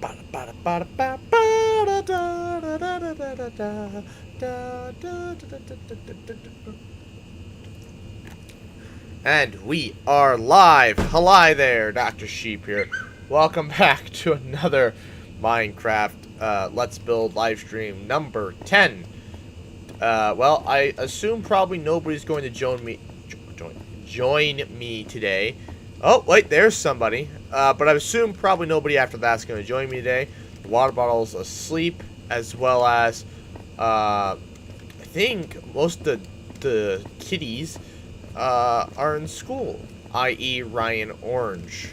And we are live. Hello there, Dr. Sheep here. Welcome back to another Minecraft Let's Build livestream number 10. Well, I assume probably nobody's going to join me today. Oh, wait, there's somebody. But I assume probably nobody after that's going to join me today. The water bottle's asleep, as well as, I think most of the kitties are in school, i.e. Ryan Orange.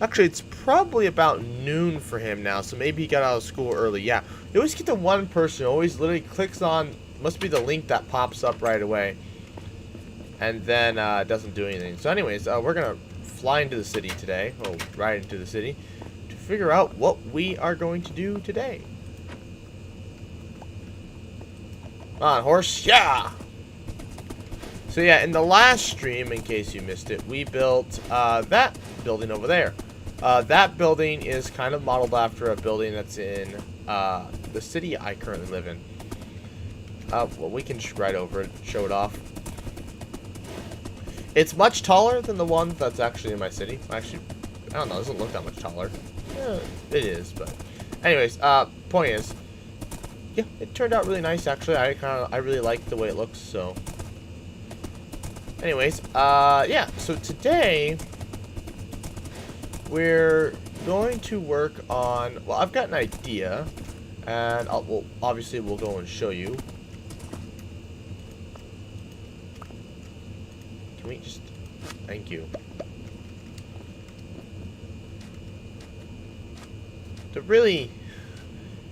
Actually, it's probably about noon for him now, so maybe he got out of school early. Yeah, you always get the one person who always literally clicks on, must be the link that pops up right away, and then doesn't do anything. So anyways, we're going to fly into the city today, or ride into the city, to figure out what we are going to do today. Come on, horse, yeah! So yeah, in the last stream, in case you missed it, we built that building over there. That building is kind of modeled after a building that's in the city I currently live in. Well, we can just ride over it, show it off. It's much taller than the one that's actually in my city. Actually, I don't know, it doesn't look that much taller. Yeah, it is, but anyways, point is, yeah, it turned out really nice actually. I really like the way it looks, so. Anyways, yeah, so today we're going to work on, well, I've got an idea, and well, obviously we'll go and show you. Can we just, thank you. To really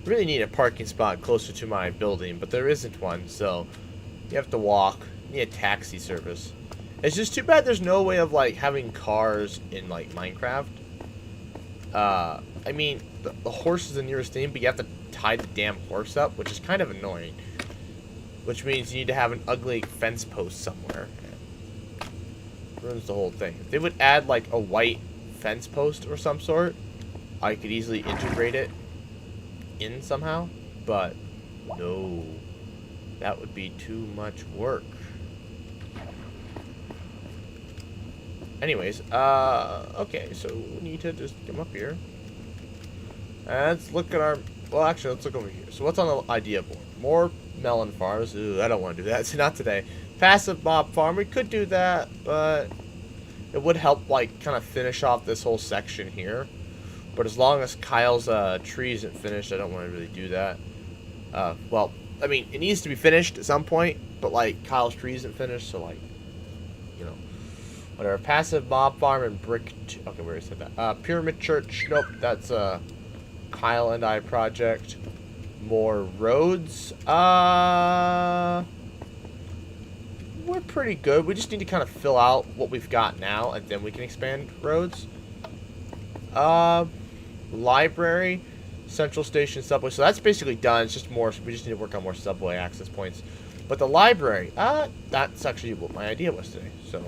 need a parking spot closer to my building, but there isn't one, so you have to walk. You need a taxi service. It's just too bad there's no way of, like, having cars in, like, Minecraft. I mean, the horse is the nearest thing, but you have to tie the damn horse up, which is kind of annoying. Which means you need to have an ugly fence post somewhere. Ruins the whole thing. If they would add, like, a white fence post or some sort, I could easily integrate it in somehow. But, no. That would be too much work. Anyways, okay, so we need to just come up here. And let's look at our, well, actually, let's look over here. So what's on the idea board? More melon farms. Ooh, I don't want to do that. So not today. Passive mob farm. We could do that, but it would help, like, kind of finish off this whole section here. But as long as Kyle's tree isn't finished, I don't want to really do that. Well, I mean, it needs to be finished at some point, but, like, Kyle's tree isn't finished, so, like, you know. Whatever. Passive mob farm and brick. Okay, where is that? Pyramid church. Nope, that's a Kyle and I project. More roads. We're pretty good. We just need to kind of fill out what we've got now, and then we can expand roads. Library, central station, subway. So that's basically done. It's just more. We just need to work on more subway access points. But the library. That's actually what my idea was today. So.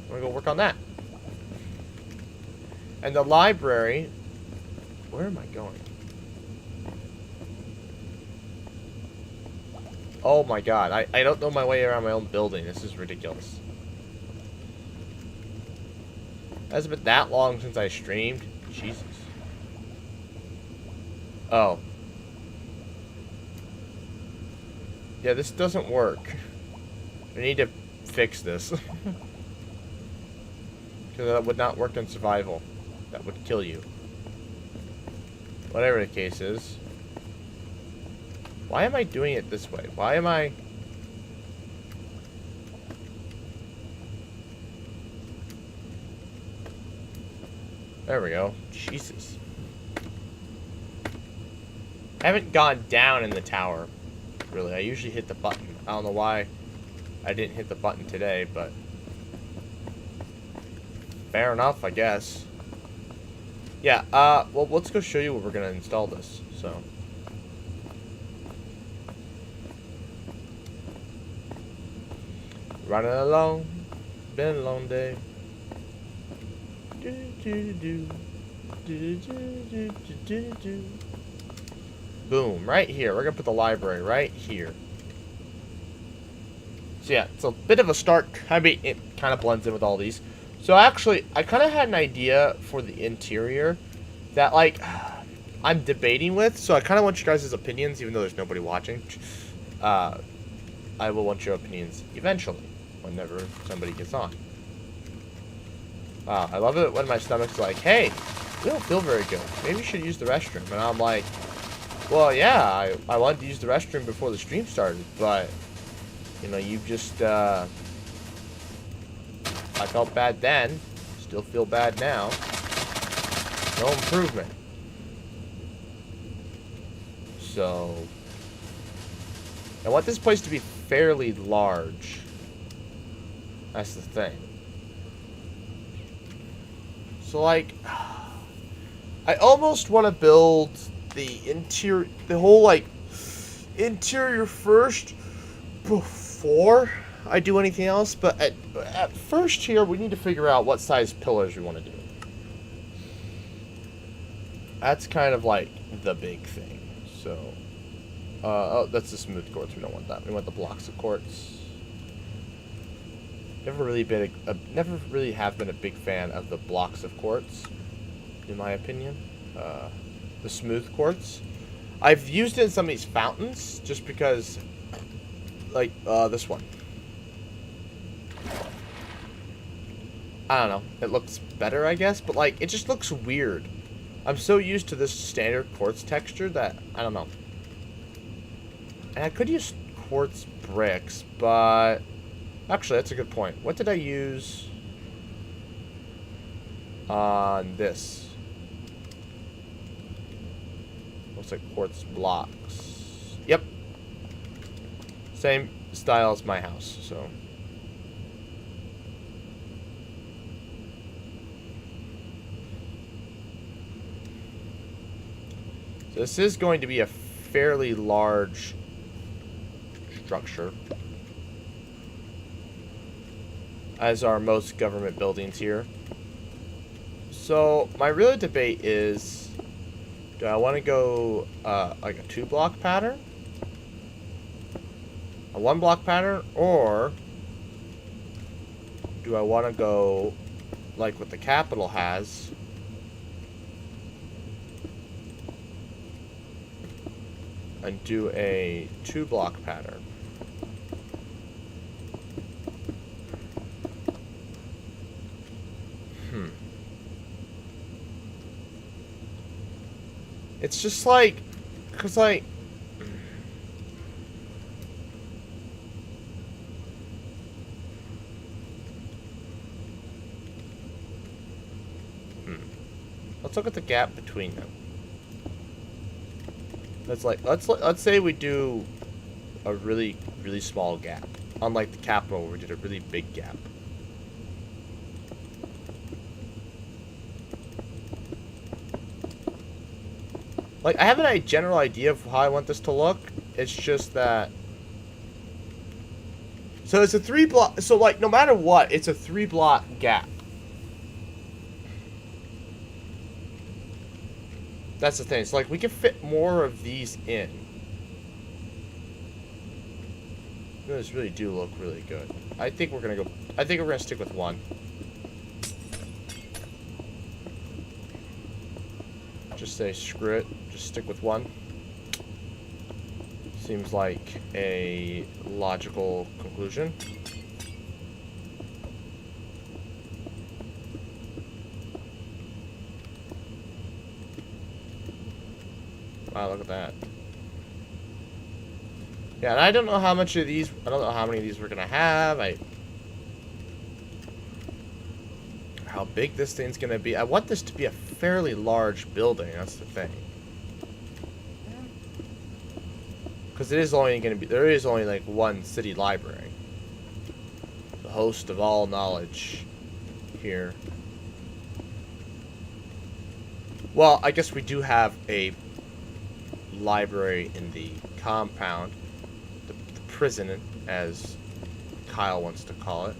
I'm gonna go work on that. And the library, where am I going? Oh my god, I don't know my way around my own building. This is ridiculous. Has it been that long since I streamed? Jesus. Oh. Yeah, this doesn't work. I need to fix this. Because that would not work in survival. That would kill you. Whatever the case is. Why am I doing it this way? Why am I... There we go. Jesus. I haven't gone down in the tower. Really, I usually hit the button. I don't know why I didn't hit the button today, but... Fair enough, I guess. Yeah, well, let's go show you where we're gonna install this, so. Running along, been a long day. Do, do, do, Boom, right here. We're gonna put the library right here. So yeah, it's a bit of a start. I mean, it kind of blends in with all these. So actually, I kind of had an idea for the interior that, like, I'm debating with. So I kind of want you guys' opinions, even though there's nobody watching. I will want your opinions eventually, whenever somebody gets on. I love it when my stomach's like, hey, we don't feel very good. Maybe you should use the restroom. And I'm like, well, yeah, I wanted to use the restroom before the stream started, but, you know, you just, I felt bad then, still feel bad now. No improvement. So, I want this place to be fairly large. That's the thing. So, like, I almost want to build the interior, the whole, like, interior first before I do anything else. But at first here, we need to figure out what size pillars we want to do. That's kind of, like, the big thing. So, oh, that's the smooth quartz. We don't want that. We want the blocks of quartz. Never really have been a big fan of the blocks of quartz, in my opinion. The smooth quartz. I've used it in some of these fountains just because, like, this one. I don't know. It looks better, I guess, but, like, it just looks weird. I'm so used to this standard quartz texture that, I don't know. And I could use quartz bricks, but actually, that's a good point. What did I use on this? Looks like quartz blocks. Yep. Same style as my house, so. So this is going to be a fairly large structure, as are most government buildings here. So my real debate is, do I want to go like a 2-block pattern, a 1-block pattern, or do I want to go like what the Capitol has, and do a 2-block pattern? It's just like, cause like, let's look at the gap between them. Let's say we do a really small gap, unlike the Capitol where we did a really big gap. Like, I have a general idea of how I want this to look. It's just that. So it's a 3-block. So, like, no matter what, it's a 3-block gap. That's the thing. It's like we can fit more of these in. Those really do look really good. I think we're gonna go. I think we're gonna stick with 1. Just say screw it. Just stick with 1. Seems like a logical conclusion. Wow, look at that. Yeah, and I don't know how much of these, I don't know how many of these we're gonna have. How big this thing's gonna be. I want this to be a fairly large building, that's the thing. Because it is only gonna be, there is only like 1 city library. The host of all knowledge here. Well, I guess we do have a library in the compound, the prison, as Kyle wants to call it.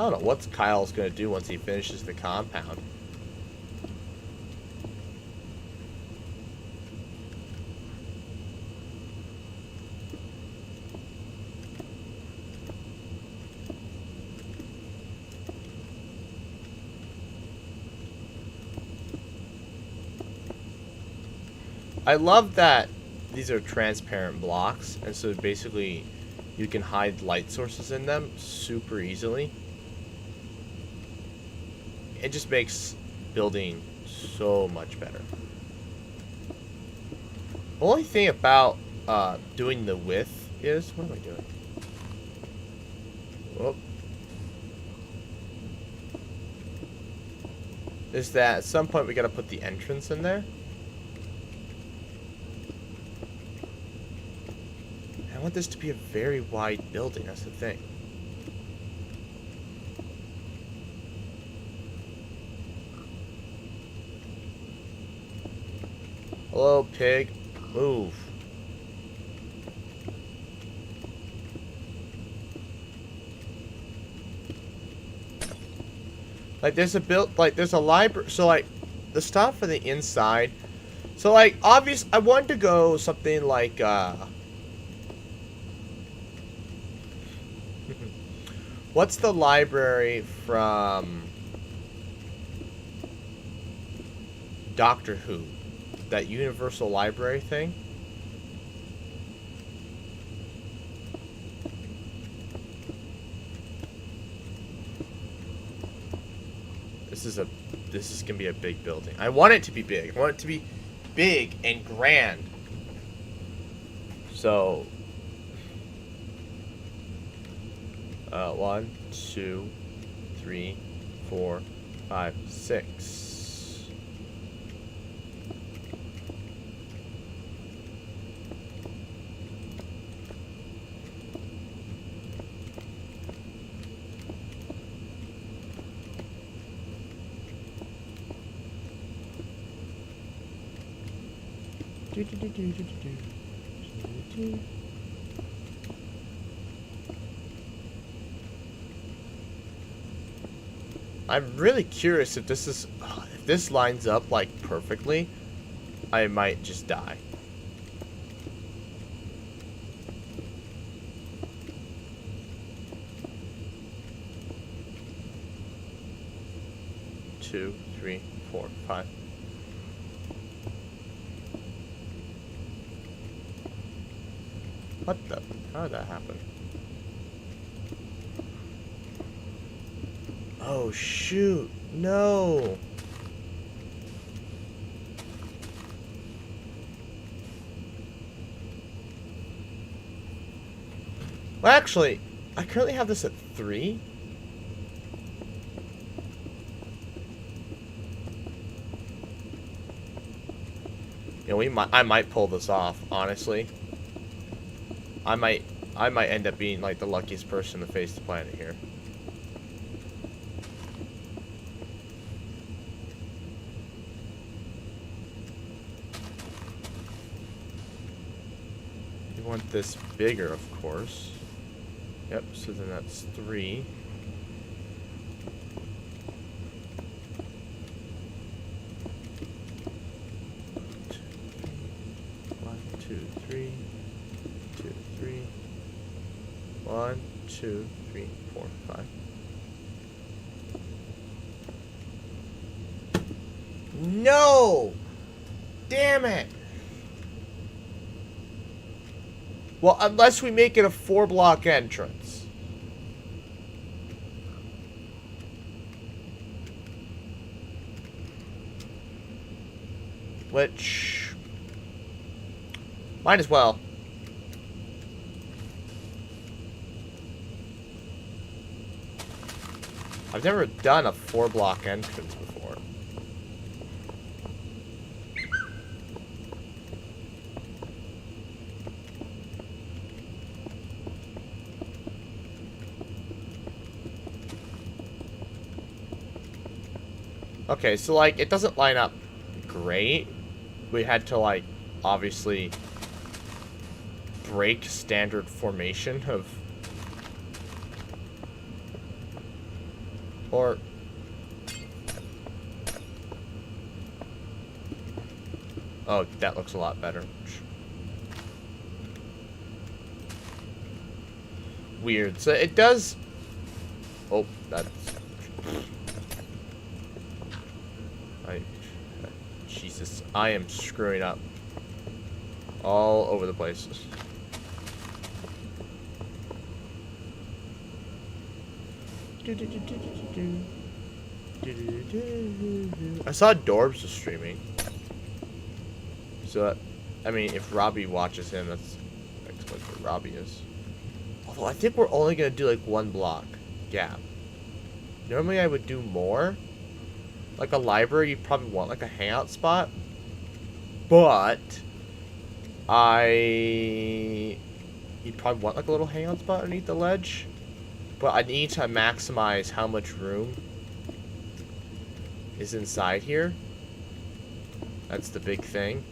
don't know what Kyle's gonna do once he finishes the compound. I love that these are transparent blocks, and so basically you can hide light sources in them super easily. It just makes building so much better. The only thing about doing the width is... What am I doing? Whoop. Is that at some point we gotta put the entrance in there. I want this to be a very wide building, that's the thing. Hello, pig. Move. Like, there's a library, so, like, the stuff for the inside. So, like, I wanted to go something like, what's the library from Doctor Who? That Universal Library thing? This is gonna be a big building. I want it to be big. I want it to be big and grand. So 1, 2, 3, 4, 5, 6. I'm really curious if this lines up like perfectly. I might just die. Two, 3, 4, 5. What the? How did that happen? Oh, shoot. No. Well, actually, I currently have this at 3. You know, I might pull this off, honestly. I might end up being like the luckiest person to face the planet here. You want this bigger, of course. Yep, so then that's 3. One, two, three, 4, 5. No! Damn it! Well, unless we make it a 4-block entrance. Which... might as well. I've never done a 4-block entrance before. Okay, so like, it doesn't line up great. We had to like, obviously, break standard formation of... Or... Oh, that looks a lot better. Weird. So it does... Oh, that's... Jesus, I am screwing up. All over the place. I saw Dorbs was streaming. So, I mean, if Robbie watches him, that's explains what Robbie is. Although, I think we're only going to do, like, one block gap. Normally, I would do more. Like a library, you'd probably want, like, a hangout spot. But, you'd probably want, like, a little hangout spot underneath the ledge. But I need to maximize how much room is inside here. That's the big thing.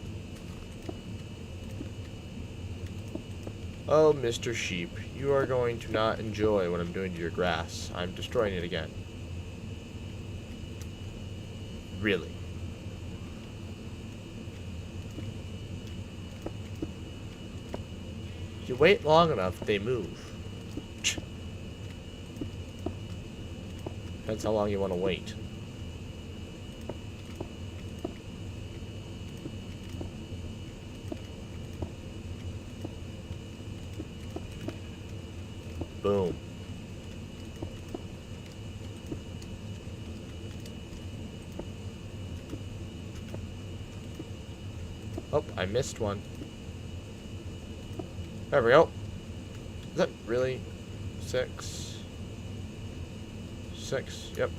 Oh, Mr. Sheep, you are going to not enjoy what I'm doing to your grass. I'm destroying it again. Really? If you wait long enough, they move. Depends how long you want to wait. Boom. Oh, I missed one. There we go. Is that really 6? 6, yep.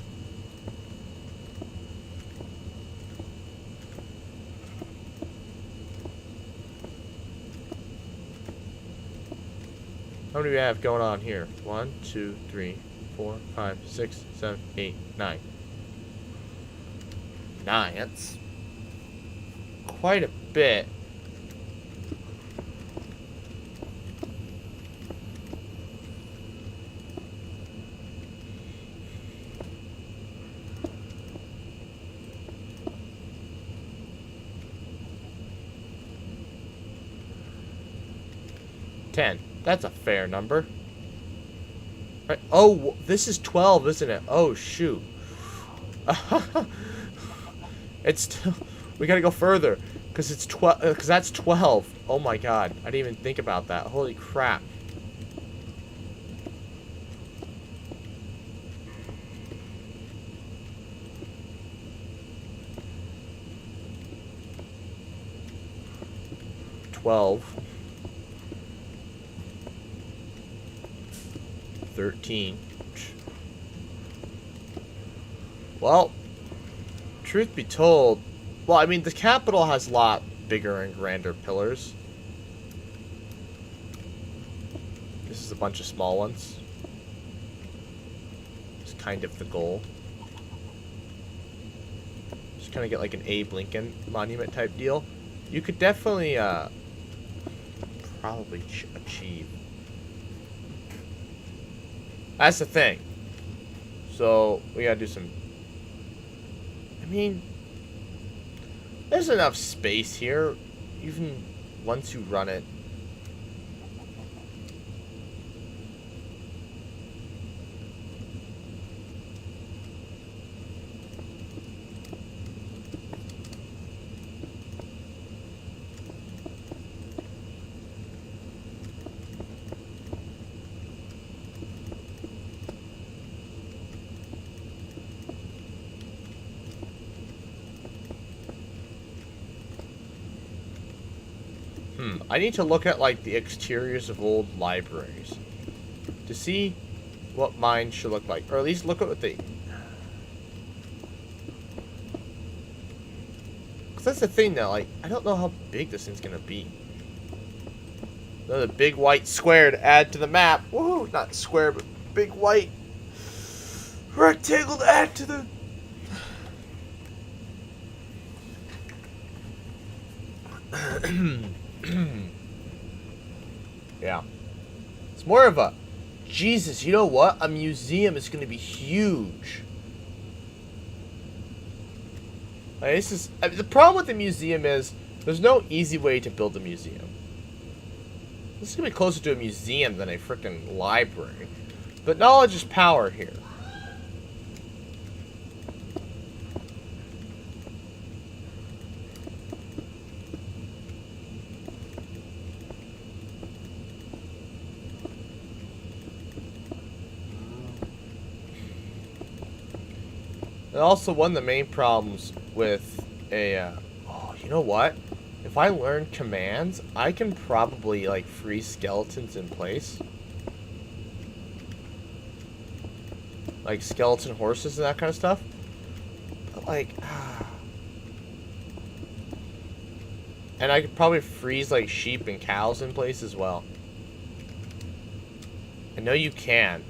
How many do we have going on here? 1, 2, 3, 4, 5, 6, 7, 8, 9. 9, that's quite a bit. That's a fair number. Right. Oh, this is 12, isn't it? Oh, shoot. It's still... We gotta go further. Because it's 12... Because that's 12. Oh my god. I didn't even think about that. Holy crap. $12. 13. Well, truth be told, well, I mean, the Capitol has a lot bigger and grander pillars. This is a bunch of small ones. It's kind of the goal. Just kind of get like an Abe Lincoln monument type deal. You could definitely, probably achieve. That's the thing. So, we gotta do some... I mean... There's enough space here, even once you run it. I need to look at, like, the exteriors of old libraries to see what mine should look like. Or at least look at what they... Because that's the thing, now. Like, I don't know how big this thing's going to be. Another big white square to add to the map. Woohoo! Not square, but big white rectangle to add to the... Yeah. It's more of a... Jesus, you know what? A museum is going to be huge. Like, this is the problem with the museum is there's no easy way to build a museum. This is gonna be closer to a museum than a freaking library. But knowledge is power here. And also, one of the main problems with a, oh, you know what? If I learn commands, I can probably, like, freeze skeletons in place. Like, skeleton horses and that kind of stuff. But, like, and I could probably freeze, like, sheep and cows in place as well. I know you can.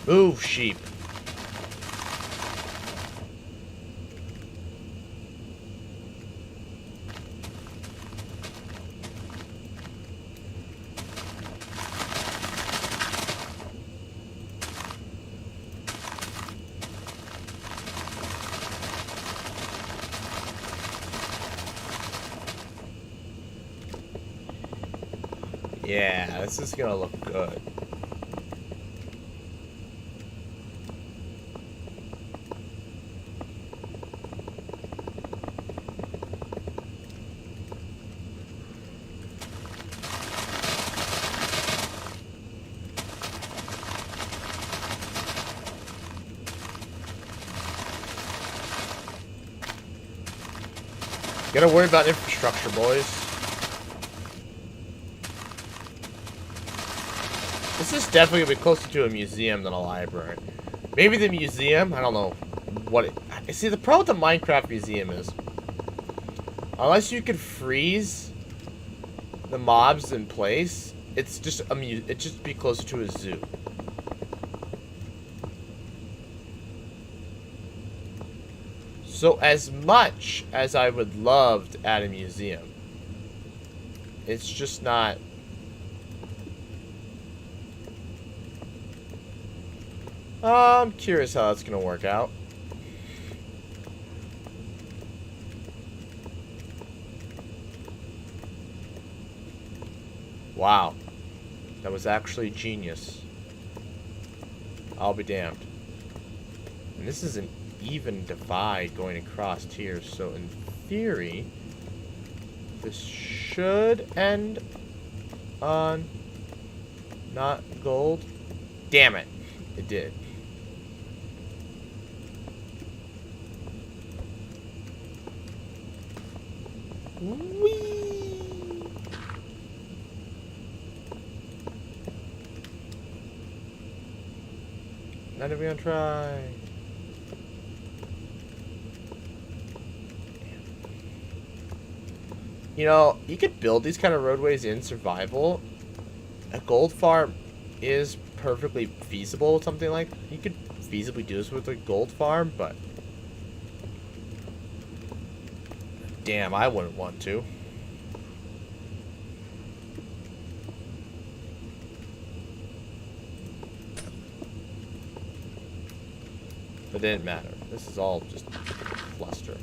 Move, sheep. Yeah, this is gonna look good. Gotta worry about infrastructure, boys. This is definitely gonna be closer to a museum than a library. Maybe the museum, I don't know what it... See, the problem with the Minecraft museum is, unless you can freeze the mobs in place, it's just it'd just be closer to a zoo. So as much as I would love to add a museum, it's just not... I'm curious how that's gonna work out. Wow. That was actually genius. I'll be damned. And this is an even divide going across here, so in theory, this should end on not gold. Damn it. It did. Whee! Not even gonna try. You know, you could build these kind of roadways in survival. A gold farm is perfectly feasible with something like... You could feasibly do this with a gold farm, but... Damn, I wouldn't want to. But it didn't matter. This is all just fluster.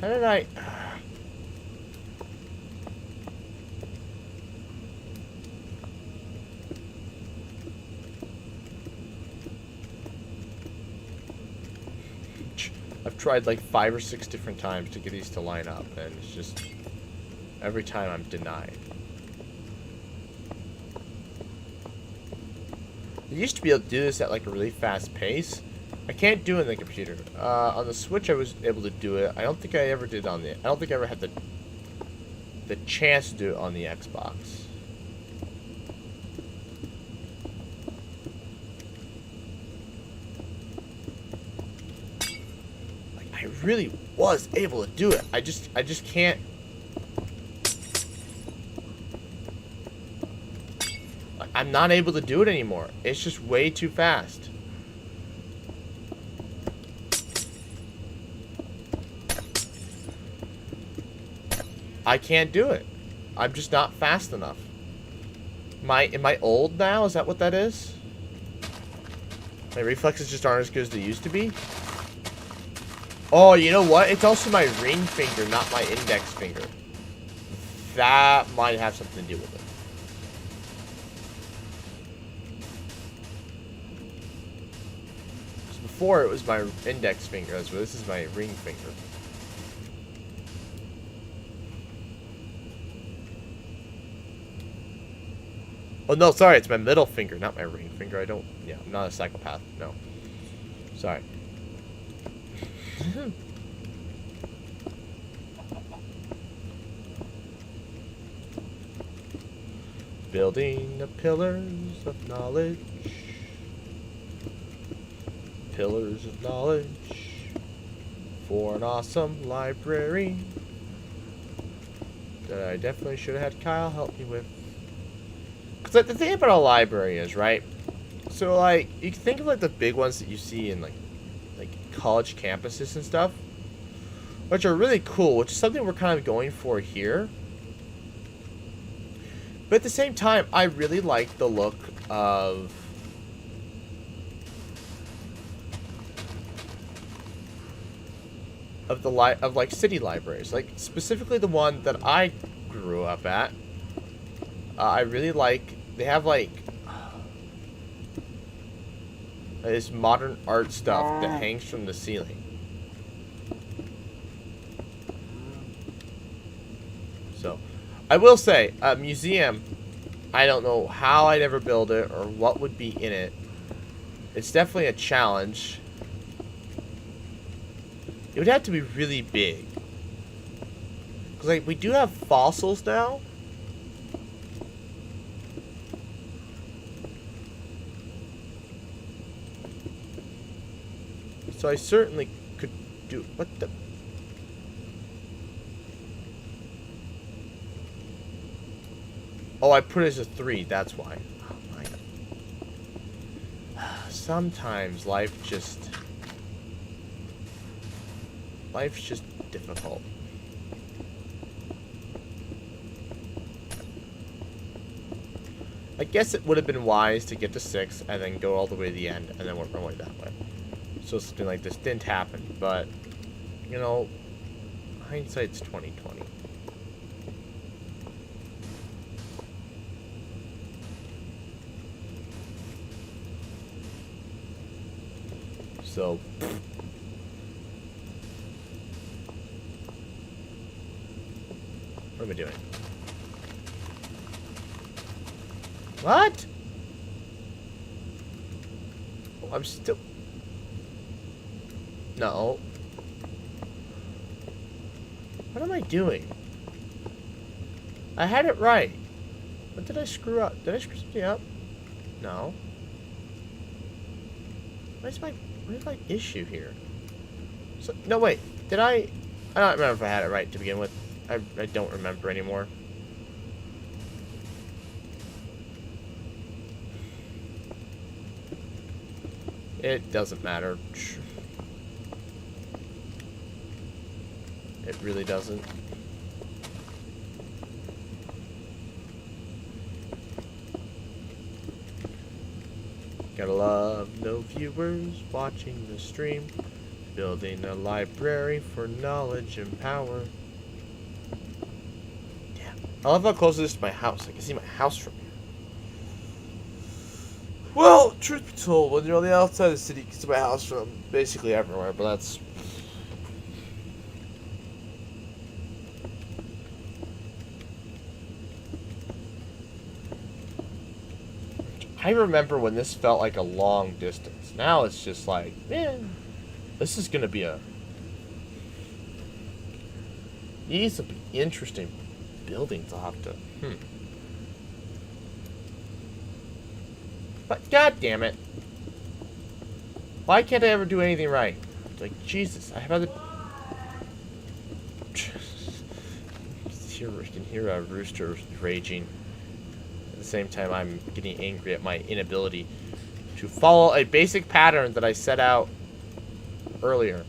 How did I... I've tried like 5 or 6 different times to get these to line up, and it's just... Every time I'm denied. I used to be able to do this at like a really fast pace. I can't do it on the computer. On the Switch, I was able to do it. I don't think I ever did on the... I don't think I ever had the chance to do it on the Xbox. really was able to do it. I just can't. I'm not able to do it anymore. It's just way too fast. I can't do it. I'm just not fast enough. Am I old now? Is that what that is? My reflexes just aren't as good as they used to be? Oh, you know what? It's also my ring finger, not my index finger. That might have something to do with it. So before it was my index finger, so this is my ring finger. Oh, no, sorry, it's my middle finger, not my ring finger. I'm not a psychopath, no. Sorry. Building the pillars of knowledge. Pillars of knowledge. For an awesome library. That I definitely should have had Kyle help me with. Because the thing about a library is, right? So, like, you can think of, like, the big ones that you see in, like college campuses and stuff. Which are really cool, which is something we're kind of going for here. But at the same time, I really like the look of... like, city libraries. Like, specifically the one that I grew up at. I really like... They have, like... this modern art stuff that hangs from the ceiling. So, I will say, a museum, I don't know how I'd ever build it or what would be in it. It's definitely a challenge. It would have to be really big. Because, like, we do have fossils now. So I certainly could do... What the... Oh, I put it as a 3, that's why. Oh my God. Sometimes life's just difficult. I guess it would have been wise to get to 6 and then go all the way to the end and then work my way that way. So something like this didn't happen, but, you know, hindsight's 20/20. So, what am I doing? What? Oh, I'm still... No. What am I doing? I had it right. What did I screw up? Did I screw something up? No. What is my issue here? So, no, wait. Did I don't remember if I had it right to begin with. I don't remember anymore. It doesn't matter. It really doesn't. Gotta love no viewers watching the stream. Building a library for knowledge and power. Damn. I love how close it is to my house. I can see my house from here. Well, truth be told, when you're on the outside of the city, you can see my house from basically everywhere, but that's... I remember when this felt like a long distance. Now it's just like, man, this is going to be a... These will be interesting buildings I'll have to... But, god damn it. Why can't I ever do anything right? Like, Jesus, I have other... You can hear a rooster raging. At the same time, I'm getting angry at my inability to follow a basic pattern that I set out earlier.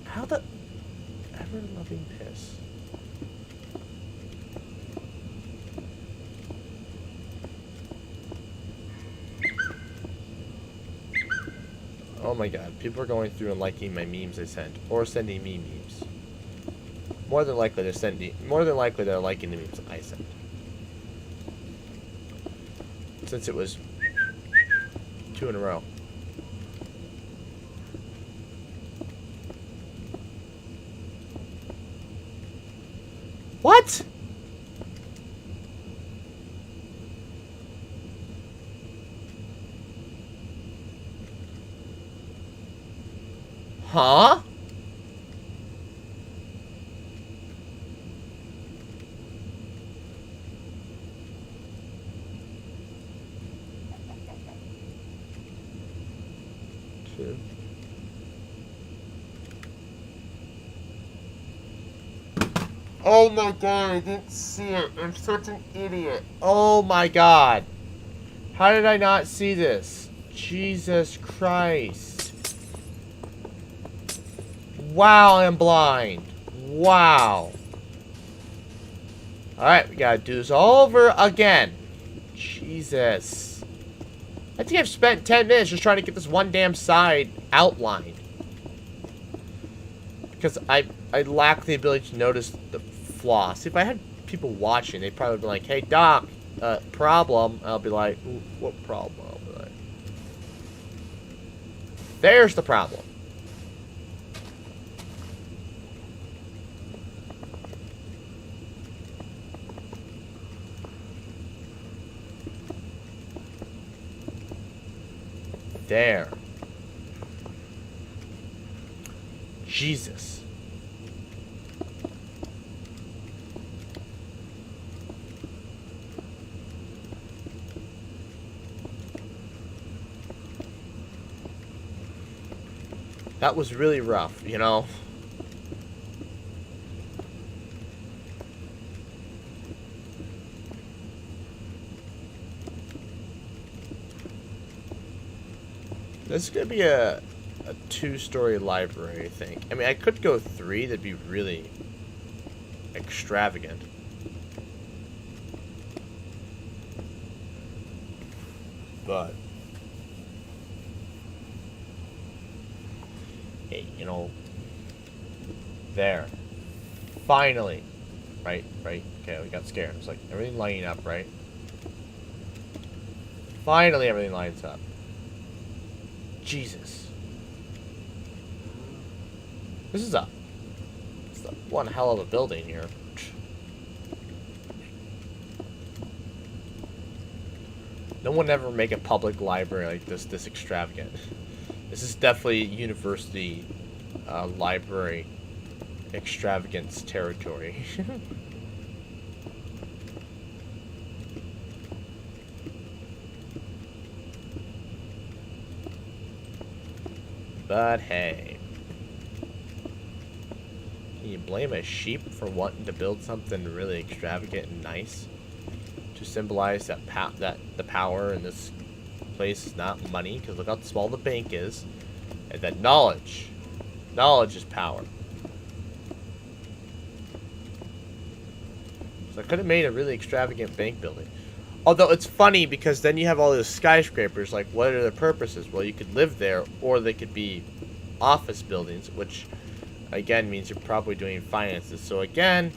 How the ever-loving piss? Oh my god, people are going through and liking my memes I sent, or sending me memes. More than likely they're liking the memes I sent. Since it was 2 in a row. What? Huh? Two. Oh my god, I didn't see it. I'm such an idiot. Oh my god. How did I not see this? Jesus Christ. Wow, I'm blind. Wow. Alright, we gotta do this all over again. Jesus. I think I've spent 10 minutes just trying to get this one damn side outlined. Because I lack the ability to notice the flaws. If I had people watching, they'd probably be like, hey, Doc, problem. I'll be like, what problem? I'll be like, there's the problem. There. Jesus. That was really rough, you know? This is gonna be a 2-story library, I think. I mean, I could go 3. That'd be really extravagant. But hey, you know, there. Finally. Right. Okay, we got scared. It was like everything lining up, right? Finally, everything lines up. Jesus. This is it's one hell of a building here. No one ever make a public library like this extravagant. This is definitely university library extravagance territory. But hey, can you blame a sheep for wanting to build something really extravagant and nice to symbolize that the power in this place is not money? Because look how small the bank is, and that knowledge is power. So I could have made a really extravagant bank building. Although it's funny because then you have all those skyscrapers, like what are their purposes? Well, you could live there, or they could be office buildings, which again means you're probably doing finances. So again,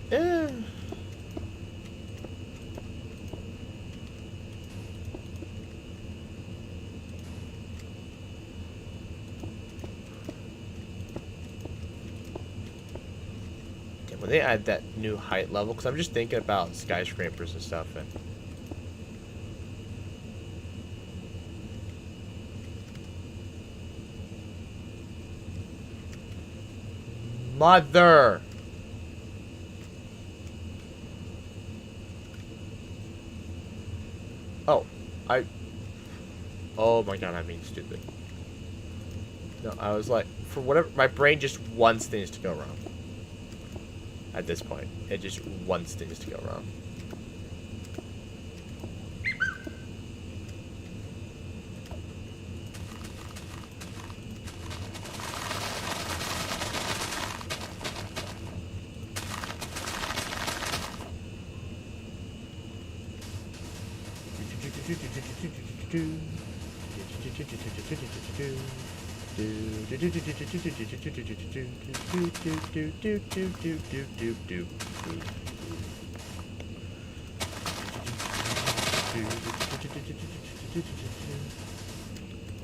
Damn, when they add that new height level, because I'm just thinking about skyscrapers and stuff, and mother. Oh my god, I'm being stupid. No, I was like, for whatever, my brain just wants things to go wrong. At this point, it just wants things to go wrong.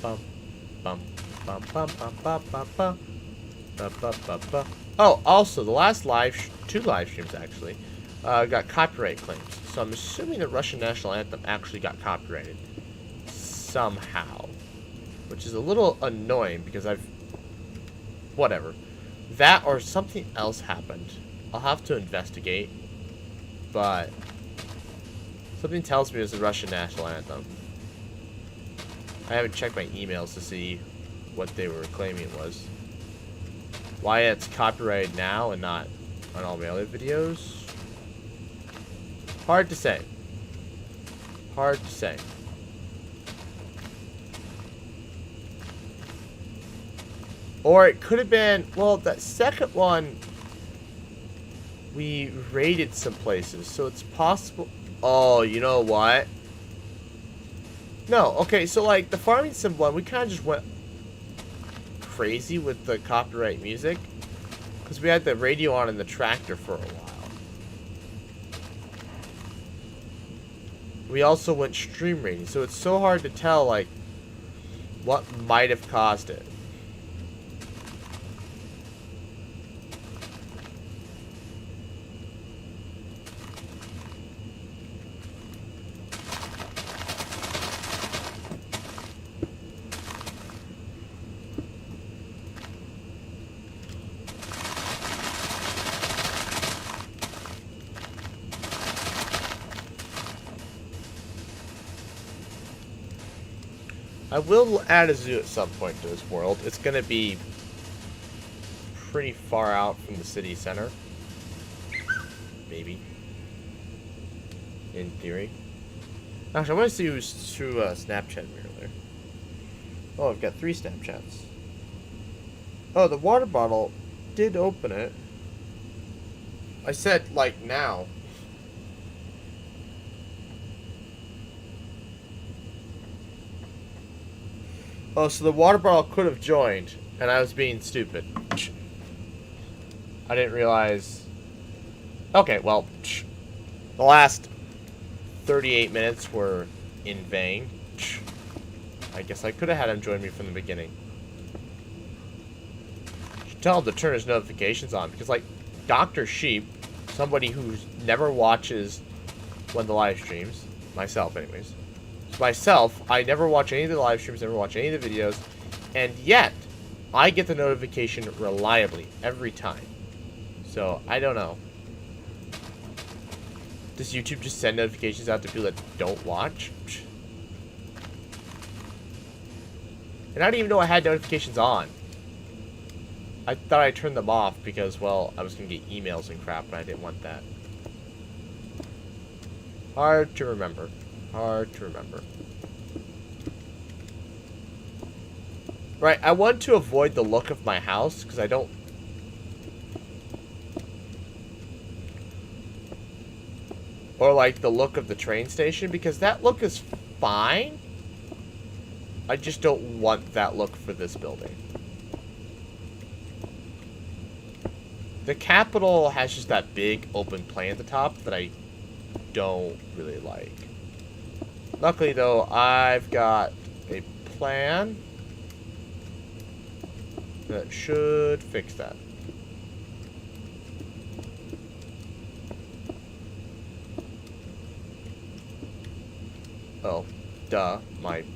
Bum, bum, bum, bum, bum, bum, bum, bum. Ba, ba, ba, ba. Oh, also, the last two live streams actually, got copyright claims. So I'm assuming the Russian national anthem actually got copyrighted somehow, which is a little annoying because whatever. That or something else happened. I'll have to investigate, but something tells me it was the Russian national anthem. I haven't checked my emails to see what they were claiming it was. Why it's copyrighted now and not on all my other videos? Hard to say. Hard to say. Or it could have been, well, that second one, we raided some places, so it's possible. Oh, you know what? No, okay, so like the farming sim one, we kind of just went crazy with the copyright music because we had the radio on in the tractor for a while. We also went stream rating, so it's so hard to tell like what might have caused it. I will add a zoo at some point to this world. It's going to be pretty far out from the city center. Maybe. In theory. Actually, I want to see who's through Snapchat me earlier. Oh, I've got 3 Snapchats. Oh, the water bottle did open it. I said, like, now. Oh, so the water bottle could have joined, and I was being stupid. I didn't realize... Okay, well, the last 38 minutes were in vain. I guess I could have had him join me from the beginning. Should tell him to turn his notifications on, because, like, Dr. Sheep, somebody who never watches one of the live streams, myself anyways, myself, I never watch any of the live streams, never watch any of the videos, and yet, I get the notification reliably, every time. So, I don't know. Does YouTube just send notifications out to people that don't watch? And I didn't even know I had notifications on. I thought I turned them off because, well, I was going to get emails and crap, and I didn't want that. Hard to remember. Hard to remember. Right, I want to avoid the look of my house, because I don't... Or, like, the look of the train station, because that look is fine. I just don't want that look for this building. The Capitol has just that big open plan at the top that I don't really like. Luckily, though, I've got a plan that should fix that. Oh, duh, whatever.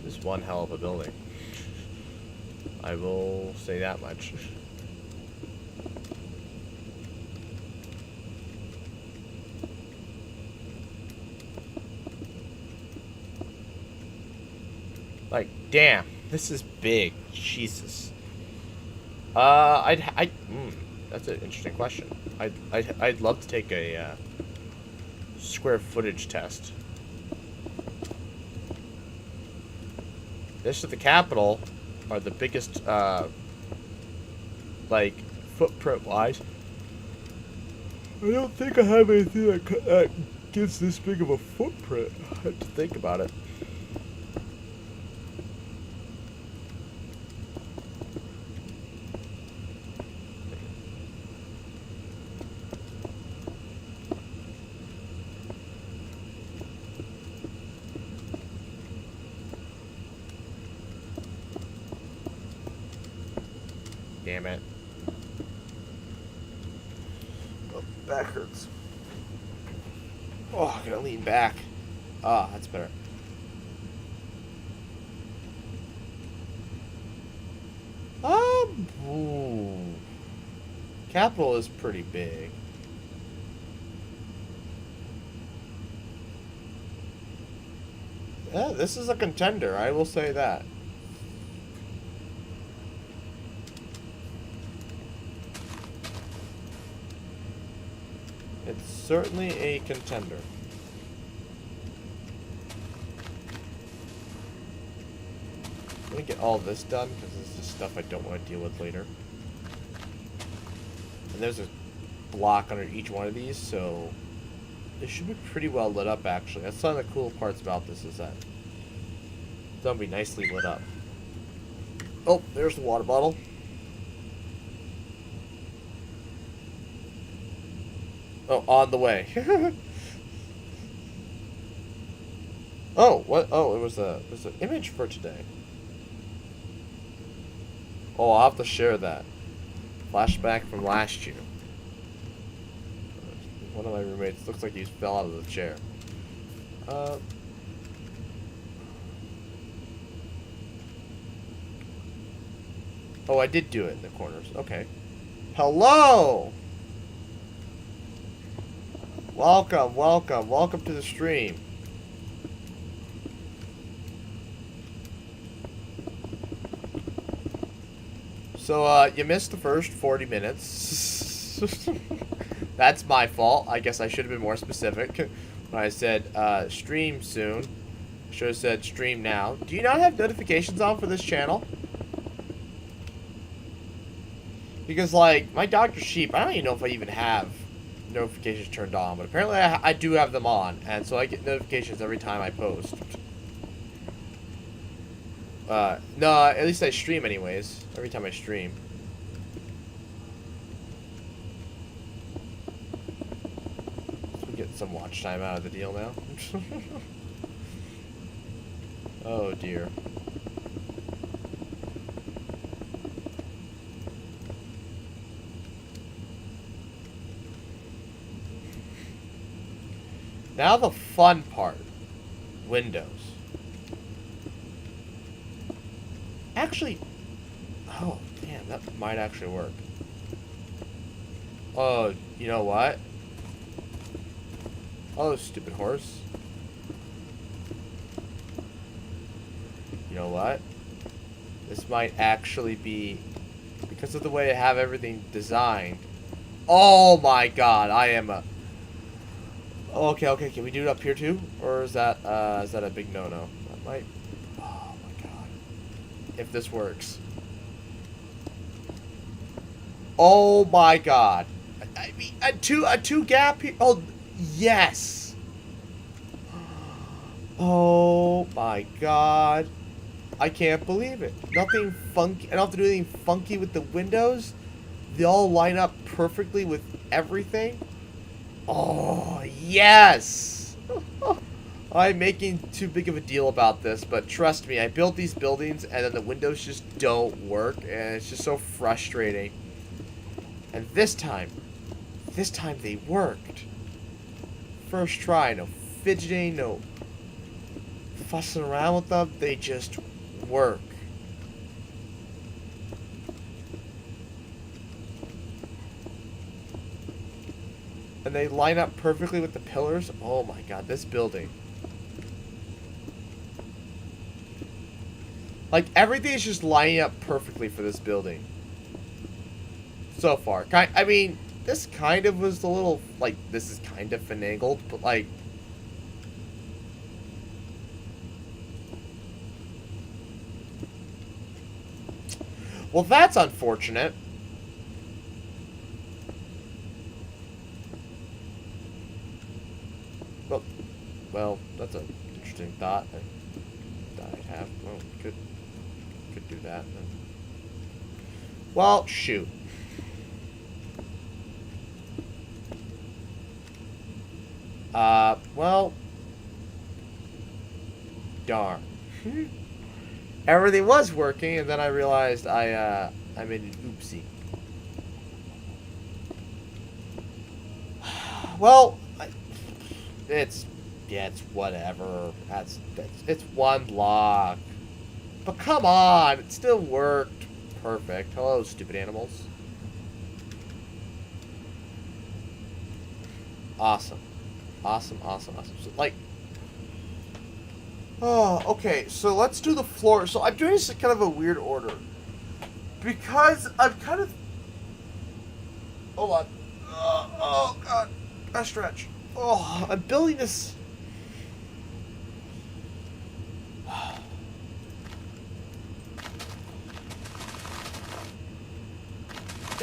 This is one hell of a building. I will say that much. Like, damn, this is big. Jesus. That's an interesting question. I'd love to take a square footage test. This is the Capitol, are the biggest, like, footprint-wise. I don't think I have anything that gets this big of a footprint. I have to think about it. Damn it. Oh, back hurts. Oh, I gotta lean back. Ah, that's better. Ooh. Capitol is pretty big. Yeah, this is a contender, I will say that. It's certainly a contender. Let me get all this done, because this is stuff I don't want to deal with later. And there's a block under each one of these, so it should be pretty well lit up, actually. That's one of the cool parts about this, is that they'll be nicely lit up. Oh, there's the water bottle. Oh, on the way. Oh, what? Oh, it was an image for today. Oh, I'll have to share that. Flashback from last year. One of my roommates looks like he fell out of the chair. Oh, I did do it in the corners. Okay. Hello! Welcome, welcome, welcome to the stream. So, you missed the first 40 minutes. That's my fault. I guess I should have been more specific when I said, stream soon. Should have said stream now. Do you not have notifications on for this channel? Because, like, my Dr. Sheep, I don't even know if I even have notifications turned on, but apparently I do have them on, and so I get notifications every time I post. No, at least I stream anyways, every time I stream. So we get some watch time out of the deal now. Oh dear. Now the fun part. Windows. Actually, oh, damn, that might actually work. Oh, you know what? Oh, stupid horse. You know what? This might actually be, because of the way I have everything designed. Oh my god, I am a... Okay, okay, can we do it up here too? Or is that a big no-no? That might... Oh my god. If this works. Oh my god. I mean, a two gap here. Oh, yes. Oh my god. I can't believe it. Nothing funky. I don't have to do anything funky with the windows. They all line up perfectly with everything. Oh, yes! I'm making too big of a deal about this, but trust me, I built these buildings and then the windows just don't work, and it's just so frustrating. And this time they worked. First try, no fidgeting, no fussing around with them, they just work. And they line up perfectly with the pillars. Oh my god, this building. Like, everything is just lining up perfectly for this building. So far. I mean, this kind of was a little, like, this is kind of finagled, but, like... Well, that's unfortunate. Well, that's an interesting thought that I have. Well, could do that. Well, shoot. Well, darn. Everything was working, and then I realized I made an oopsie. Well, it's whatever. It's one block. But come on, it still worked. Perfect. Hello, stupid animals. Awesome. Awesome. So, like... Oh, okay. So let's do the floor. So I'm doing this in kind of a weird order. Because I'm kind of... Hold on. Oh, God. I stretch. Oh, I'm building this...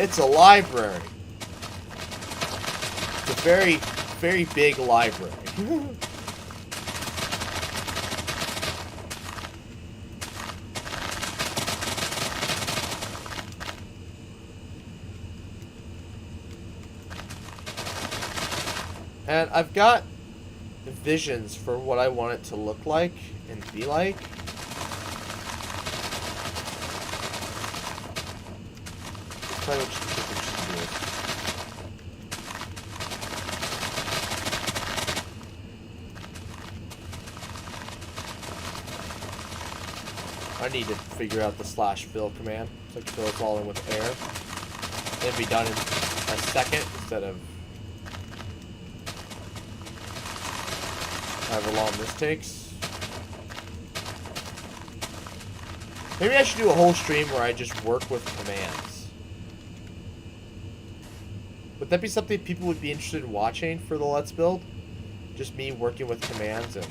It's a library. It's a very, very big library. And I've got visions for what I want it to look like and be like. I need to figure out the /fill command so I can fill this all in with air. It'll be done in a second instead of however long this takes. Maybe I should do a whole stream where I just work with commands. Would that be something people would be interested in watching for the Let's Build? Just me working with commands and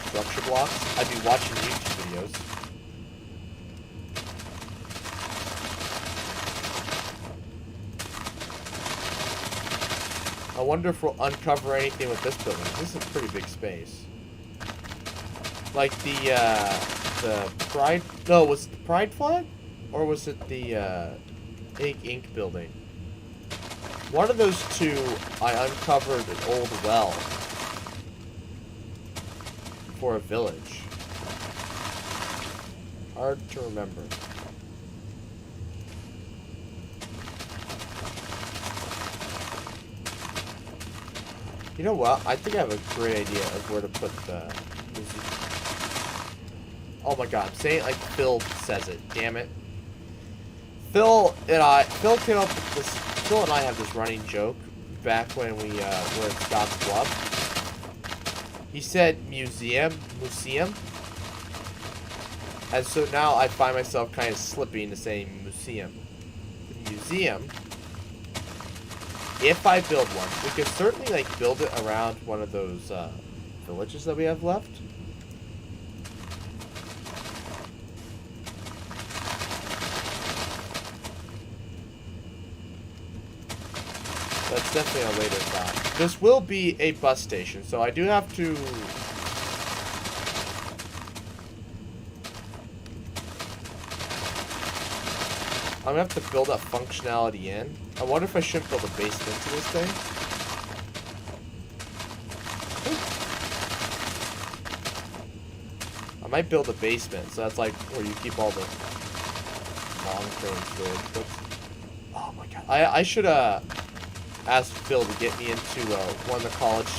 structure blocks? I'd be watching YouTube videos. I wonder if we'll uncover anything with this building. This is a pretty big space. Like the Pride... No, was it the Pride flag? Or was it the Ink building? One of those two, I uncovered an old well for a village. Hard to remember. You know what? I think I have a great idea of where to put the music. Oh my god, I'm saying it like Phil says it. Damn it. Phil came up with this. Phil and I have this running joke back when we were at Scott's Bluff. He said museum. And so now I find myself kind of slipping to saying museum. The museum. If I build one, we could certainly like build it around one of those villages that we have left. That's definitely a later thought. This will be a bus station, so I do have to... I'm gonna have to build that functionality in. I wonder if I should build a basement to this thing. I might build a basement, so that's like where you keep all the long-term storage books. Oh my god. I should ask Phil to get me into one of the college...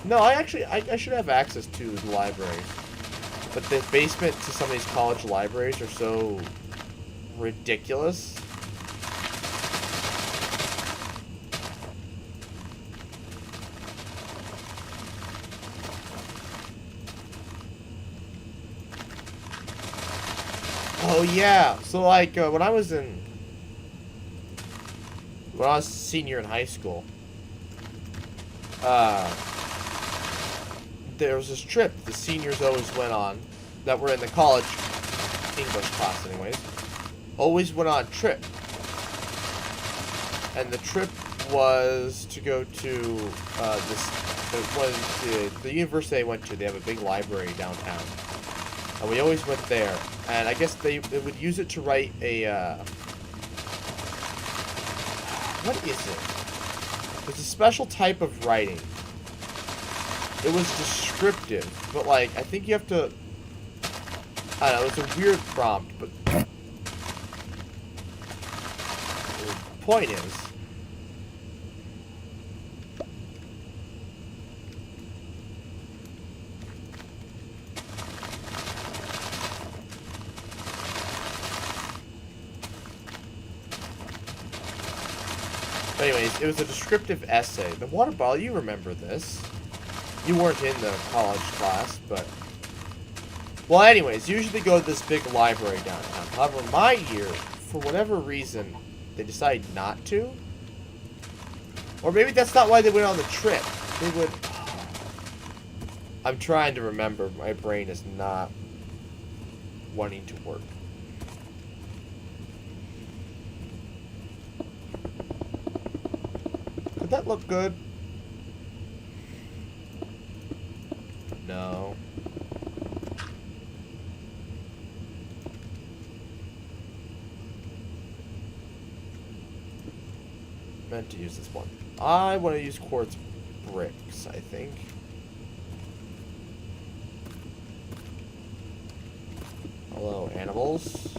No, I should have access to the libraries. But the basement to some of these college libraries are so... ridiculous. Oh yeah. So like when I was senior in high school, there was this trip the seniors always went on, that were in the college English class anyways, always went on a trip. And the trip was to go to the university I went to. They have a big library downtown. And we always went there. And I guess they would use it to write a, what is it? It's a special type of writing. It was descriptive, but like, I think you have to, I don't know, it's a weird prompt, but the point is, anyways, it was a descriptive essay. The water bottle, you remember this. You weren't in the college class, but... Well, anyways, usually go to this big library downtown. However, my year, for whatever reason, they decided not to. Or maybe that's not why they went on the trip. They would... I'm trying to remember. My brain is not wanting to work. Could that look good? No. Meant to use this one. I want to use quartz bricks, I think. Hello, animals.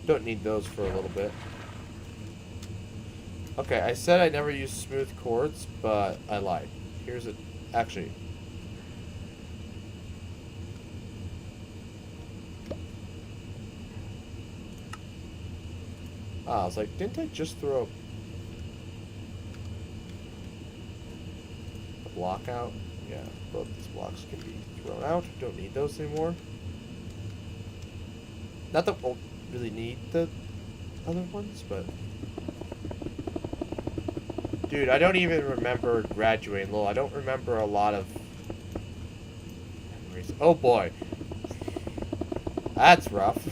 Don't need those for a little bit. Okay, I said I never use smooth quartz, but I lied. Here's a... Actually... I was like, didn't I just throw a block out? Yeah, both these blocks can be thrown out. Don't need those anymore. Not that we'll really need the other ones, but... Dude, I don't even remember graduating, lol. I don't remember a lot of memories. Oh boy. That's rough.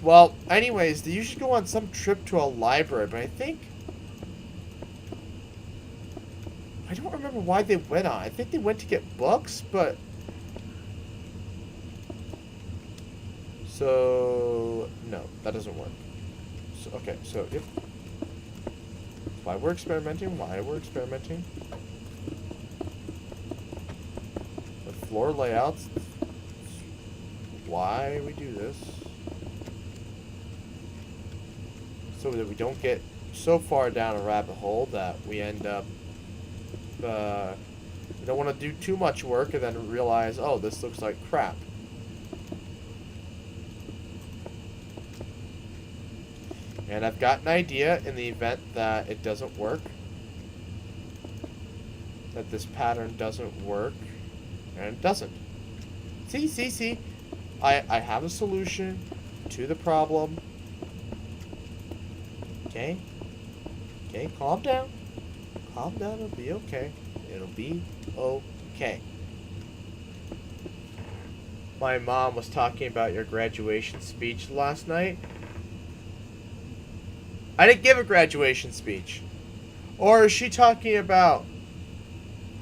Well, anyways, they usually go on some trip to a library, but I think... I don't remember why they went on. I think they went to get books, but... So... No, that doesn't work. So, okay, so, yep. Why we're experimenting, With floor layouts, why we do this. So that we don't get so far down a rabbit hole that we end up, we don't want to do too much work and then realize, oh, this looks like crap. And I've got an idea in the event that it doesn't work. That this pattern doesn't work. And it doesn't. See. I have a solution to the problem. Okay? Okay, calm down. Calm down, it'll be okay. It'll be okay. My mom was talking about your graduation speech last night. I didn't give a graduation speech. Or is she talking about...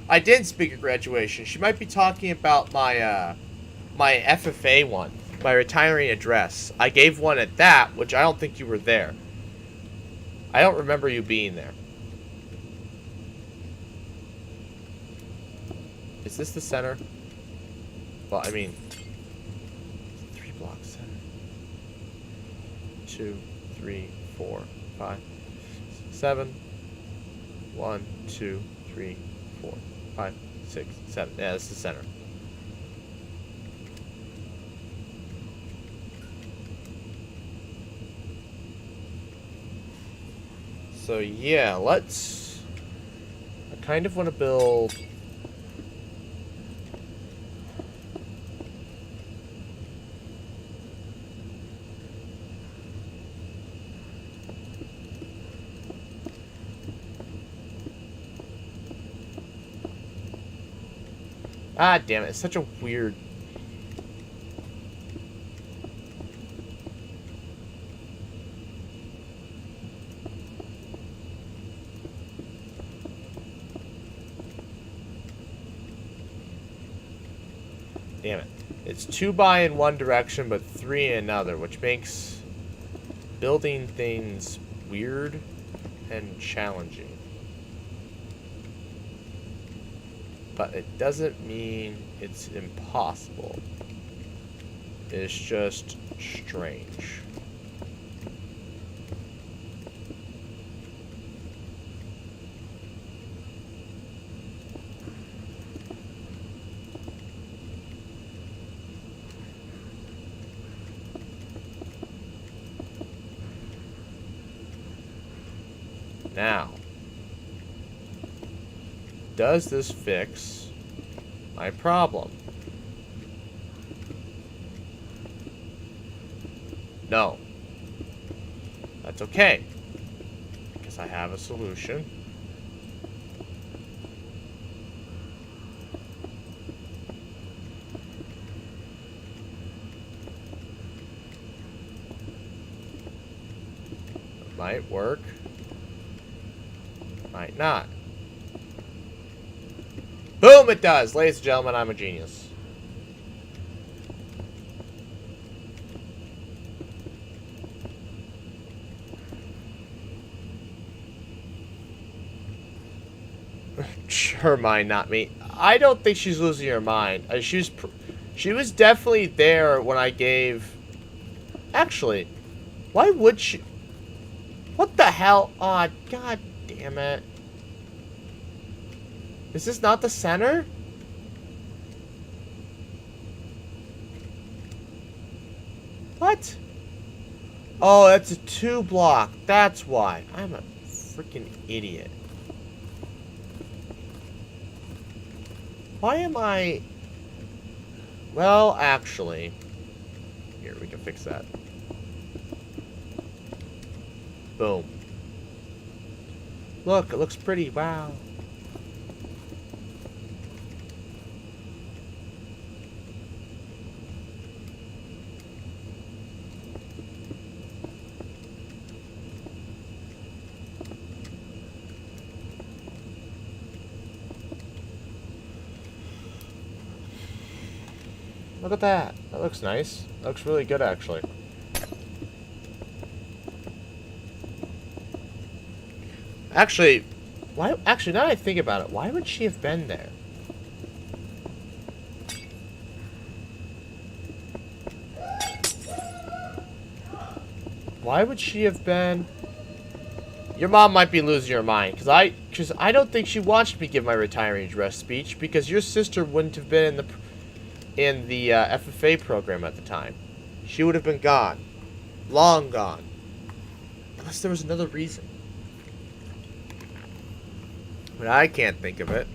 I didn't speak at graduation. She might be talking about my, my FFA one. my retiring address. I gave one at that, which I don't think you were there. I don't remember you being there. Is this the center? Well, I mean, 3 blocks center. 2, 3, 4, 5, 7. 1, 2, 3, 4, 5, 6, 7. Yeah, this is the center. So yeah, let's... I kind of want to build... Ah, damn it. It's such a weird... Damn it. It's 2 by in one direction, but 3 in another, which makes building things weird and challenging. But it doesn't mean it's impossible. It's just strange. Now, does this fix my problem? No. That's okay, because I have a solution. It might work. Might not. Boom, it does! Ladies and gentlemen, I'm a genius. Her mind, not me. I don't think she's losing her mind. She was definitely there when I gave... Actually, why would she... What the hell? Aw, god damn it. Is this not the center? What? Oh, that's a 2 block. That's why. I'm a freaking idiot. Why am I... Well, actually... Here, we can fix that. Boom. Look, it looks pretty. Wow. Look at that. That looks nice. That looks really good, actually. Actually, why? Actually, now that I think about it, why would she have been there? Why would she have been? Your mom might be losing her mind, because I don't think she watched me give my retiring address speech, because your sister wouldn't have been in the FFA program at the time. She would have been gone, long gone, unless there was another reason. But I can't think of it.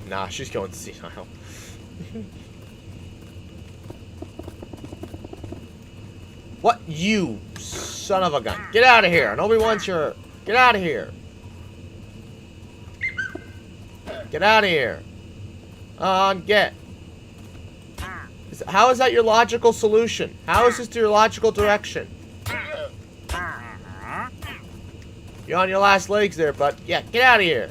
Nah, she's going senile. What? You son of a gun. Get out of here. Nobody wants your... Get out of here. Get out of here. Get. How is that your logical solution? How is this your logical direction? You're on your last legs there, bud. Yeah, get out of here.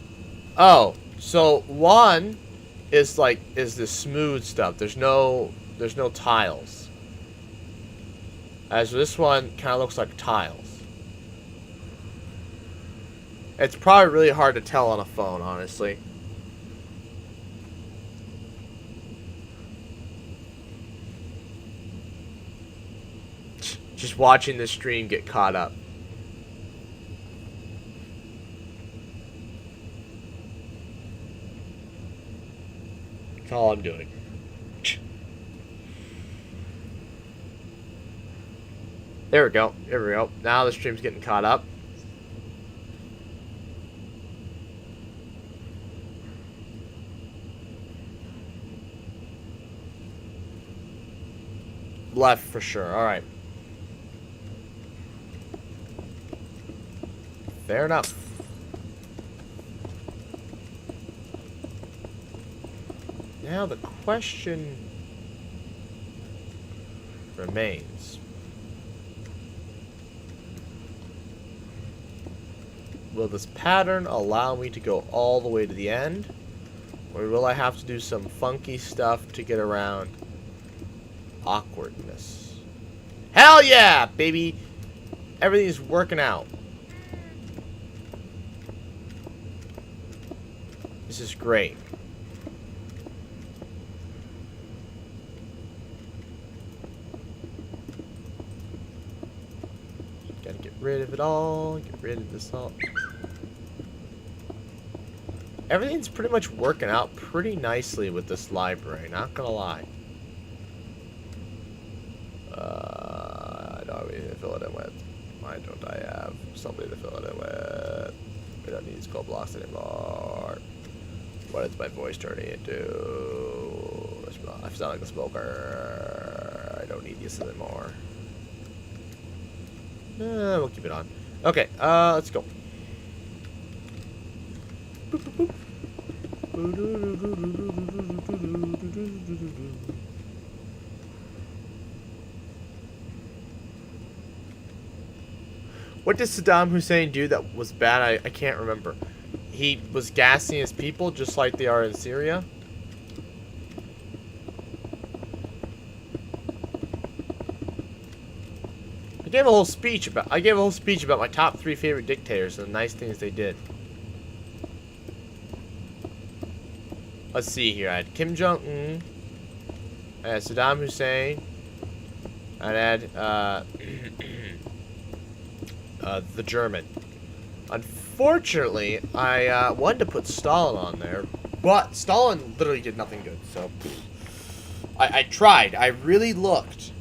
Oh, so one is the smooth stuff. There's no tiles. As this one kind of looks like tiles. It's probably really hard to tell on a phone, honestly. Just watching the stream get caught up. That's all I'm doing. There we go. There we go. Now the stream's getting caught up. Left for sure. All right. Fair enough. Now the question remains. Will this pattern allow me to go all the way to the end? Or will I have to do some funky stuff to get around awkwardness? Hell yeah, baby! Everything's working out. This is great. Gotta get rid of it all. Get rid of this all. Everything's pretty much working out pretty nicely with this library, not gonna lie. I don't have anything to fill it in with. Why don't I have somebody to fill it in with? We don't need these gold blocks anymore. What is my voice turning into? I sound like a smoker. I don't need this anymore. We'll keep it on. Okay, let's go. Boop, boop, boop. What did Saddam Hussein do that was bad? I can't remember. He was gassing his people just like they are in Syria. I gave a whole speech about my top 3 favorite dictators and the nice things they did. Let's see here. I had Kim Jong-un. I had Saddam Hussein. I'd add the German. Unfortunately, I wanted to put Stalin on there, but Stalin literally did nothing good. So I tried. I really looked,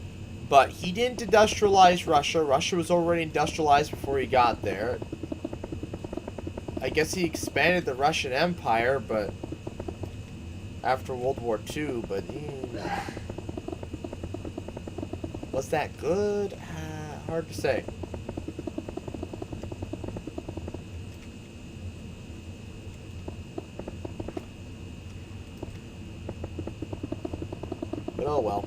but he didn't industrialize Russia. Russia was already industrialized before he got there. I guess he expanded the Russian Empire, but after World War II. But was that good? Hard to say. But oh well.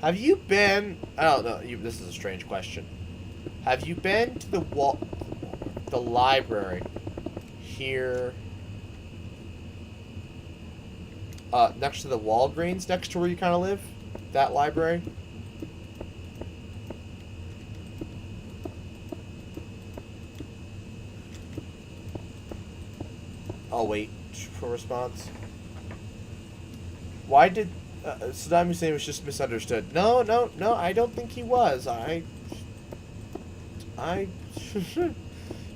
Have you been... I don't know. This is a strange question. Have you been to the library here next to the Walgreens, next to where you kind of live? That library? I'll wait for a response. Why did Saddam Hussein was just misunderstood? No, I don't think he was. I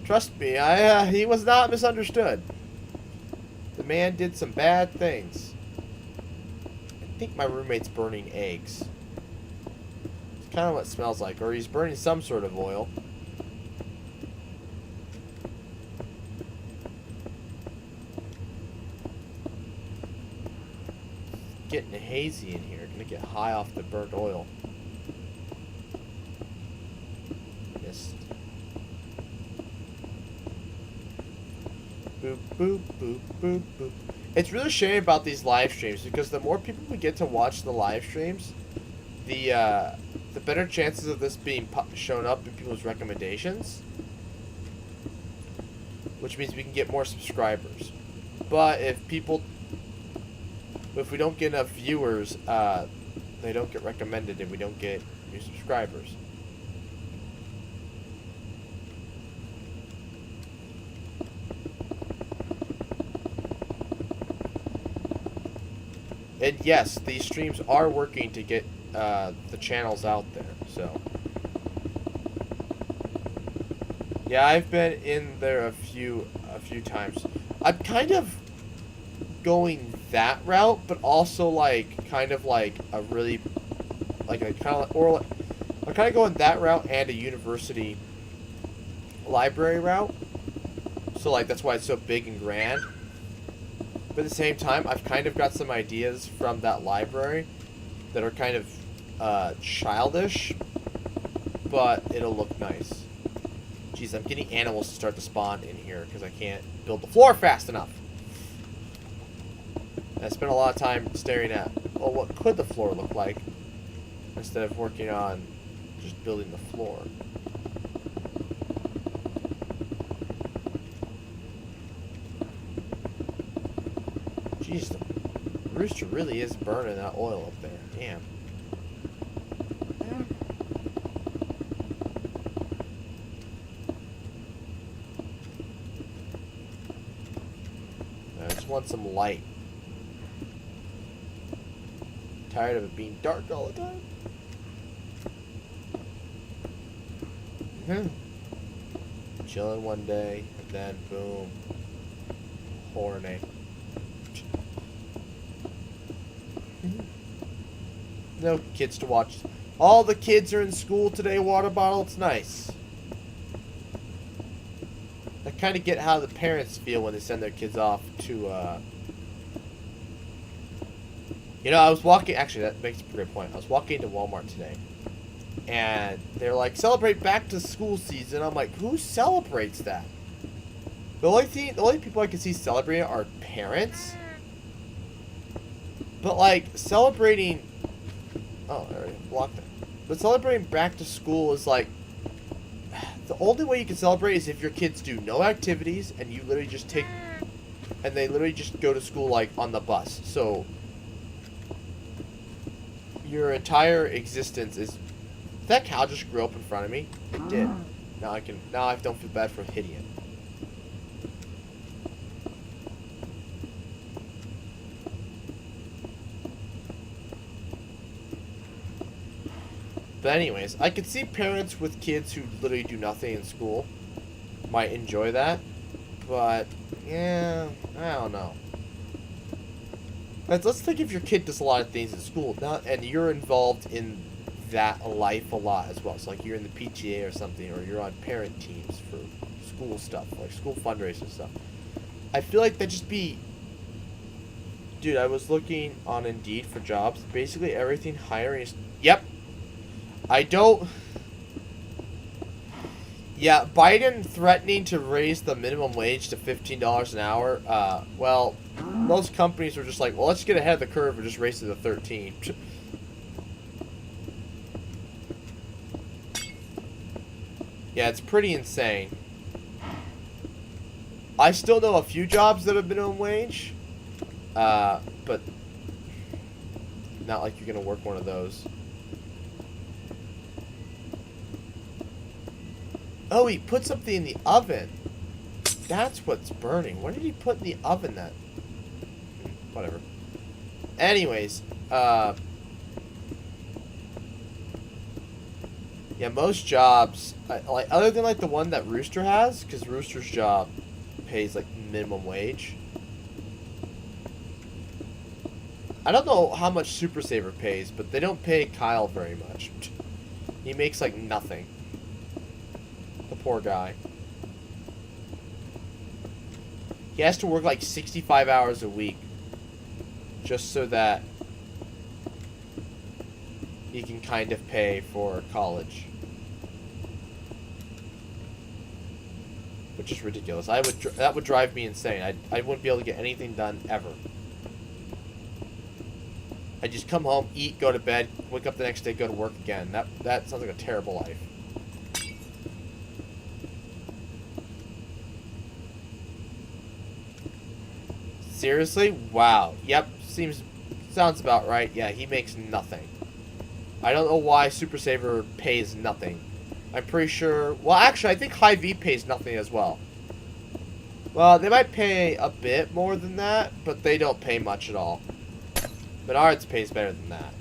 trust me, he was not misunderstood. The man did some bad things. I think my roommate's burning eggs. It's kind of what it smells like, or he's burning some sort of oil. Getting hazy in here. Gonna get high off the burnt oil. Missed. Boop, boop, boop, boop, boop. It's really a shame about these live streams because the more people we get to watch the live streams, the the better chances of this being shown up in people's recommendations, which means we can get more subscribers. But if we don't get enough viewers, they don't get recommended and we don't get new subscribers. And yes, these streams are working to get the channels out there, so. Yeah, I've been in there a few times. I'm kind of going that route, but also like kind of like a really like a kind of or like, I'm kind of going that route and a university library route. So like that's why it's so big and grand. But at the same time, I've kind of got some ideas from that library that are kind of childish, but it'll look nice. Jeez, I'm getting animals to start to spawn in here because I can't build the floor fast enough. And I spent a lot of time staring at, well, what could the floor look like instead of working on just building the floor. Jeez, the rooster really is burning that oil up there. Damn. I just want some light. Tired of it being dark all the time. Chilling one day, and then boom. Horny. No kids to watch. All the kids are in school today, water bottle, it's nice. I kind of get how the parents feel when they send their kids off to, You know, I was walking, actually that makes a great point. I was walking to Walmart today, and they're like, celebrate back to school season. I'm like, who celebrates that? The only people I can see celebrating are parents. But like, celebrating... Oh, I already blocked it. But celebrating back to school is like... The only way you can celebrate is if your kids do no activities and you literally just take... And they literally just go to school like on the bus. So... Your entire existence is... Did that cow just grow up in front of me? It did. Now I don't feel bad for hitting it. But anyways, I could see parents with kids who literally do nothing in school might enjoy that. But, yeah, I don't know. Let's think if your kid does a lot of things in school, and you're involved in that life a lot as well. So like you're in the PTA or something, or you're on parent teams for school stuff, like school fundraising stuff. I feel like that'd just be... Dude, I was looking on Indeed for jobs. Basically everything hiring is... Yep. I don't... Yeah, Biden threatening to raise the minimum wage to $15 an hour. Well, most companies are just like, well, let's get ahead of the curve and just raise it to 13. Yeah, it's pretty insane. I still know a few jobs that have minimum wage. But not like you're gonna work one of those. Oh, he put something in the oven. That's what's burning. What did he put in the oven that... Whatever. Anyways, yeah, most jobs, like other than like the one that Rooster has, because Rooster's job pays like minimum wage. I don't know how much Super Saver pays, but they don't pay Kyle very much. He makes like nothing. The poor guy. He has to work like 65 hours a week just so that he can kind of pay for college. Which is ridiculous. That would drive me insane. I wouldn't be able to get anything done ever. I just come home, eat, go to bed, wake up the next day, go to work again. That sounds like a terrible life. Seriously? Wow. Yep, sounds about right. Yeah, he makes nothing. I don't know why Super Saver pays nothing. I'm pretty sure... Well, actually, I think Hy-Vee pays nothing as well. Well, they might pay a bit more than that, but they don't pay much at all. Menards pays better than that.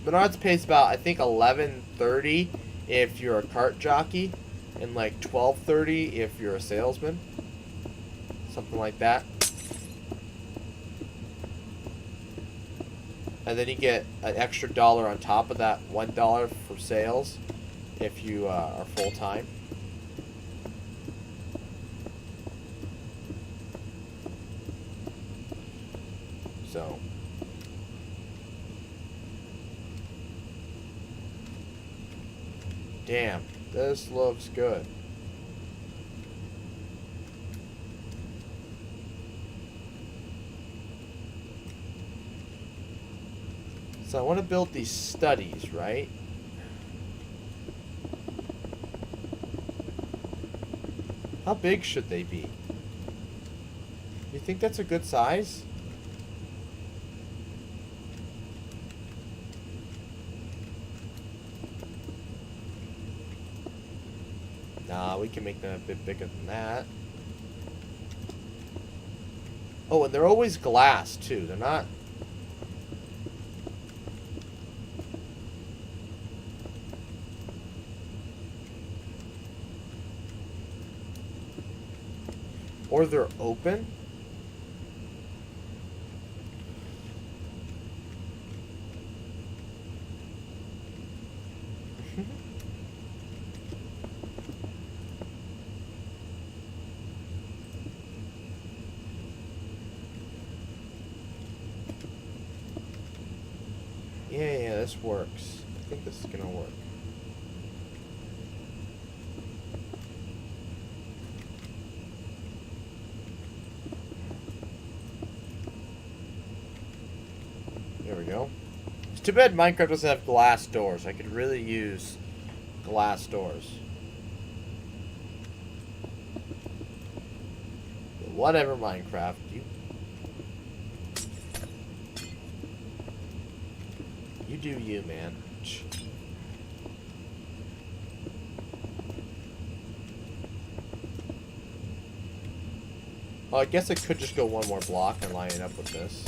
Menards pays about, I think, $11.30 if you're a cart jockey, and like $12.30 if you're a salesman. Something like that. And then you get an extra $1 on top of that $1 for sales if you are full-time. So... Damn, this looks good. So I want to build these studies, right? How big should they be? You think that's a good size? Nah, we can make them a bit bigger than that. Oh, and they're always glass, too. They're not... Or they're open. Yeah, this works. I think this is gonna work. There we go. It's too bad Minecraft doesn't have glass doors. I could really use glass doors. But whatever, Minecraft. You do you, man. Well, I guess I could just go one more block and line it up with this.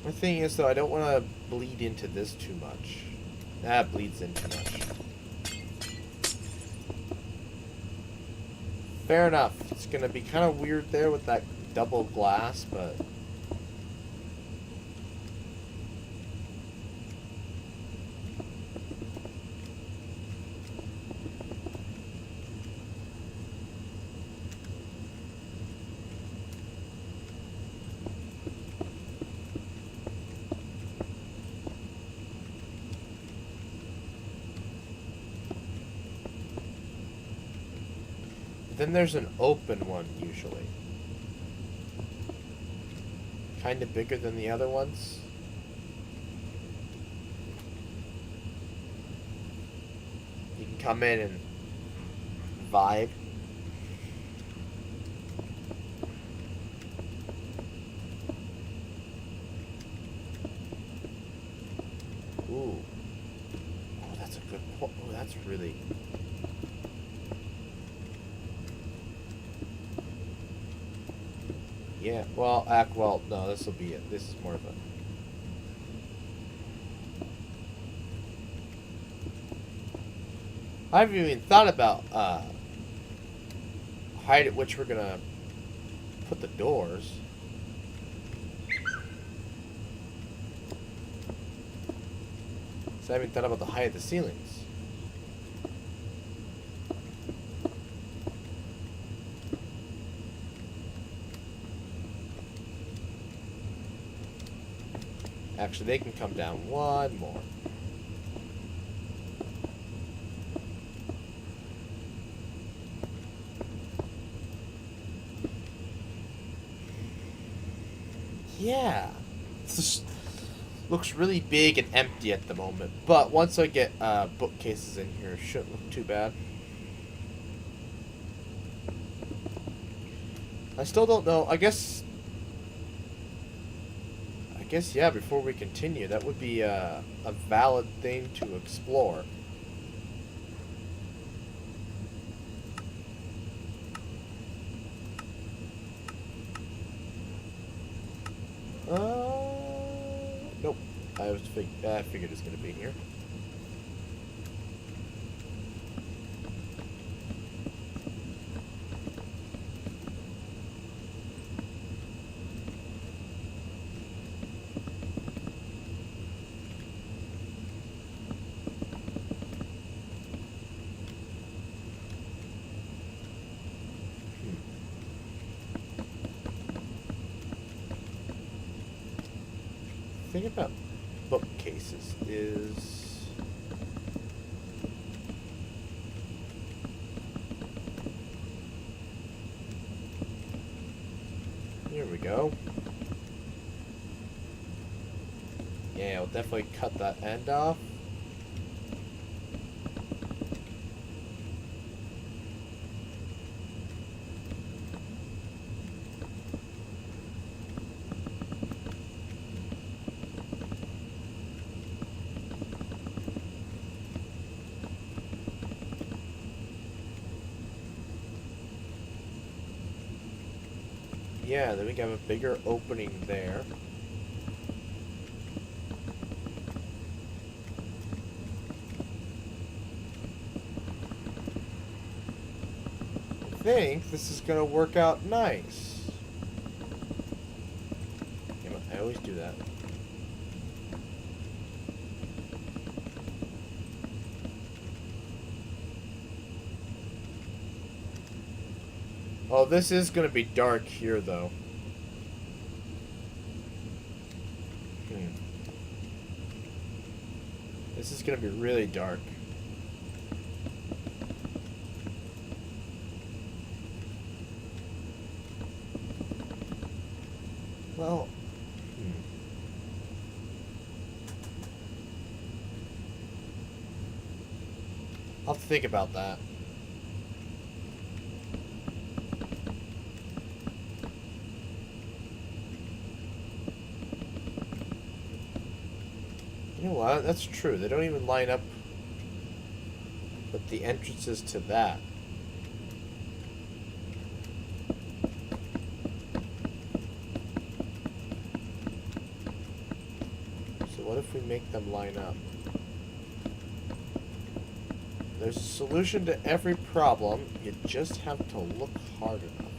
My thing is, though, I don't want to bleed into this too much. That bleeds in too much. Fair enough. It's going to be kind of weird there with that double glass, but... Then there's an open one, usually. Kind of bigger than the other ones. You can come in and vibe. Ooh. Oh, that's a good point. Oh, that's really... Yeah, well, no, this will be it. This is more of a... I haven't even thought about, height at which we're gonna put the doors. So I haven't thought about the height of the ceilings. Actually, they can come down one more. Yeah. It's just looks really big and empty at the moment. But once I get bookcases in here, it shouldn't look too bad. I still don't know. I guess, yeah, before we continue, that would be a valid thing to explore. Nope. I figured it's going to be here. The thing about bookcases is here we go. Yeah, I'll definitely cut that end off. Yeah, then we have a bigger opening there. I think this is gonna work out nice. Damn it, I always do that. Oh, this is gonna be dark here, though. This is gonna be really dark. Well, I'll have to think about that. You know what? That's true. They don't even line up with the entrances to that. So what if we make them line up? There's a solution to every problem. You just have to look hard enough.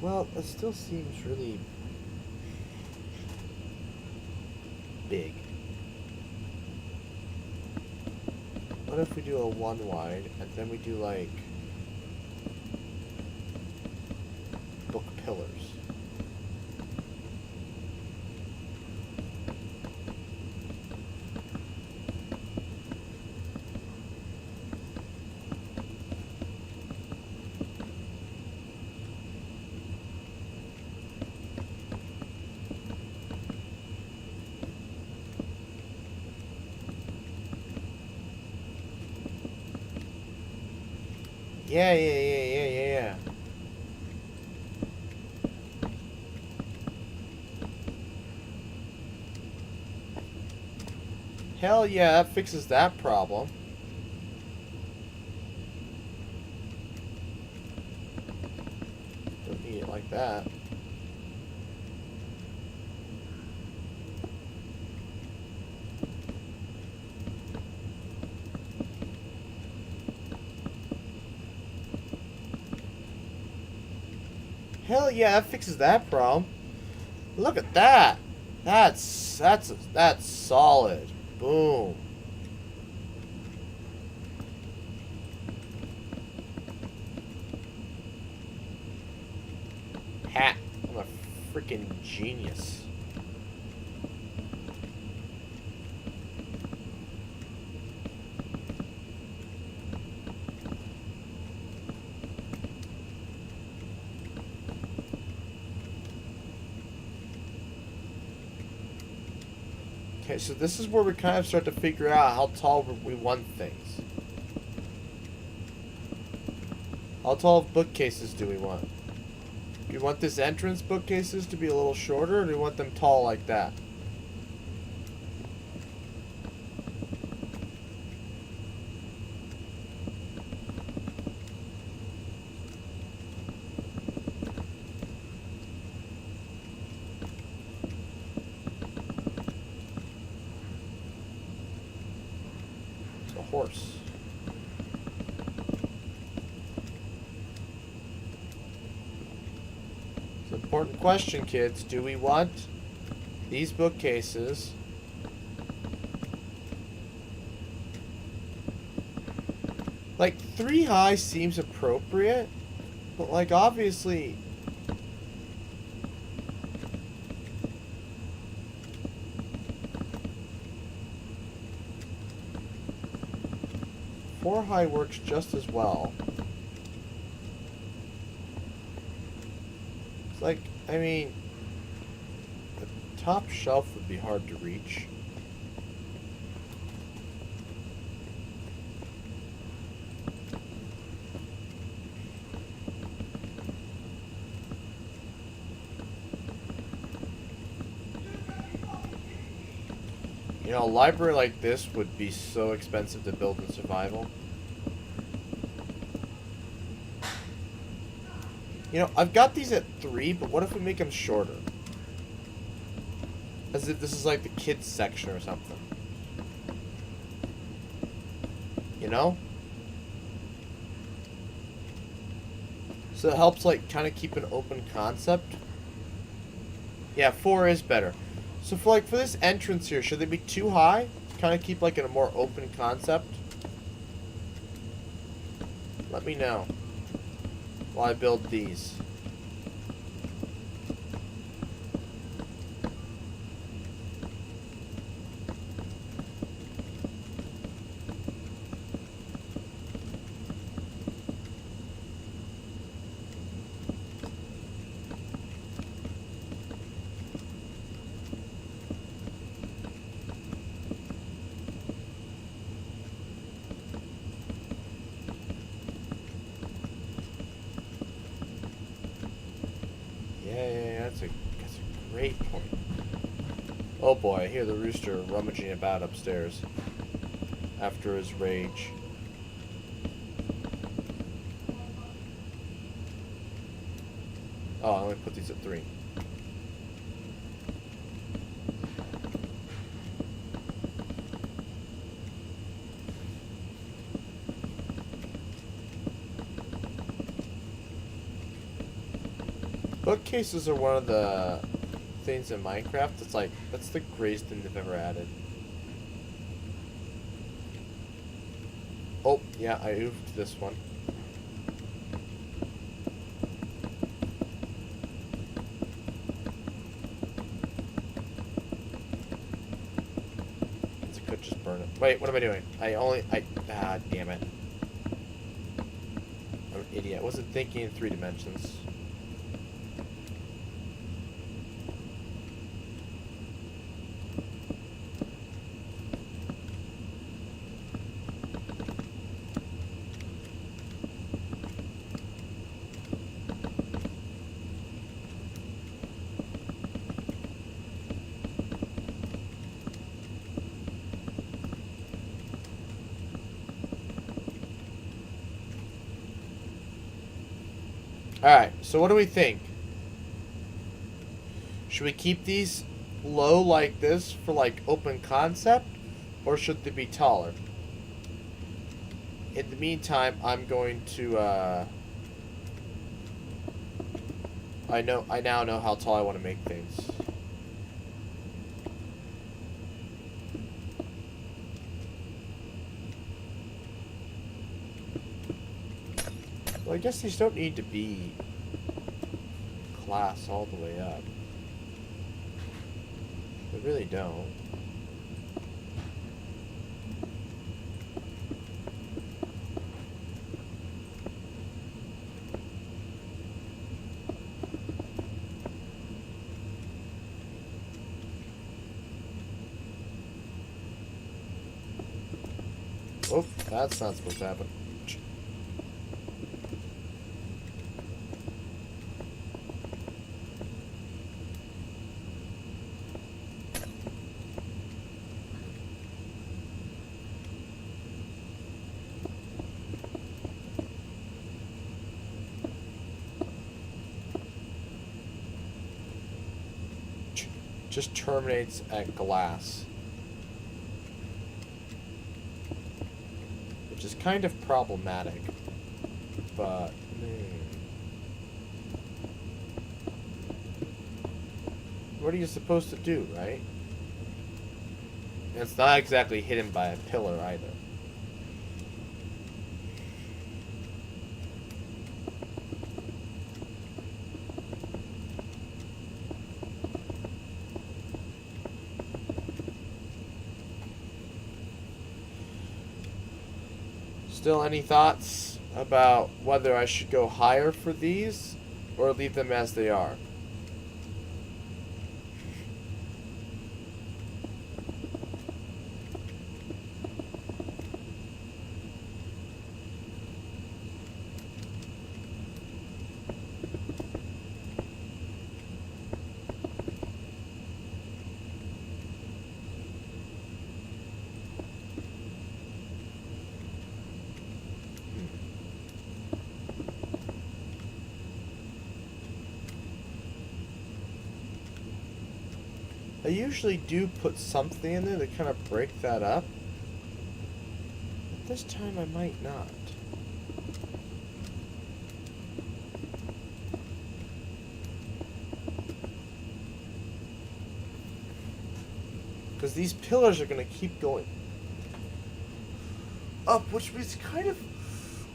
Well, it still seems really big. What if we do a one wide and then we do like book pillars? Yeah. Hell yeah, that fixes that problem. Don't need it like that. Hell yeah, that fixes that problem. Look at that. That's solid. Boom. hat. I'm a freaking genius. Okay, so this is where we kind of start to figure out how tall we want things. How tall of bookcases do we want? Do you want this entrance bookcases to be a little shorter, or do you want them tall like that? It's a horse. Important question, kids. Do we want these bookcases like 3 high seems appropriate, but like obviously four high works just as well. Like, I mean, the top shelf would be hard to reach. You know, a library like this would be so expensive to build in survival. You know, I've got these at 3, but what if we make them shorter? As if this is like the kids section or something. You know? So it helps like kind of keep an open concept. Yeah, 4 is better. So for like for this entrance here, should they be too high? To kind of keep like in a more open concept? Let me know while I build these. That's a great point. Oh boy, I hear the rooster rummaging about upstairs after his rage. Oh, I'm gonna put these at 3. Bookcases are one of the things in Minecraft that's like, that's the greatest thing they've ever added. Oh, yeah, I oofed this one. I could just burn it. Wait, what am I doing? Ah, damn it. I'm an idiot. I wasn't thinking in 3 dimensions. Alright, so what do we think? Should we keep these low like this for like open concept? Or should they be taller? In the meantime, I'm going to I now know how tall I want to make things. Well, I guess these don't need to be glass all the way up. They really don't. Oh, that's not supposed to happen. Just terminates at glass. Which is kind of problematic. But, what are you supposed to do, right? And it's not exactly hidden by a pillar either. Still any thoughts about whether I should go higher for these or leave them as they are? I usually do put something in there to kind of break that up. But this time I might not. Because these pillars are going to keep going up, which means kind of...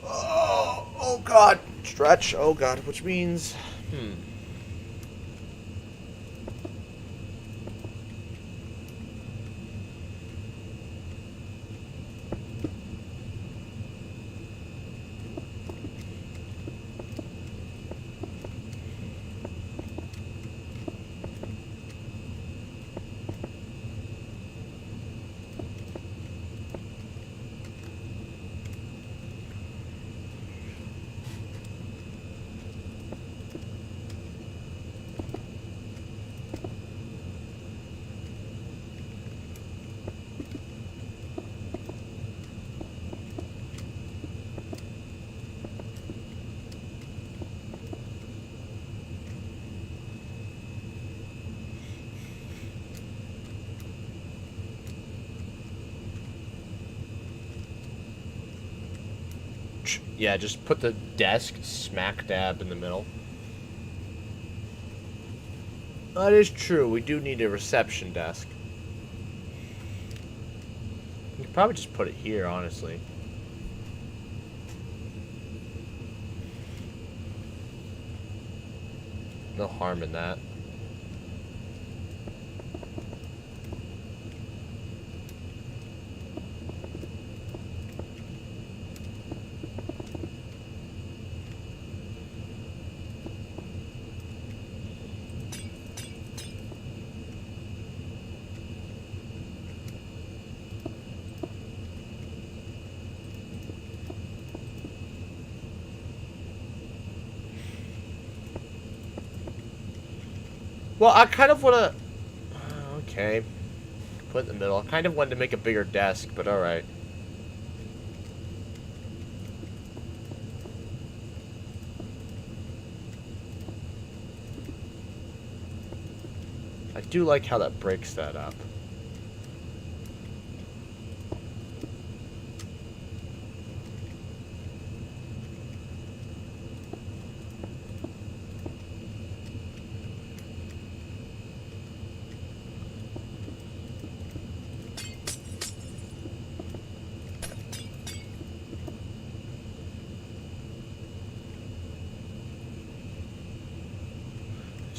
Oh God. Stretch. Oh God. Which means... Yeah, just put the desk smack dab in the middle. That is true. We do need a reception desk. You could probably just put it here, honestly. No harm in that. Well, I kind of want to... Okay. Put it in the middle. I kind of wanted to make a bigger desk, but alright. I do like how that breaks that up.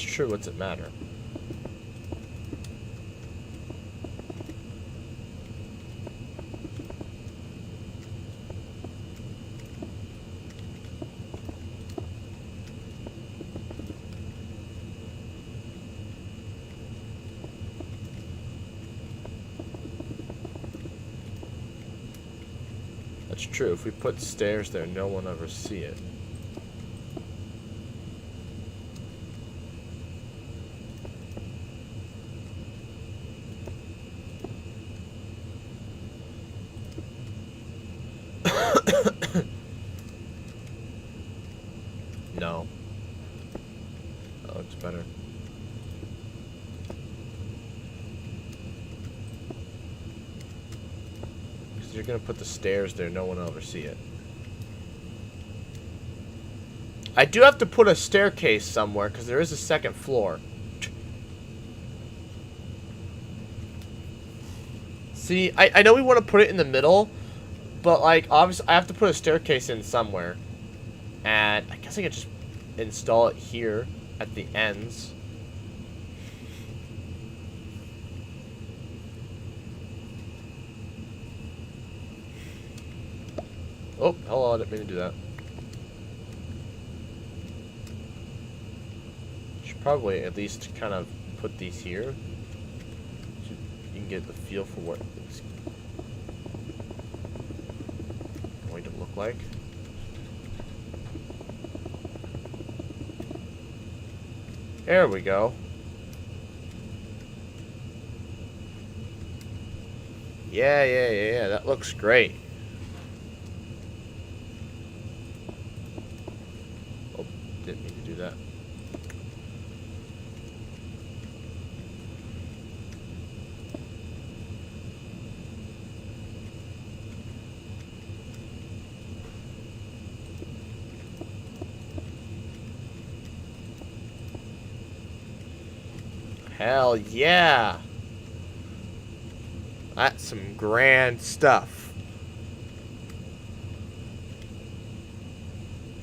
It's true, what's it matter? That's true. If we put stairs there, no one will ever see it. No. That looks better. Because you're going to put the stairs there, no one will ever see it. I do have to put a staircase somewhere, because there is a second floor. See, I know we want to put it in the middle, but, like, obviously, I have to put a staircase in somewhere. And I guess I could just install it here at the ends. Oh, hello, I didn't mean to do that. Should probably at least kind of put these here, so you can get the feel for what it's going to look like. There we go. Yeah, that looks great. Oh, didn't mean to do that. Hell yeah! That's some grand stuff.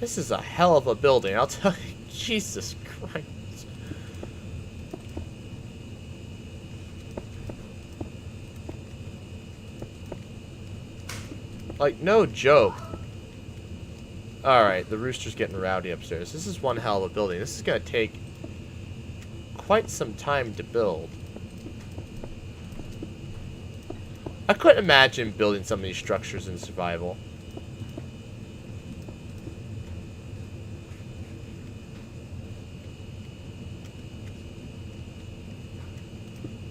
This is a hell of a building, I'll tell you. Jesus Christ. Like, no joke. Alright, the rooster's getting rowdy upstairs. This is one hell of a building. This is gonna take quite some time to build. I couldn't imagine building some of these structures in survival.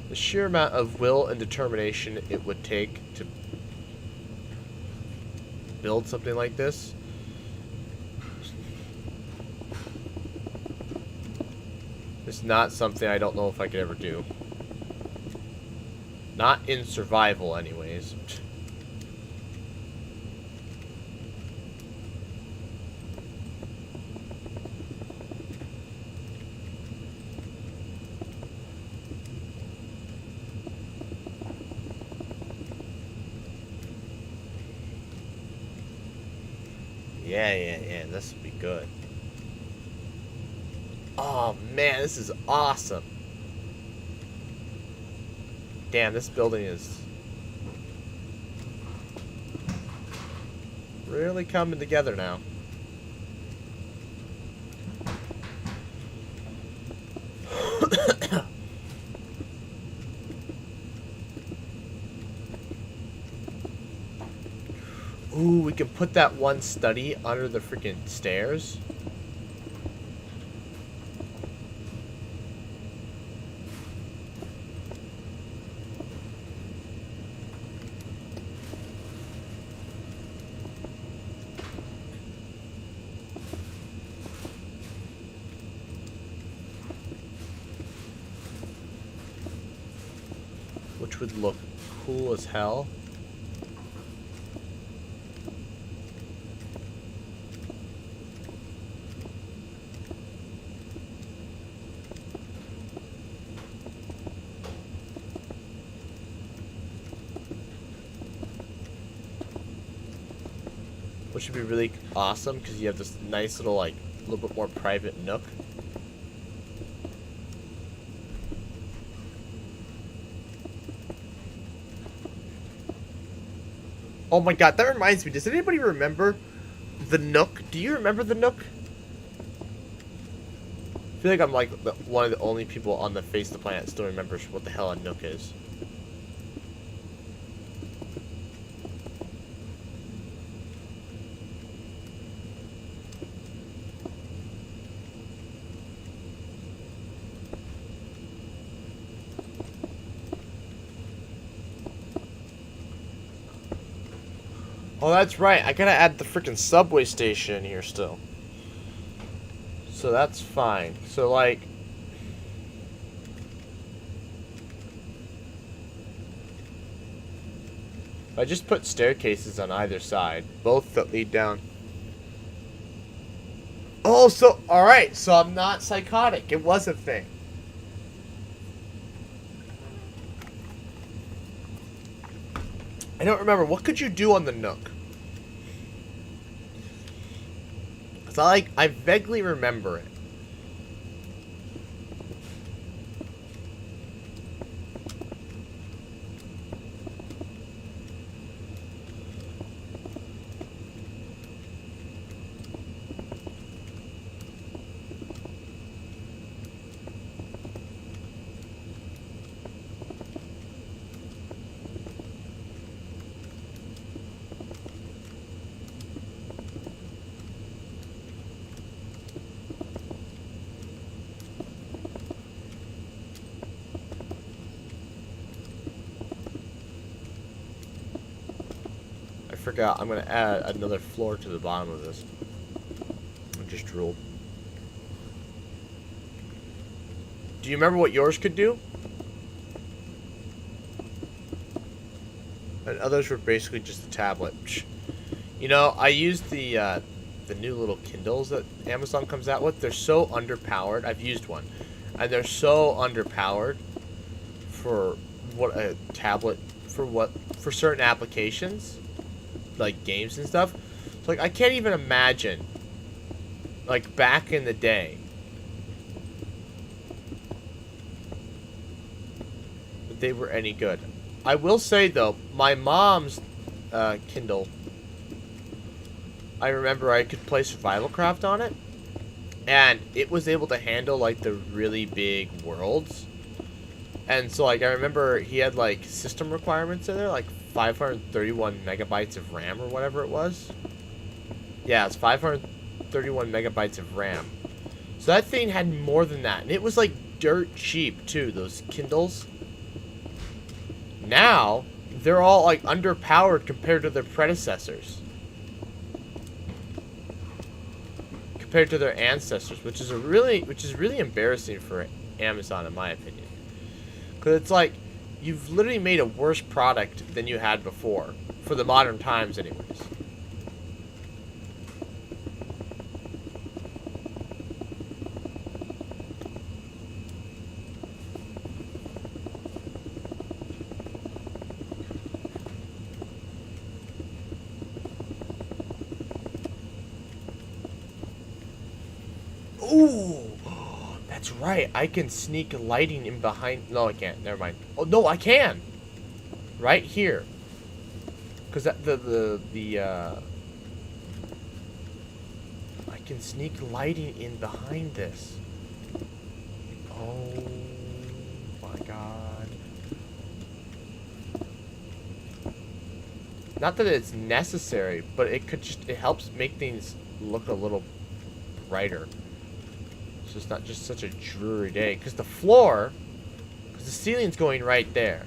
The sheer amount of will and determination it would take to build something like this. It's not something I don't know if I could ever do. Not in survival, anyways. Yeah, this would be good. Oh man, this is awesome. Damn, this building is really coming together now. Ooh, we can put that one study under the freaking stairs. Which would look cool as hell. Which would be really awesome because you have this nice little, like, a little bit more private nook. Oh my god, that reminds me. Does anybody remember the Nook? Do you remember the Nook? I feel like I'm like one of the only people on the face of the planet that still remembers what the hell a Nook is. Oh, that's right. I gotta add the freaking subway station in here still. So that's fine. So, like... I just put staircases on either side. Both that lead down. Oh, so... Alright, so I'm not psychotic. It was a thing. I don't remember. What could you do on the Nook? So I vaguely remember it. I forgot. I'm gonna add another floor to the bottom of this. I just drooled. Do you remember what yours could do? And others were basically just a tablet. You know, I used the new little Kindles that Amazon comes out with. They're so underpowered. I've used one, and they're so underpowered for what a tablet for certain applications, like games and stuff. So, like, I can't even imagine, like, back in the day, that they were any good. I will say, though, my mom's Kindle, I remember I could play Survival Craft on it, and it was able to handle, like, the really big worlds. And so, like, I remember he had, like, system requirements in there, like 531 megabytes of RAM or whatever it was. Yeah, it's 531 megabytes of RAM. So that thing had more than that. And it was, like, dirt cheap, too, those Kindles. Now, they're all, like, underpowered compared to their predecessors. Compared to their ancestors, which is really embarrassing for Amazon, in my opinion. Because it's like, you've literally made a worse product than you had before. For the modern times, anyways. Ooh! That's right. I can sneak lighting in behind... No, I can't. Never mind. Oh, no, I can! Right here. Because I can sneak lighting in behind this. Oh my god. Not that it's necessary, but it helps make things look a little brighter. So it's not just such a dreary day. Because the ceiling's going right there.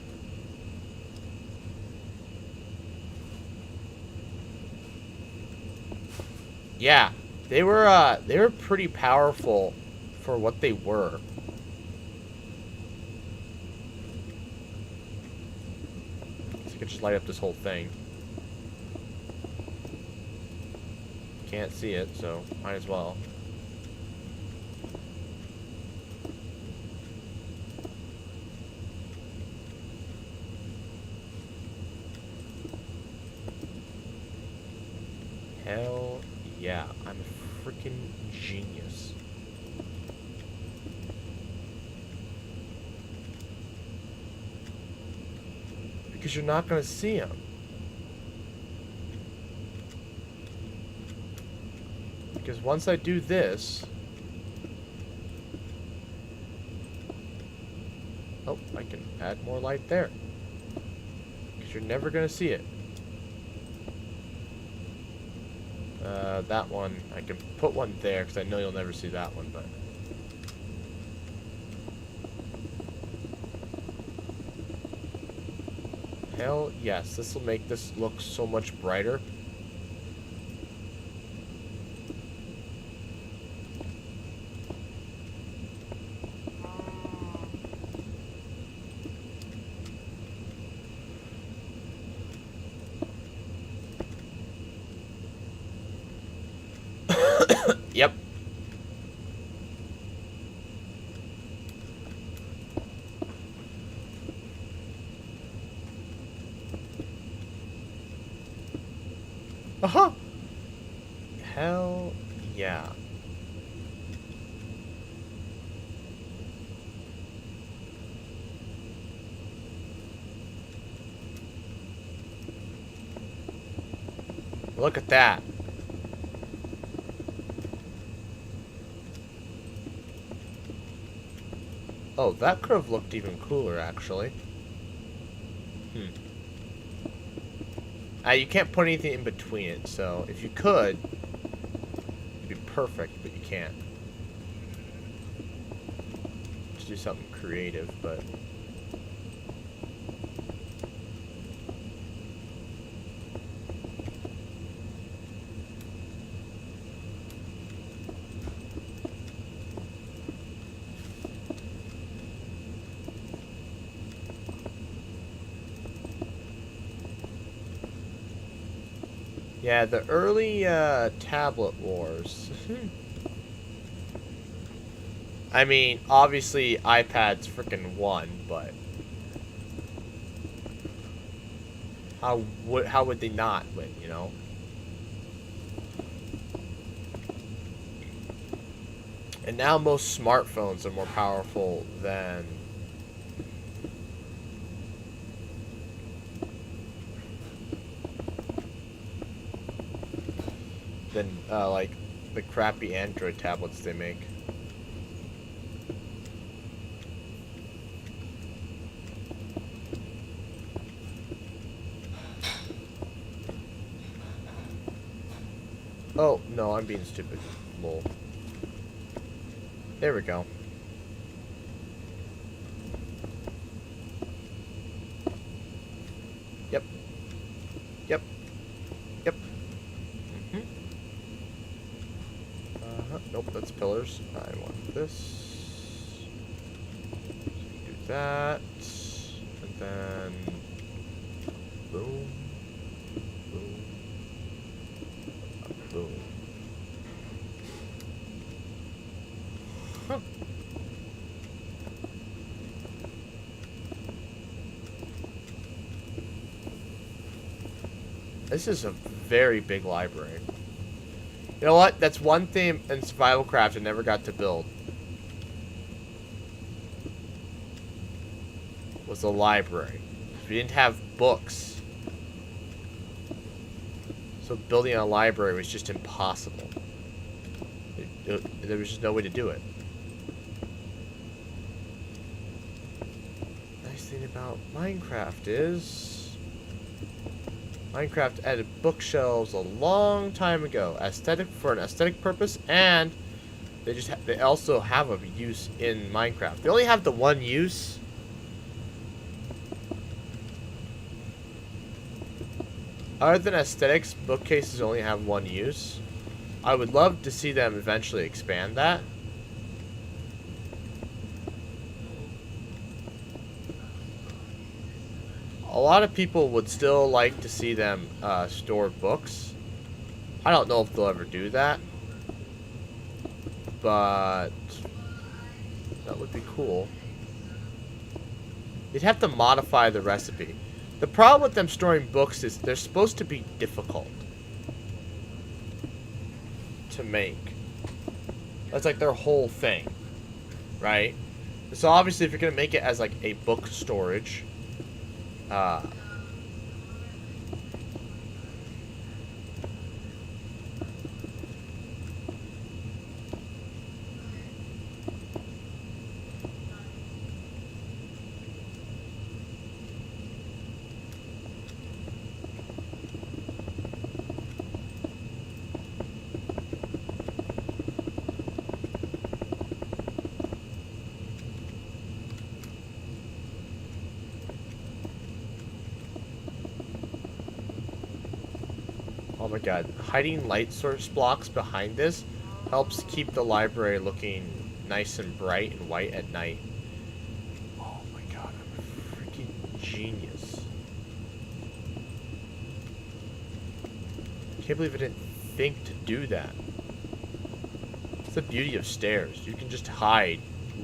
Yeah, they were pretty powerful for what they were. So I could just light up this whole thing. Can't see it, so might as well. Hell yeah, I'm a freaking genius. Because you're not gonna see him. Because once I do this... Oh, I can add more light there. Because you're never going to see it. That one, I can put one there because I know you'll never see that one, but... Hell yes, this will make this look so much brighter. Yep. Uh-huh. Hell yeah. Look at that. Oh, that could have looked even cooler, actually. You can't put anything in between it, so if you could, it'd be perfect, but you can't. Just do something creative, but... Yeah, the early tablet wars. I mean, obviously iPads freaking won, but how would they not win, you know? And now most smartphones are more powerful than like the crappy Android tablets they make. Oh, no, I'm being stupid. Lol. There we go. Yep. Yep. Yep. Nope, that's pillars. I want this. Do that. And then... Boom. Boom. Boom. Huh. This is a very big library. You know what? That's one thing in Survival Craft I never got to build. Was the library. We didn't have books. So building a library was just impossible. There was just no way to do it. Nice thing about Minecraft is... Minecraft added bookshelves a long time ago, for an aesthetic purpose, and they also have a use in Minecraft. They only have the one use. Other than aesthetics, bookcases only have one use. I would love to see them eventually expand that. A lot of people would still like to see them store books. I don't know if they'll ever do that, but that would be cool. You'd have to modify the recipe. The problem with them storing books is they're supposed to be difficult to make. That's like their whole thing, right? So obviously if you're going to make it as like a book storage... my god. Hiding light source blocks behind this helps keep the library looking nice and bright and white at night. Oh my god, I'm a freaking genius. Can't believe I didn't think to do that. It's the beauty of stairs. You can just hide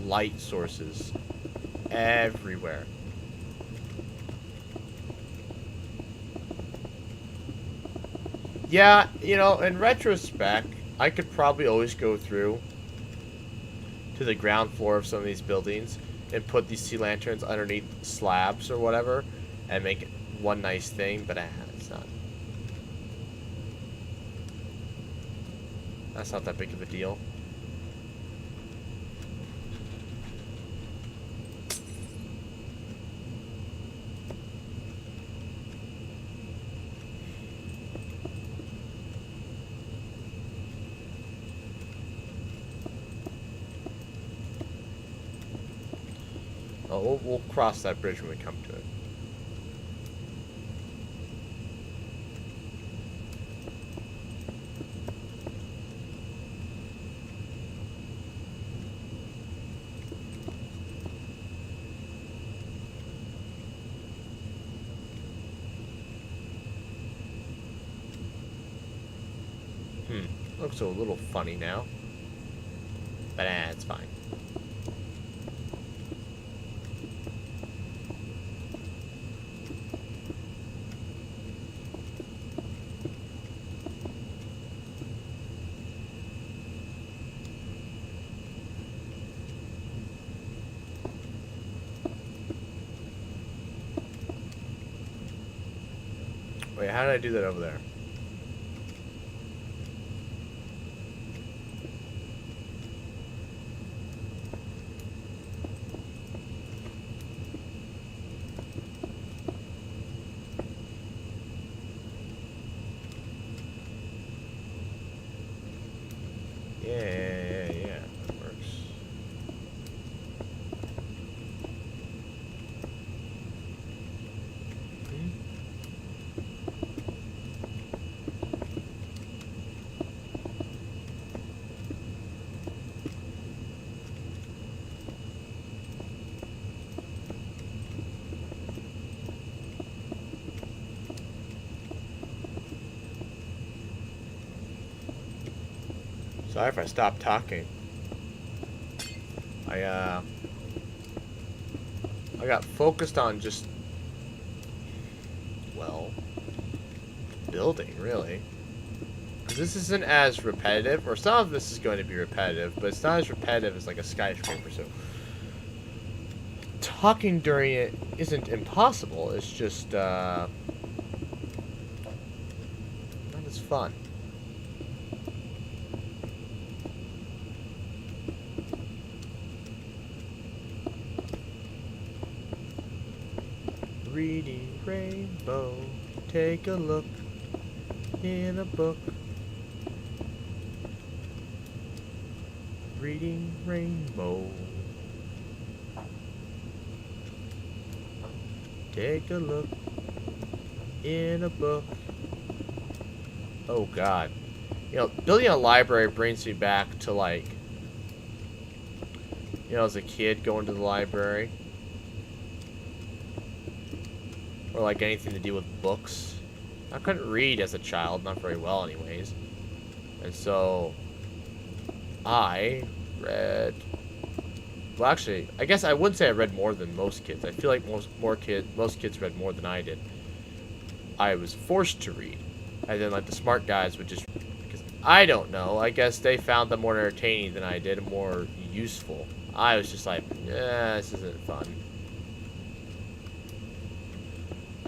light sources everywhere. Yeah, you know, in retrospect, I could probably always go through to the ground floor of some of these buildings and put these sea lanterns underneath slabs or whatever and make it one nice thing, but it's not. That's not that big of a deal. Oh, we'll cross that bridge when we come to it. Looks a little funny now. But it's fine. Wait, how did I do that over there? Yeah, that works. Sorry if I stopped talking. I got focused on just, well, building, really. Because this isn't as repetitive, or some of this is going to be repetitive, but it's not as repetitive as like a skyscraper, so talking during it isn't impossible, it's just, not as fun. Reading Rainbow, take a look in a book. Reading Rainbow, take a look in a book. Oh god. You know, building a library brings me back to, like, you know, as a kid going to the library. Or like anything to do with books. I couldn't read as a child, not very well anyways. And so I read, well actually, I guess I wouldn't say I read more than most kids. I feel like most kids read more than I did. I was forced to read. And then like the smart guys would just, because I don't know, I guess they found them more entertaining than I did, more useful. I was just like, this isn't fun.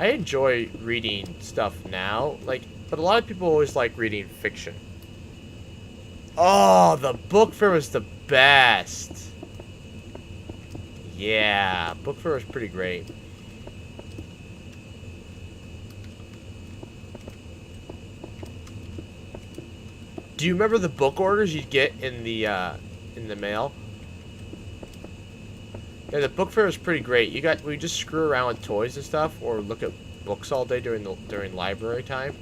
I enjoy reading stuff now, like, but a lot of people always like reading fiction. Oh, the book fair was the best. Yeah, book fair was pretty great. Do you remember the book orders you'd get in the mail? Yeah, the book fair was pretty great. We just screw around with toys and stuff, or look at books all day during library time.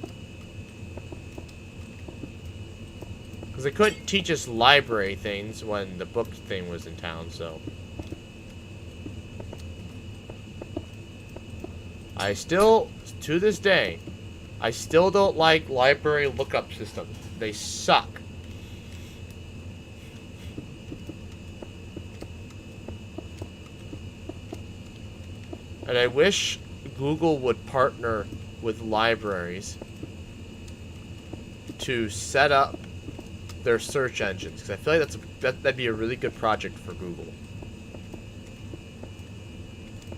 Because they couldn't teach us library things when the book thing was in town, so. I still, to this day, I still don't like library lookup systems. They suck. And I wish Google would partner with libraries to set up their search engines, because I feel like that'd be a really good project for Google.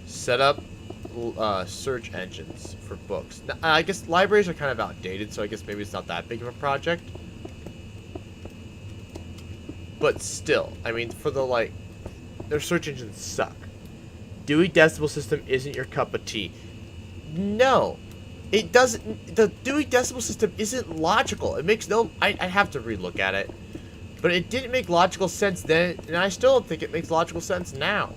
Set up search engines for books. Now, I guess libraries are kind of outdated, so I guess maybe it's not that big of a project. But still, I mean, for the their search engines suck. Dewey Decimal System isn't your cup of tea. No. It doesn't. The Dewey Decimal System isn't logical. It makes no. I have to relook at it, but it didn't make logical sense then, and I still don't think it makes logical sense now.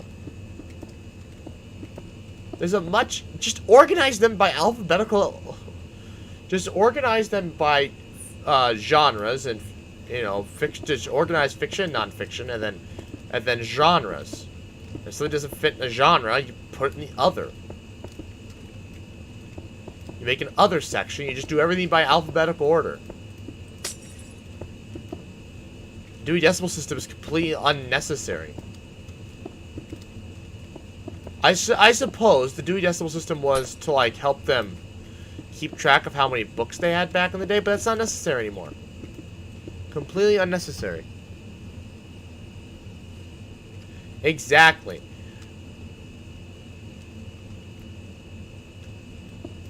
There's a much. Just organize them by alphabetical. Just organize them by genres, and fiction. Just organize fiction, nonfiction, and then genres. If something doesn't fit in a genre, you put it in the other. You make an other section, you just do everything by alphabetical order. The Dewey Decimal System is completely unnecessary. I suppose the Dewey Decimal System was to, help them keep track of how many books they had back in the day, but that's not necessary anymore. Completely unnecessary. Exactly.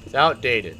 It's outdated.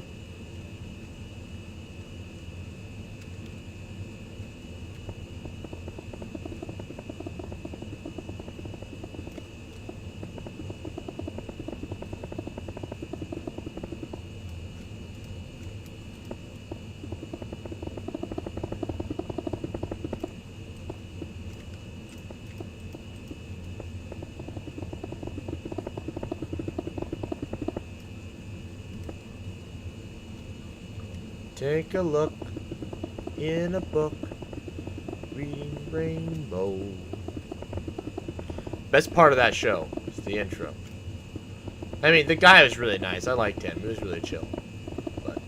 Take a look in a book, reading Rainbow. Best part of that show is the intro. I mean, the guy was really nice. I liked him. He was really chill. But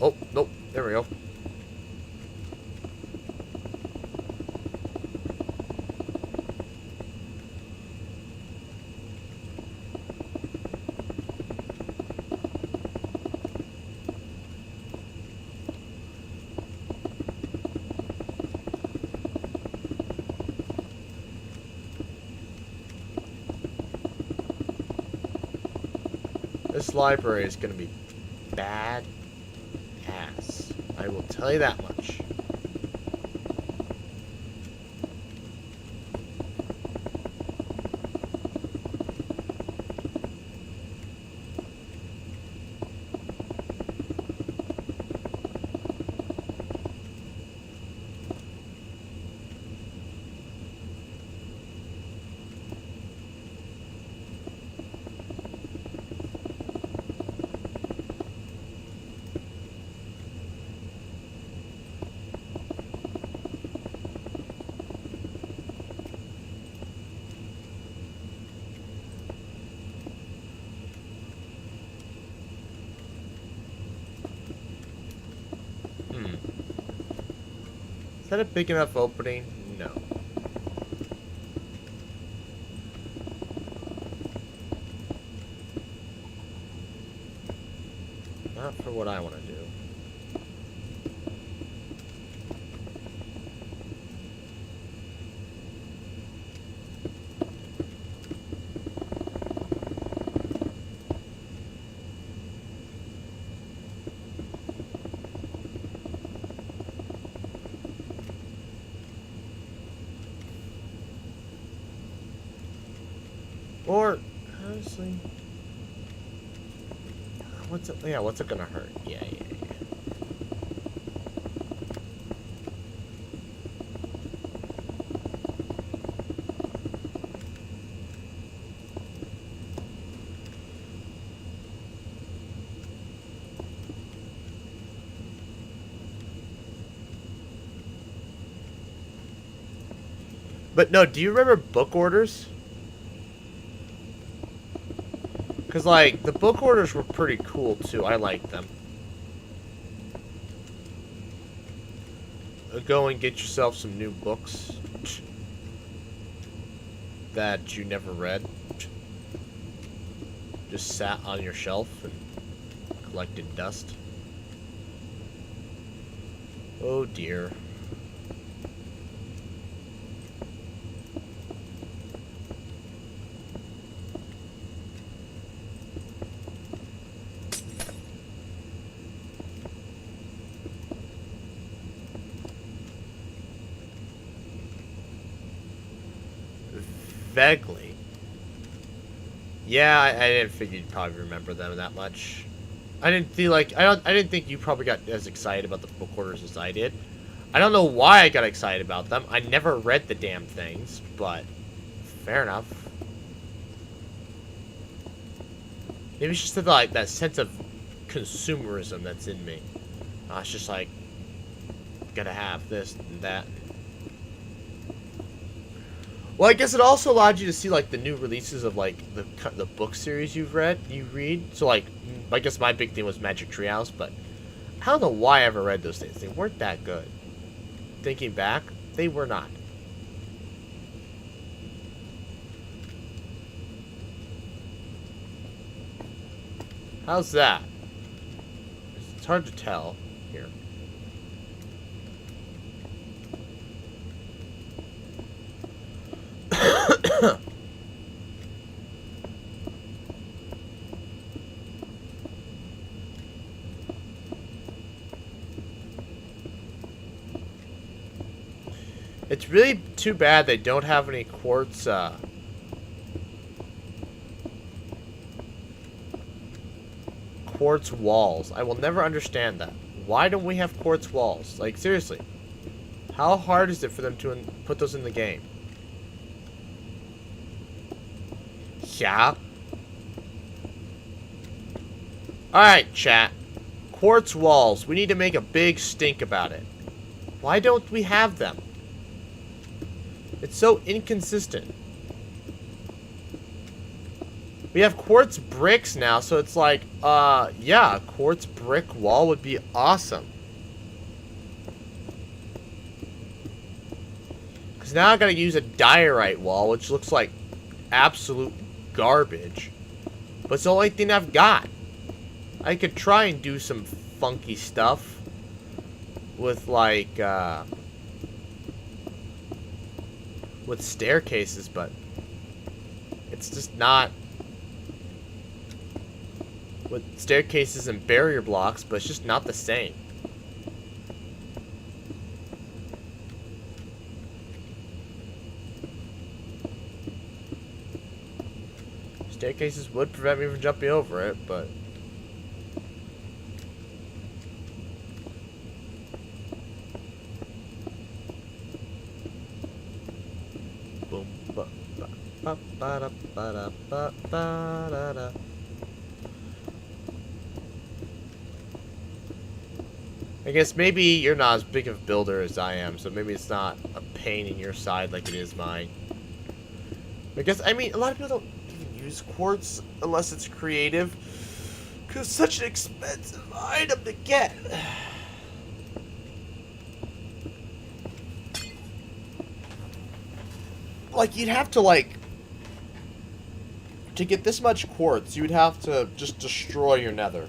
oh, nope. There we go. This library is going to be bad ass. I will tell you that much. Is that a big enough opening? No. Not for what I want to do. Or, honestly, what's it gonna hurt? Yeah. But no, do you remember book orders? Because, like, the book orders were pretty cool, too. I liked them. Go and get yourself some new books that you never read. Just sat on your shelf and collected dust. Oh, dear. Vaguely. Yeah, I didn't figure you'd probably remember them that much. I didn't feel like I didn't think you probably got as excited about the book orders as I did. I don't know why I got excited about them. I never read the damn things, but fair enough. Maybe it's just like that sense of consumerism that's in me. It's just like gotta have this and that. Well, I guess it also allowed you to see, like, the new releases of, like, the book series you read. So, like, I guess my big thing was Magic Treehouse, but I don't know why I ever read those things. They weren't that good. Thinking back, they were not. How's that? It's hard to tell here. It's really too bad they don't have any quartz, quartz walls. I will never understand that. Why don't we have quartz walls? Like, seriously. How hard is it for them to put those in the game? Yeah. Alright, chat. Quartz walls. We need to make a big stink about it. Why don't we have them? It's so inconsistent. We have quartz bricks now, so it's like, yeah, a quartz brick wall would be awesome. Because now I gotta use a diorite wall, which looks like absolute garbage. But it's the only thing I've got. I could try and do some funky stuff with, like, with staircases, but it's just not with staircases and barrier blocks, but it's just not the same. Staircases would prevent me from jumping over it, but boom, ba ba ba ba ba ba ba da. I guess maybe you're not as big of a builder as I am, so maybe it's not a pain in your side like it is mine. I guess, I mean, a lot of people don't even use quartz unless it's creative, because it's such an expensive item to get. Like, you'd have to, like, to get this much quartz, you would have to just destroy your nether.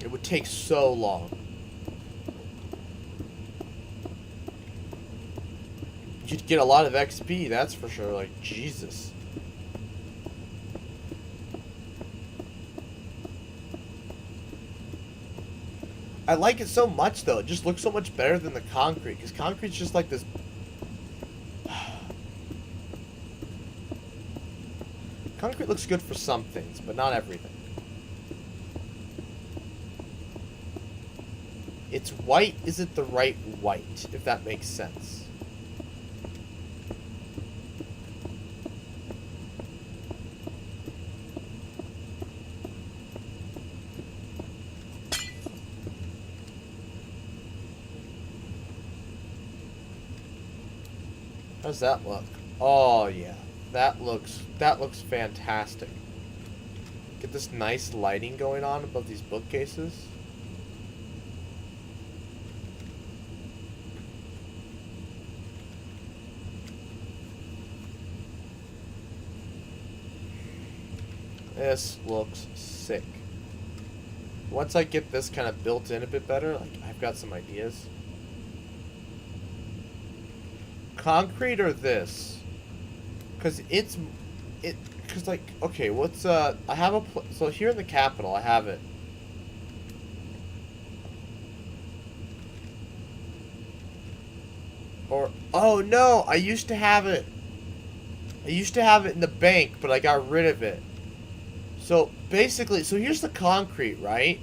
It would take so long. You'd get a lot of XP, that's for sure. Like, Jesus. I like it so much, though. It just looks so much better than the concrete. Because concrete's just like this... Concrete looks good for some things, but not everything. It's white isn't the right white, if that makes sense. How's that look? Oh yeah, that looks fantastic. Get this nice lighting going on above these bookcases. This looks sick. Once I get this kind of built in a bit better, like I've got some ideas. Concrete or this? Cause cause like, okay, what's I have so here in the capital I have it. Or oh no, I used to have it. I used to have it in the bank, but I got rid of it. So basically, so here's the concrete, right?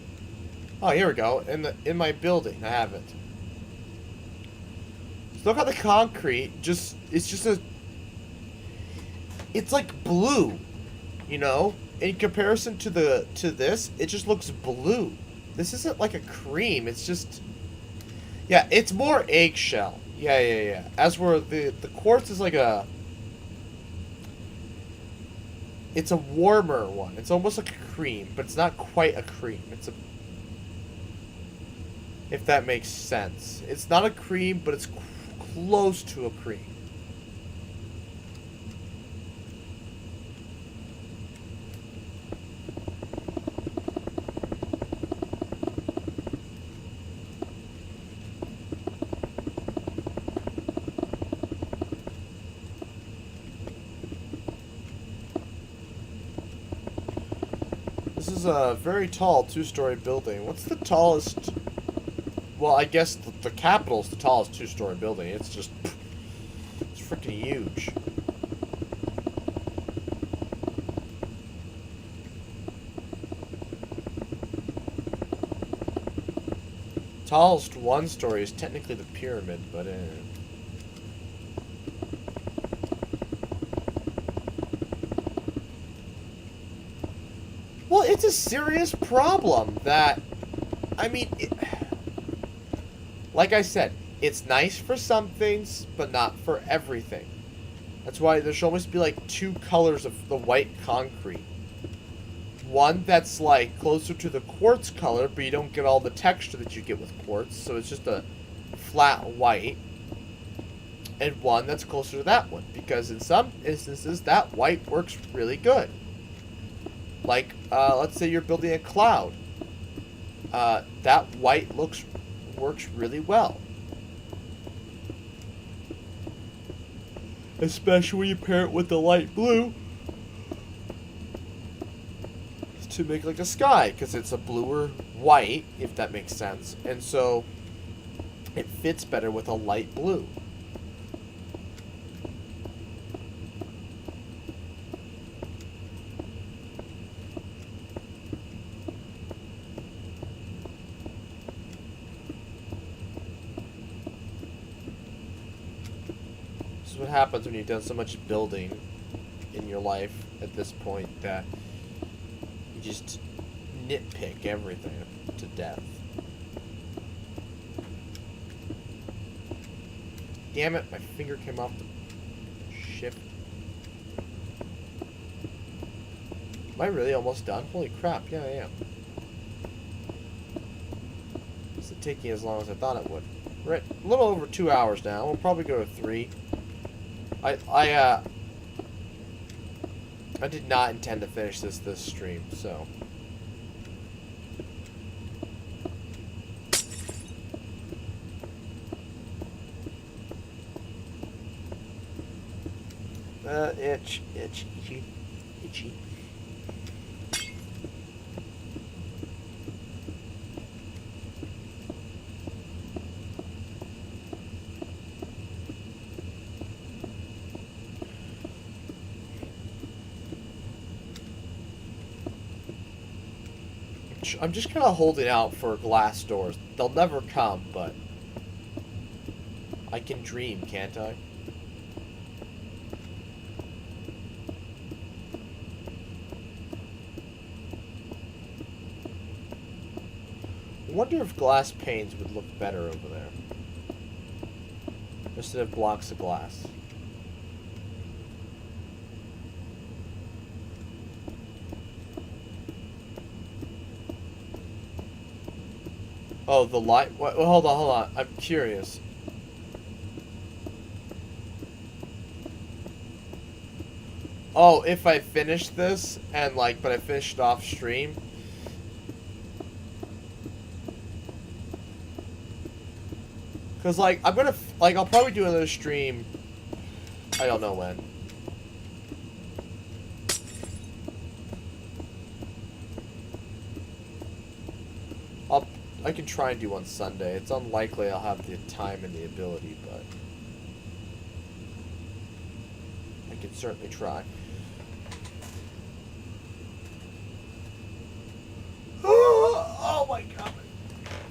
Oh, here we go. In my building, I have it. So look at the concrete. It's like blue, you know. In comparison to this, it just looks blue. This isn't like a cream. It's just, yeah, it's more eggshell. Yeah. As where the quartz is like a. It's a warmer one. It's almost like a cream, but it's not quite a cream. It's a... If that makes sense. It's not a cream, but it's close to a cream. This is a very tall two-story building. What's the tallest... Well, I guess the Capitol's the tallest two-story building. It's just... It's freaking huge. Tallest one-story is technically the pyramid, but... Well, it's a serious problem that... I mean... Like I said, it's nice for some things, but not for everything. That's why there should always be like two colors of the white concrete. One that's like closer to the quartz color, but you don't get all the texture that you get with quartz, so it's just a flat white. And one that's closer to that one, because in some instances that white works really good. Like, let's say you're building a cloud. That white works really well. Especially when you pair it with the light blue to make like a sky, because it's a bluer white, if that makes sense. And so it fits better with a light blue. This is what happens when you've done so much building in your life at this point that you just nitpick everything to death. Damn it, my finger came off the shift. Am I really almost done? Holy crap, yeah I am. Is it taking as long as I thought it would? We're at a little over 2 hours now. We'll probably go to 3. I did not intend to finish this stream, so. Itchy. I'm just kind of holding out for glass doors. They'll never come, but I can dream, can't I? I wonder if glass panes would look better over there instead of blocks of glass. Oh, the light. What, hold on, hold on. I'm curious. Oh, if I finish this and like, but I finished off stream. Cause like I'm gonna like I'll probably do another stream. I don't know when. I can try and do one Sunday. It's unlikely I'll have the time and the ability, but I can certainly try. Oh my god.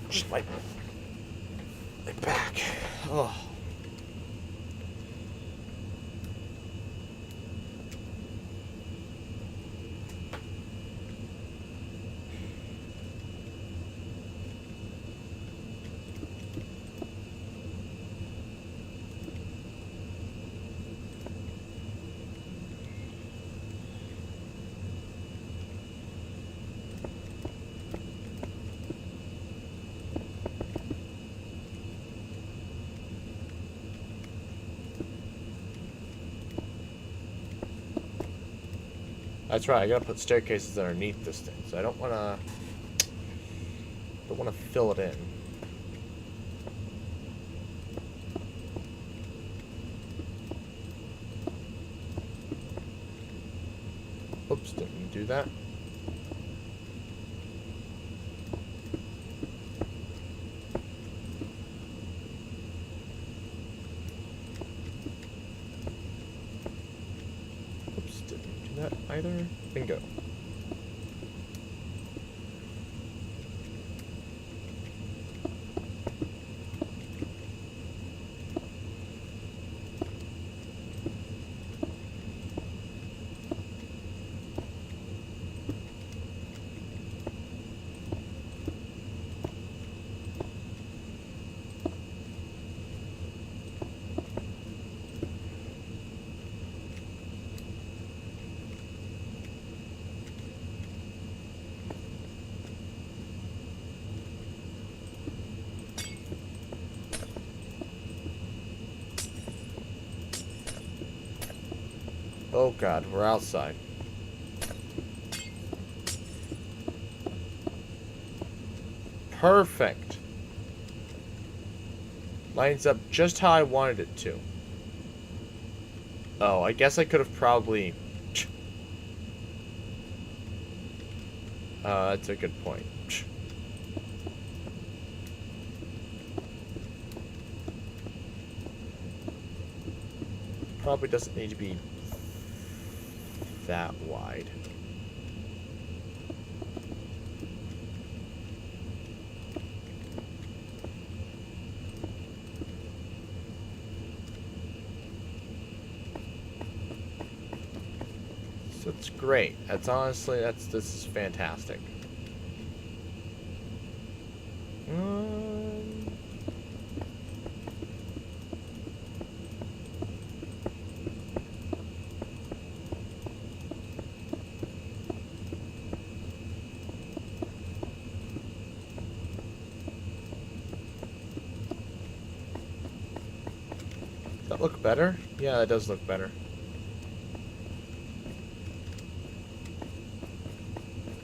Just my back. Oh. That's right, I gotta put staircases underneath this thing, so I don't wanna fill it in. Oops, didn't do that. Oops, didn't do that either. Bingo. Oh god, we're outside. Perfect. Lines up just how I wanted it to. Oh, I guess I could have probably... that's a good point. Probably doesn't need to be that wide. So it's great. That's honestly, this is fantastic. Does that look better? Yeah, that does look better.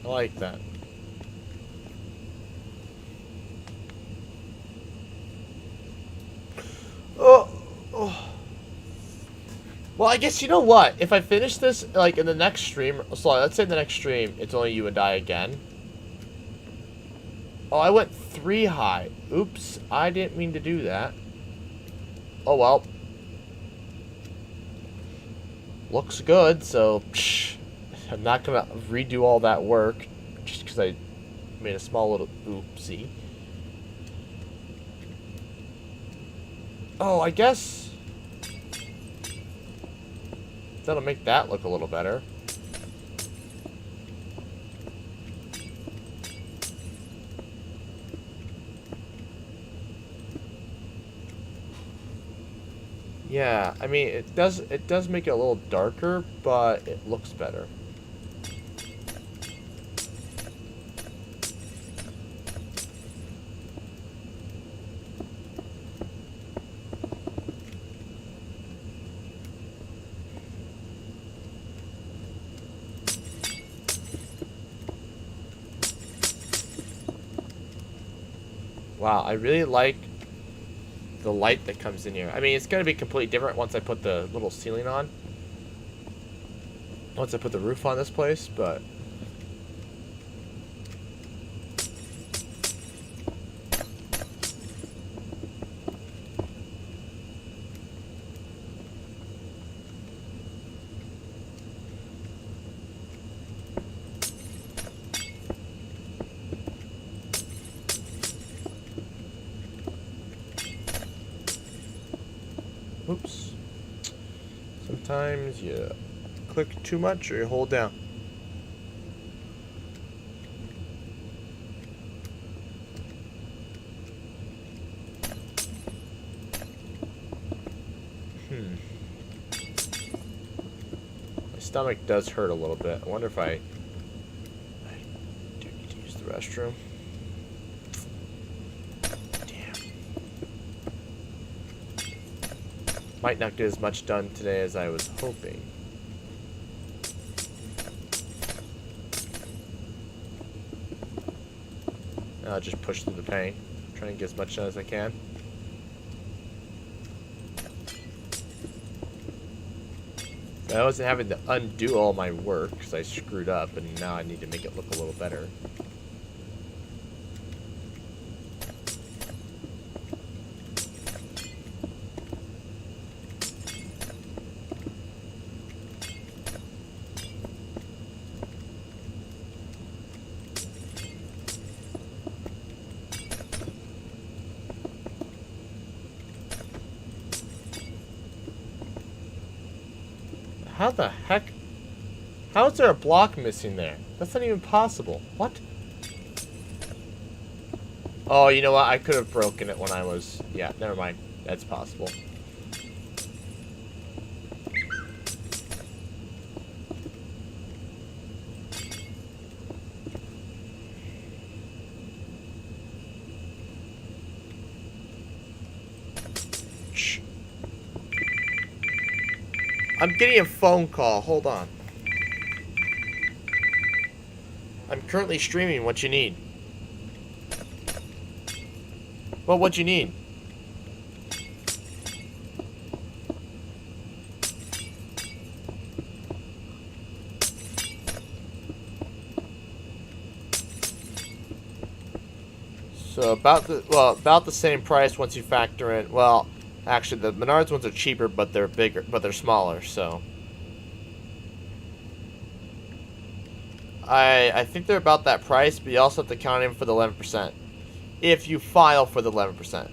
I like that. Oh. Well, I guess you know what? If I finish this, like, in the next stream... So, let's say the next stream, it's only you and I again. Oh, I went 3 high. Oops, I didn't mean to do that. Oh, well. Looks good, so... Psh, I'm not gonna redo all that work. Just because I made a small little oopsie. Oh, I guess... that'll make that look a little better. Yeah, I mean, it does make it a little darker, but it looks better. Wow, I really like the light that comes in here. I mean, it's going to be completely different once I put the little ceiling on. Once I put the roof on this place, but... Oops. Sometimes you click too much or you hold down. My stomach does hurt a little bit. I wonder if I do need to use the restroom. Might not get as much done today as I was hoping. I'll just push through the pain. Try and get as much done as I can. I wasn't having to undo all my work because I screwed up, and now I need to make it look a little better. How the heck? How is there a block missing there? That's not even possible. What? Oh, you know what? I could have broken it when I was... Yeah, never mind. That's possible. Shh. I'm getting a phone call. Hold on. I'm currently streaming. What you need? Well, what you need? So about the same price once you factor in. Well, actually, the Menards ones are cheaper, but they're bigger, but they're smaller. So I think they're about that price, but you also have to count in for the 11%. If you file for the 11%.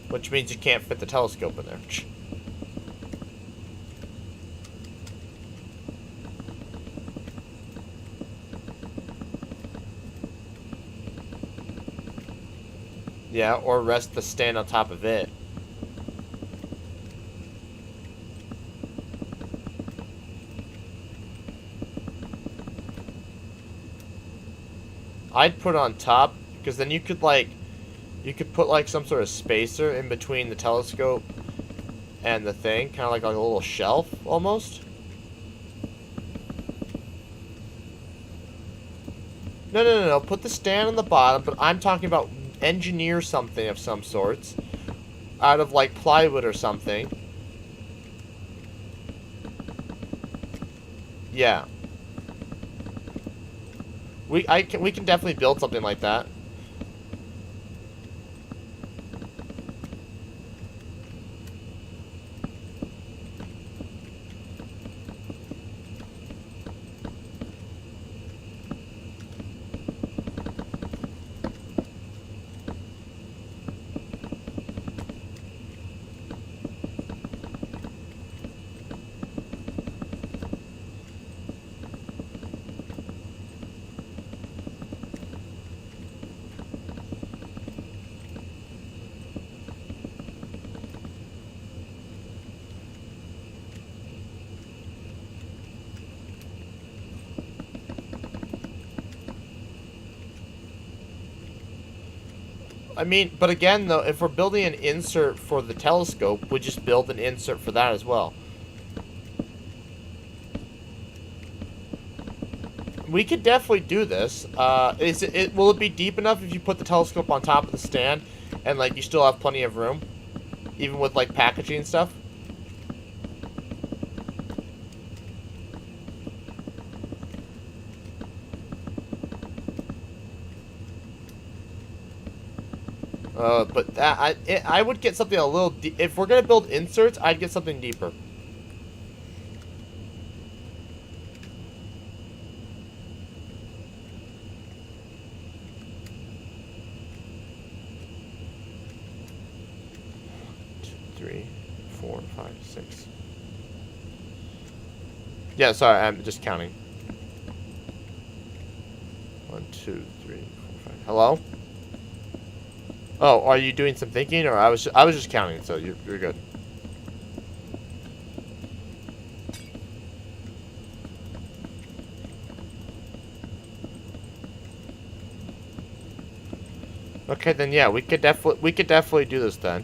Which means you can't fit the telescope in there. Yeah, or rest the stand on top of it. I'd put it on top, because then you could put like some sort of spacer in between the telescope and the thing, kind of like a little shelf almost. No. Put the stand on the bottom, but I'm talking about engineer something of some sorts out of like plywood or something. Yeah. We can definitely build something like that. I mean, but again, though, if we're building an insert for the telescope, we just build an insert for that as well. We could definitely do this. Will it be deep enough if you put the telescope on top of the stand and, like, you still have plenty of room? Even with, like, packaging and stuff? But that, I would get something a little if we're gonna build inserts, I'd get something deeper. Two, 3, 4, 5, 6. Yeah, sorry, I'm just counting. 1, 2, 3, 4, 5. Hello? Oh, are you doing some thinking, or I was just counting, so you're good. Okay, then yeah, we could definitely do this then.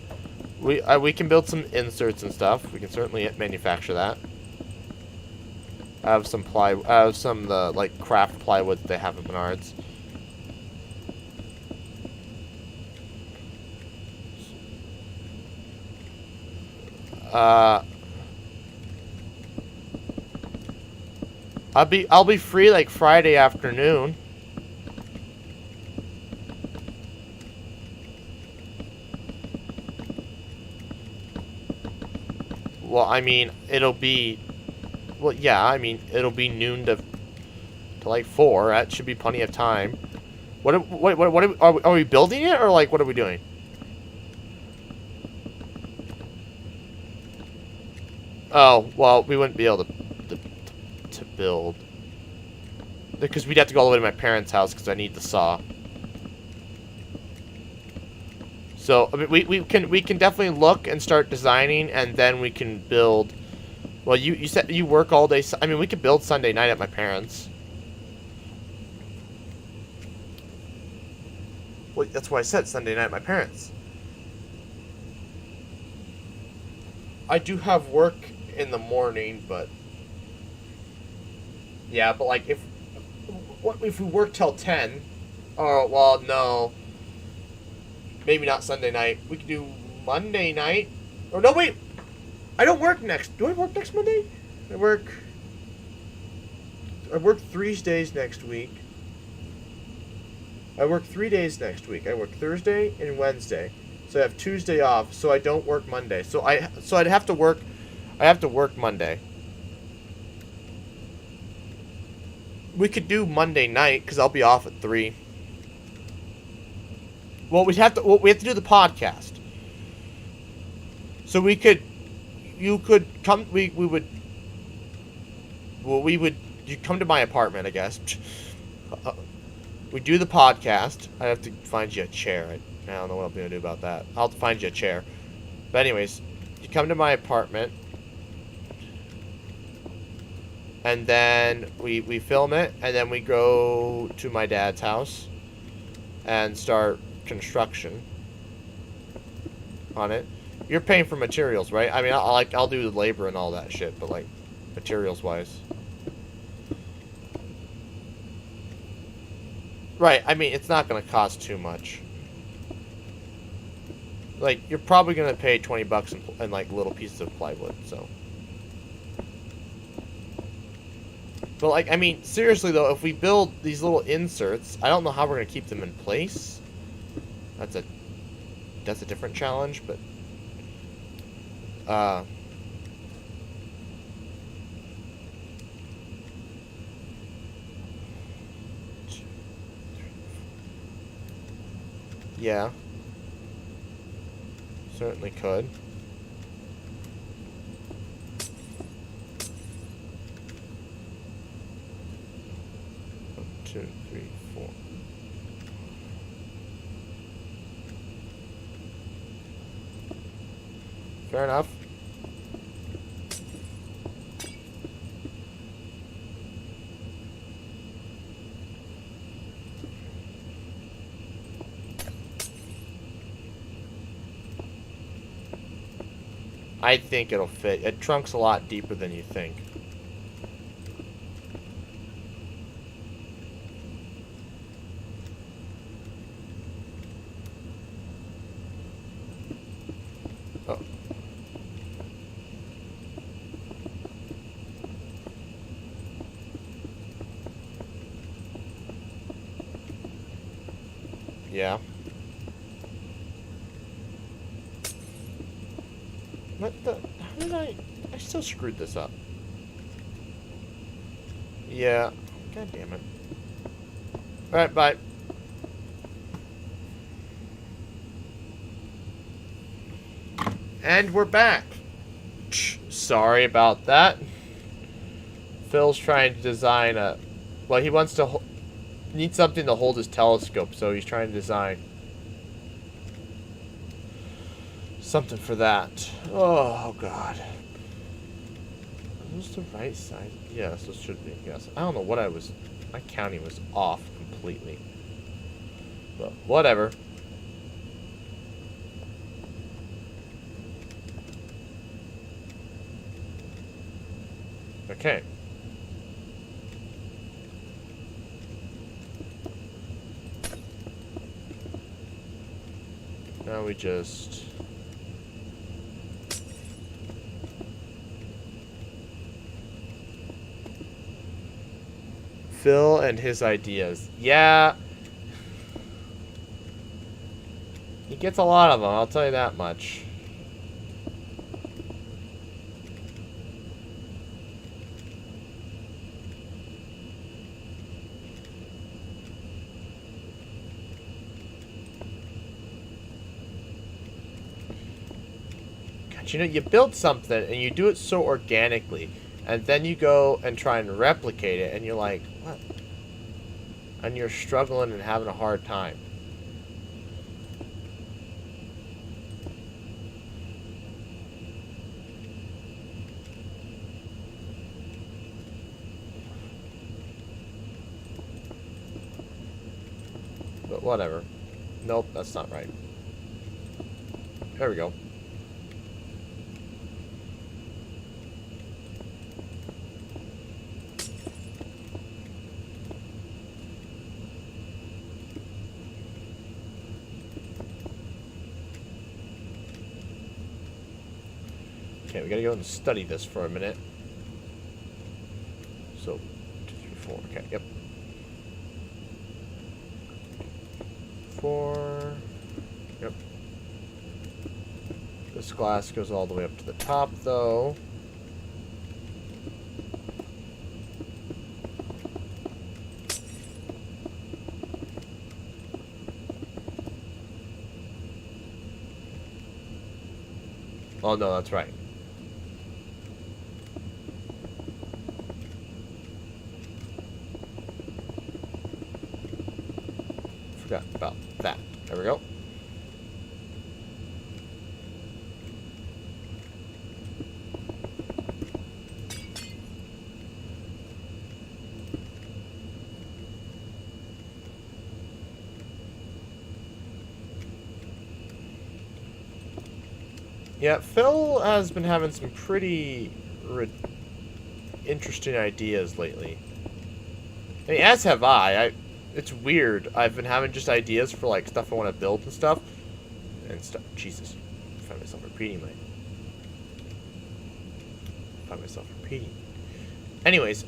We can build some inserts and stuff. We can certainly manufacture that. I have some like craft plywood that they have at Menards. I'll be free like Friday afternoon. Well, I mean, it'll be, well, yeah, I mean, it'll be noon to like 4. That should be plenty of time. What are we building it, or like what are we doing? Oh, well, we wouldn't be able to build because we'd have to go all the way to my parents' house because I need the saw. So I mean, we can definitely look and start designing, and then we can build. Well, you said you work all day. I mean, we could build Sunday night at my parents'. Well, that's why I said Sunday night at my parents'. I do have work in the morning, but yeah, but like what if we work till 10? Oh, well, no. Maybe not Sunday night. We could do Monday night. Or no, wait. I don't work next. Do I work next Monday? I work 3 days next week. I work 3 days next week. I work Thursday and Wednesday. So I have Tuesday off, so I don't work Monday. So I'd have to work Monday. We could do Monday night because I'll be off at 3. Well, we have to do the podcast. So you could come. You come to my apartment, I guess. We do the podcast. I have to find you a chair. I don't know what I'm gonna do about that. I'll have to find you a chair. But anyways, you come to my apartment, and then we film it, and then we go to my dad's house and start construction on it. You're paying for materials, right? I mean, I'll do the labor and all that shit, but like materials wise, right? I mean, it's not gonna cost too much. Like, you're probably gonna pay $20 in like little pieces of plywood, so. But like, I mean, seriously though, if we build these little inserts, I don't know how we're gonna keep them in place. That's a different challenge, but yeah, certainly could. One, 2, 3, 4. Fair enough. I think it'll fit. It trunk's a lot deeper than you think. Oh. Yeah. What the? How did I still screwed this up. Yeah. God damn it. Alright, bye. And we're back. Sorry about that. Phil's trying to design a... Well, he wants to... Needs something to hold his telescope, so he's trying to design... something for that. Oh, God. Was the right side? Yes, this should be. Yes. I don't know what I was... My counting was off completely. But whatever. Okay. Now we just... Phil and his ideas. Yeah. He gets a lot of them, I'll tell you that much. God, you know, you build something and you do it so organically. And then you go and try and replicate it, and you're like, what? And you're struggling and having a hard time. But whatever. Nope, that's not right. There we go. Okay, we gotta go and study this for a minute. So, 2, 3, 4. Okay, yep. 4. Yep. This glass goes all the way up to the top, though. Oh, no, that's right. Forgot about that. There we go. Yeah, Phil has been having some pretty interesting ideas lately. I mean, as have I. It's weird. I've been having just ideas for, like, stuff I want to build and stuff. And stuff. Jesus. I find myself repeating. Anyways,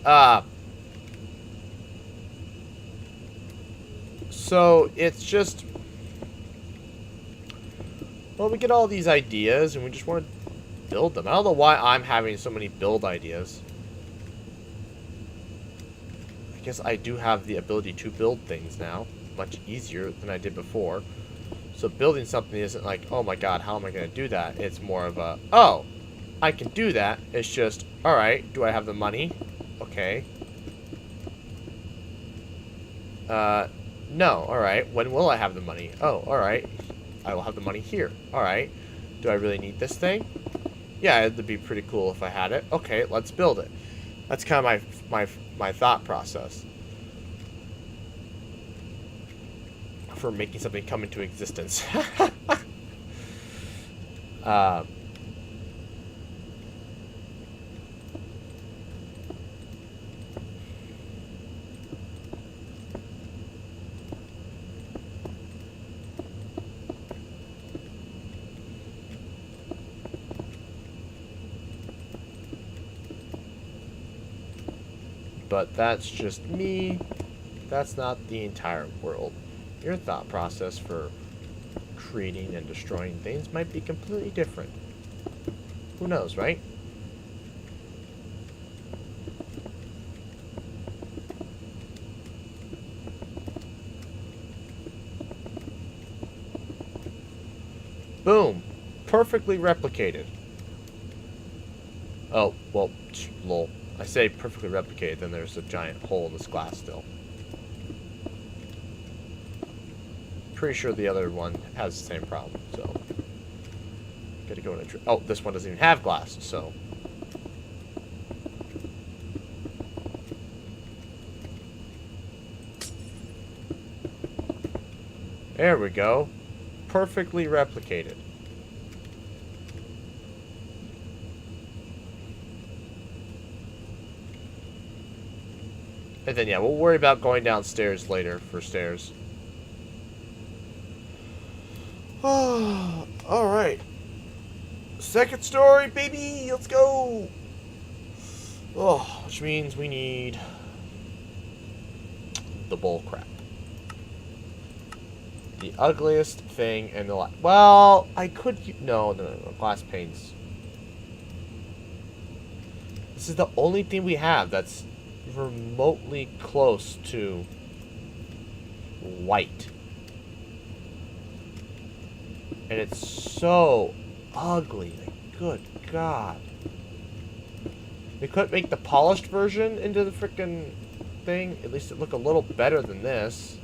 so, it's just... Well, we get all these ideas, and we just want to build them. I don't know why I'm having so many build ideas. I guess I do have the ability to build things now, much easier than I did before. So building something isn't like, oh my god, how am I going to do that? It's more of a, oh, I can do that. It's just, alright, do I have the money? Okay. No, alright. When will I have the money? Oh, alright. I will have the money here. Alright. Do I really need this thing? Yeah, it'd be pretty cool if I had it. Okay, let's build it. That's kind of my thought process for making something come into existence. but that's just me. That's not the entire world. Your thought process for creating and destroying things might be completely different. Who knows, right? Boom. Perfectly replicated. Oh, well, lol. I say perfectly replicated, then there's a giant hole in this glass still. Pretty sure the other one has the same problem, so. Gotta go in a oh, this one doesn't even have glass, so. There we go. Perfectly replicated. And then, yeah, we'll worry about going downstairs later for stairs. Alright. Second story, baby! Let's go! Oh, which means we need the bull crap. The ugliest thing in the life. Well, I could... No, glass panes. This is the only thing we have that's remotely close to white. And it's so ugly. Like, good God. They couldn't make the polished version into the frickin' thing. At least it looked a little better than this.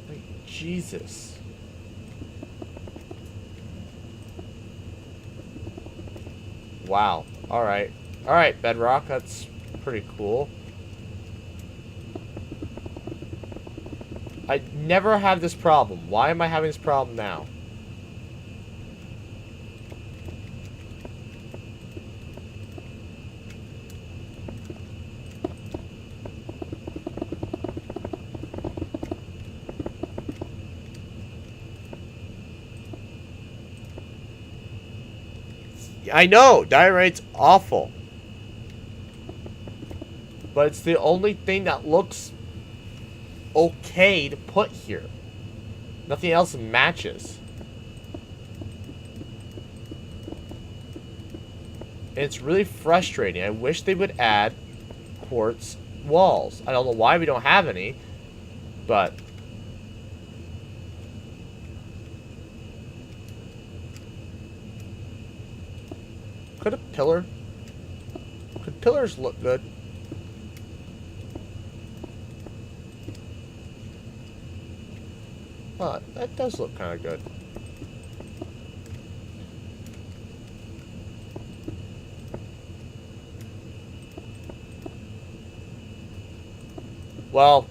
Like, Jesus. Wow. Alright. Alright, Bedrock. That's pretty cool. I never have this problem. Why am I having this problem now? I know, diorite's awful. But it's the only thing that looks okay to put here. Nothing else matches. And it's really frustrating. I wish they would add quartz walls. I don't know why we don't have any, but could a pillar? Could pillars look good? Huh, that does look kind of good. Well,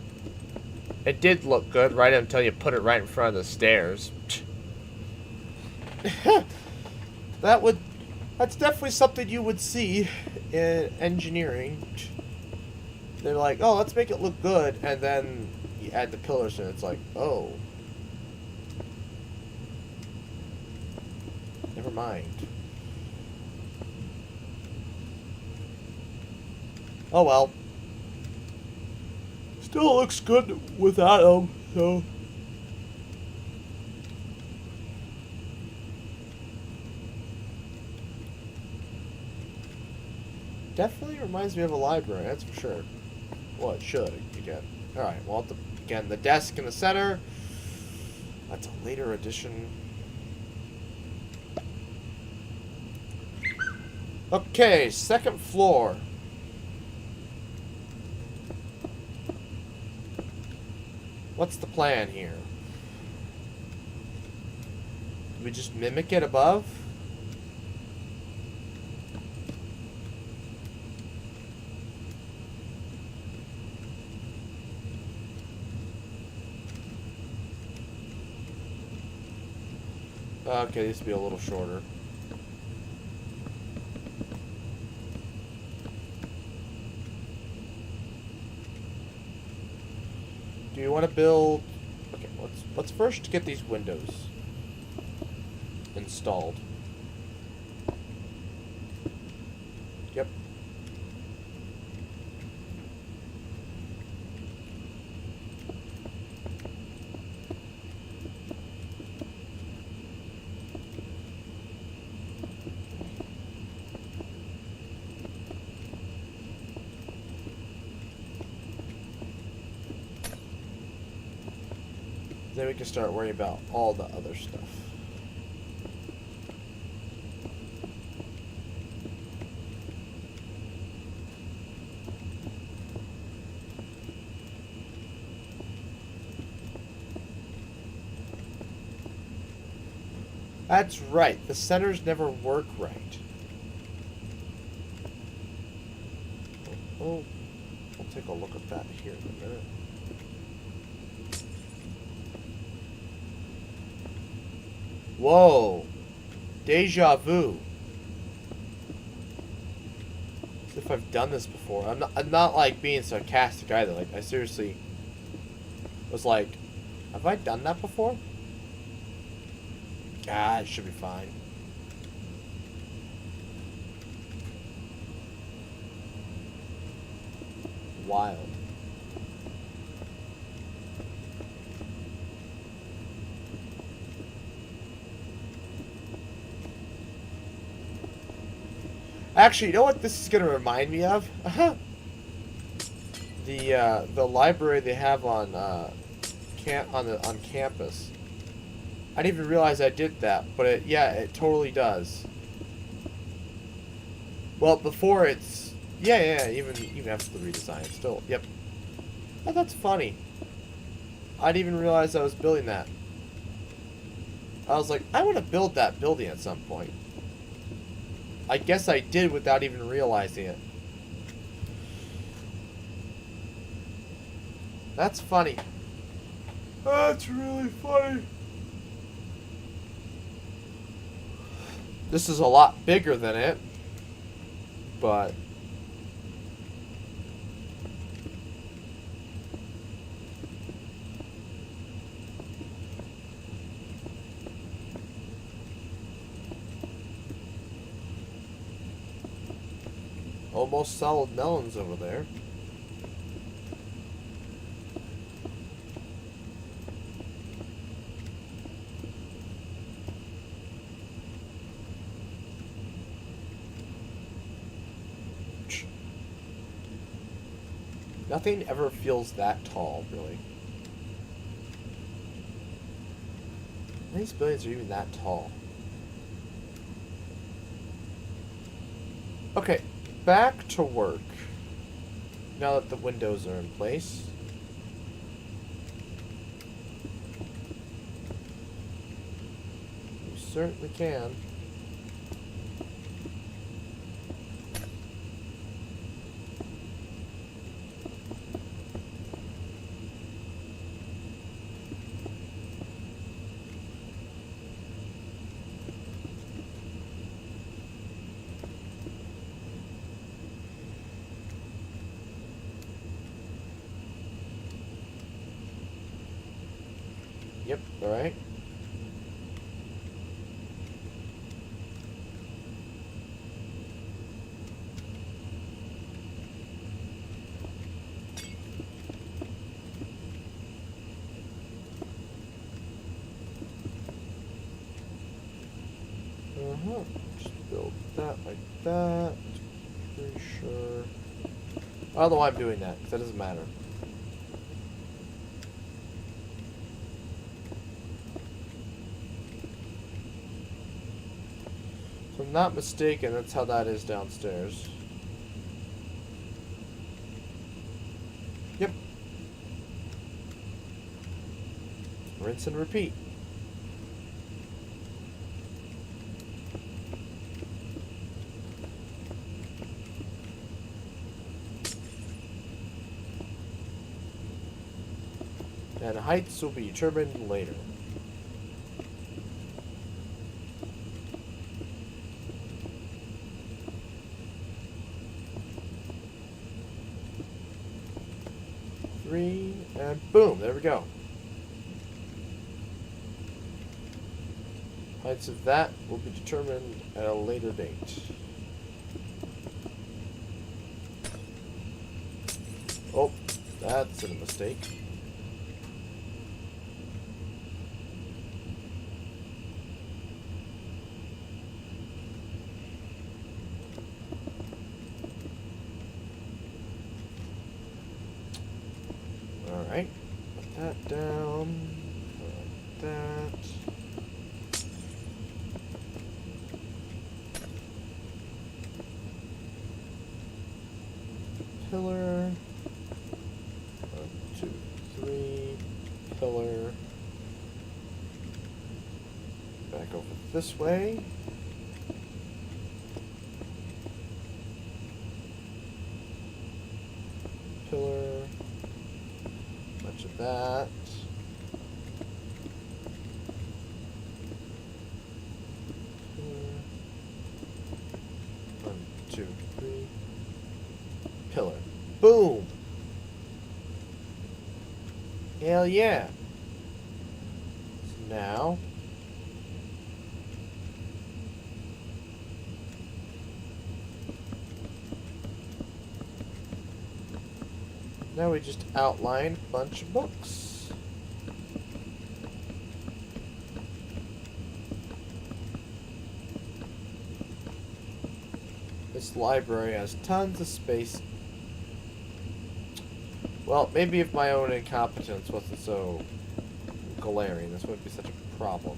it did look good right until you put it right in front of the stairs. That's definitely something you would see in engineering. They're like, oh, let's make it look good, and then you add the pillars and it's like, oh. Never mind. Oh well. Still looks good without them, so. Definitely reminds me of a library, that's for sure. Well, it should, again. Alright, well, again, the desk in the center. That's a later addition. Okay, second floor. What's the plan here? Do we just mimic it above? Okay, this will be a little shorter. Do you want to build... Okay, let's first get these windows installed. Then we can start worrying about all the other stuff. That's right. The centers never work right. Oh, we'll take a look at that here in a minute. Whoa. Deja vu. As if I've done this before. I'm not like being sarcastic either. Like, I seriously was like, have I done that before? God, it should be fine. Wild. Actually, you know what this is gonna remind me of? The library they have on on campus. I didn't even realize I did that, but yeah, it totally does. Well, before it's yeah, even after the redesign, it's still yep. Oh, that's funny. I didn't even realize I was building that. I was like, I want to build that building at some point. I guess I did without even realizing it. That's funny. That's really funny. This is a lot bigger than it, but almost solid melons over there. Nothing ever feels that tall, really. These buildings are even that tall. Okay, back to work. Now that the windows are in place. You certainly can. Yep, alright. Just build that like that. Pretty sure. I don't know why I'm doing that, because that doesn't matter. If I'm not mistaken, that's how that is downstairs. Yep. Rinse and repeat. And heights will be determined later. Three, and boom, there we go. Heights of that will be determined at a later date. Oh, that's a mistake. Alright, put that down. that. Pillar. 1, 2, 3. Pillar. Back over this way. Pillar. Bunch of that. Pillar. 1, 2, 3. Pillar. Boom! Hell yeah! So now... Now we just outline a bunch of books. This library has tons of space. Well, maybe if my own incompetence wasn't so glaring, this wouldn't be such a problem.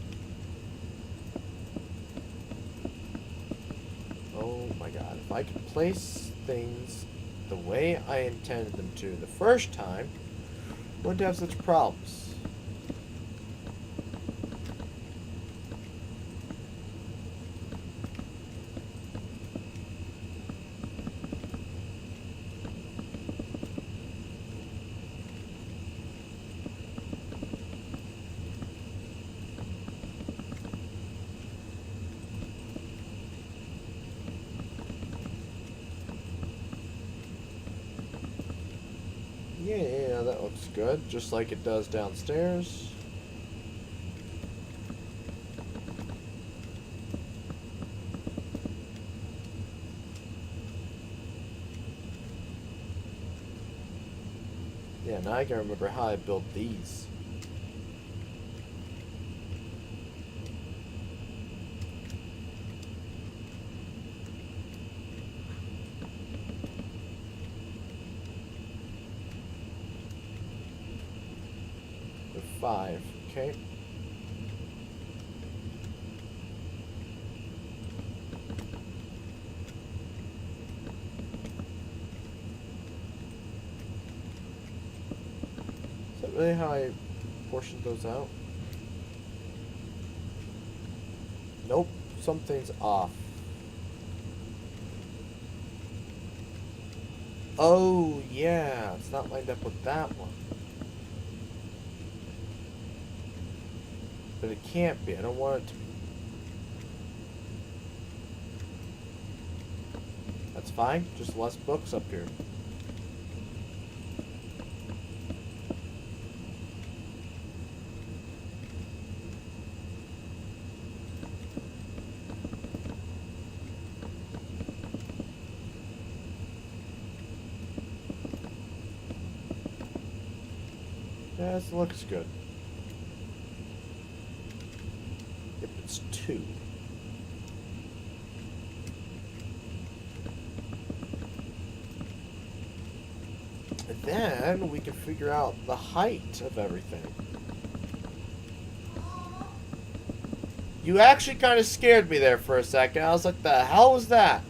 Oh my god, if I could place things the way I intended them to the first time, wouldn't have such problems. Yeah, that looks good, just like it does downstairs. Yeah, now I can remember how I built these. The 5, okay. Is that really how I portioned those out? Nope, something's off. Oh, yeah, it's not lined up with that one. But it can't be. I don't want it to be. That's fine. Just less books up here. Yeah, this looks good. Yep, it's 2. And then we can figure out the height of everything. You actually kind of scared me there for a second. I was like, the hell was that?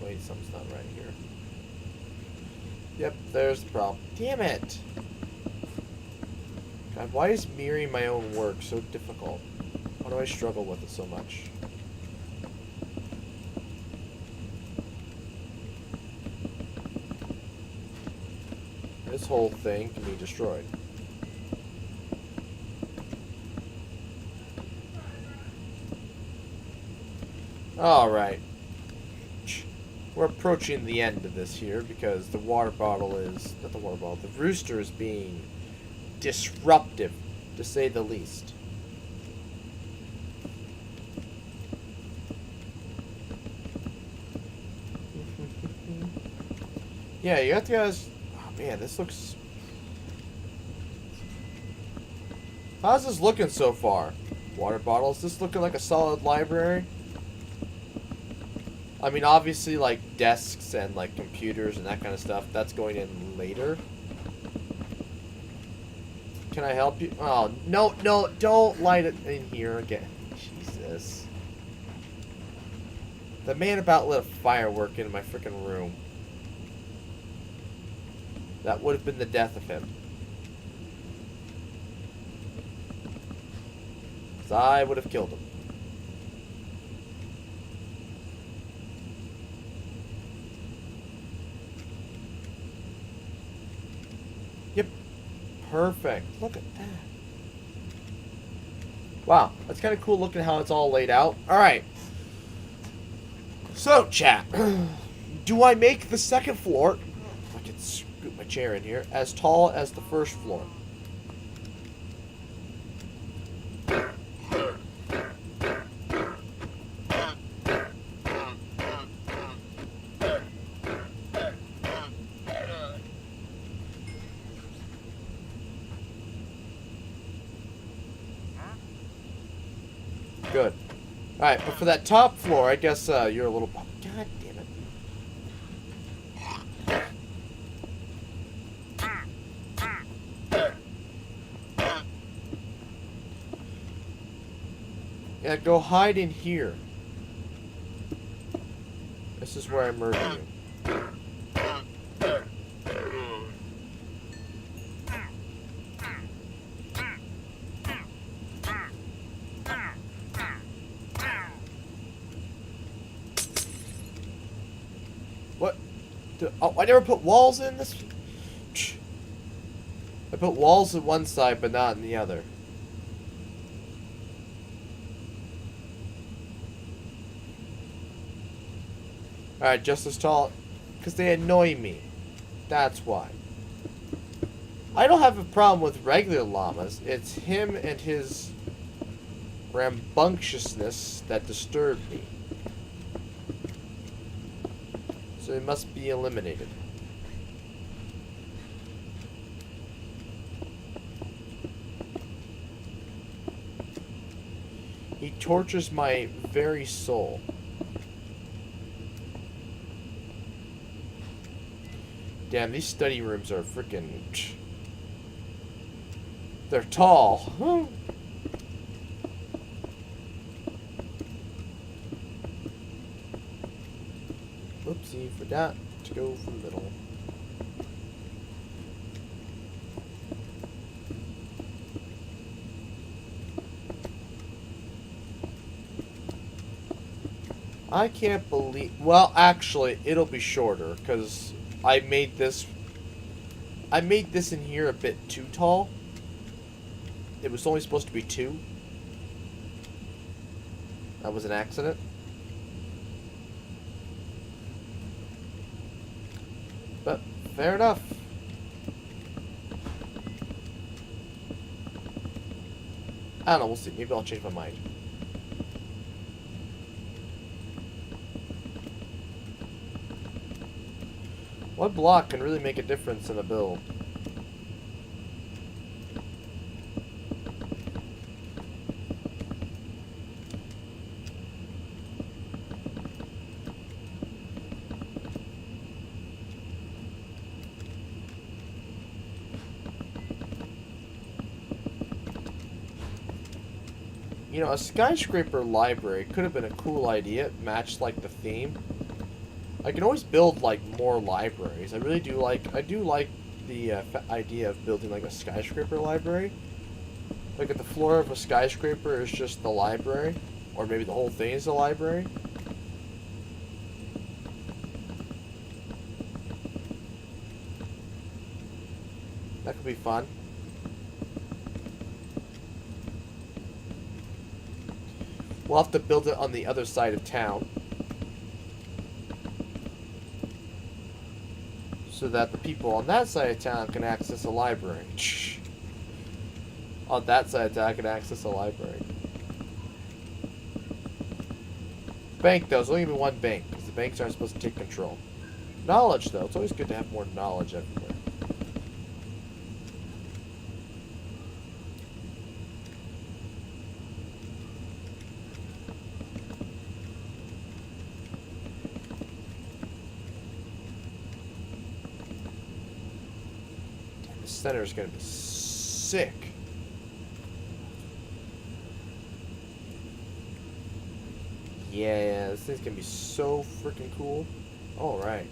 Wait, something's not right here. Yep, there's the problem. Damn it! God, why is mirroring my own work so difficult? Why do I struggle with it so much? This whole thing can be destroyed. Alright. We're approaching the end of this here because the water bottle is... Not the water bottle. The rooster is being disruptive, to say the least. Yeah, you have to guys... Oh man, this looks... How's this looking so far? Water bottle, is this looking like a solid library? I mean, obviously, like, desks and, like, computers and that kind of stuff, that's going in later. Can I help you? Oh, no, no, don't light it in here again. Jesus. The man about lit a firework in my freaking room. That would have been the death of him. 'Cause I would have killed him. Yep. Perfect. Look at that. Wow. That's kind of cool looking how it's all laid out. Alright. So, chat. Do I make the second floor, if I can scoot my chair in here, as tall as the first floor? Good. Alright, but for that top floor, I guess you're a little... God damn it. Yeah, go hide in here. This is where I murder you. What? Oh, I never put walls in this? I put walls on one side, but not on the other. Alright, just as tall. Because they annoy me. That's why. I don't have a problem with regular llamas. It's him and his rambunctiousness that disturb me. So he must be eliminated. He tortures my very soul. Damn, these study rooms are freaking... They're tall. Oopsie, forgot to go for the middle. I can't believe... Well, actually, it'll be shorter, because I made this in here a bit too tall. It was only supposed to be 2. That was an accident. But, fair enough. I don't know, we'll see. Maybe I'll change my mind. What block can really make a difference in a build? You know, a skyscraper library could have been a cool idea. It matched, like, the theme. I can always build, like, more libraries. I really do like... I do like the idea of building, like, a skyscraper library. Like, if the floor of a skyscraper is just the library. Or maybe the whole thing is a library. That could be fun. We'll have to build it on the other side of town. So that the people on that side of town can access a library. On that side of town can access a library. Bank, though. There's only going to be one bank, because the banks aren't supposed to take control. Knowledge, though. It's always good to have more knowledge everywhere. center is gonna be sick. Yeah, this thing's gonna be so freaking cool. Alright.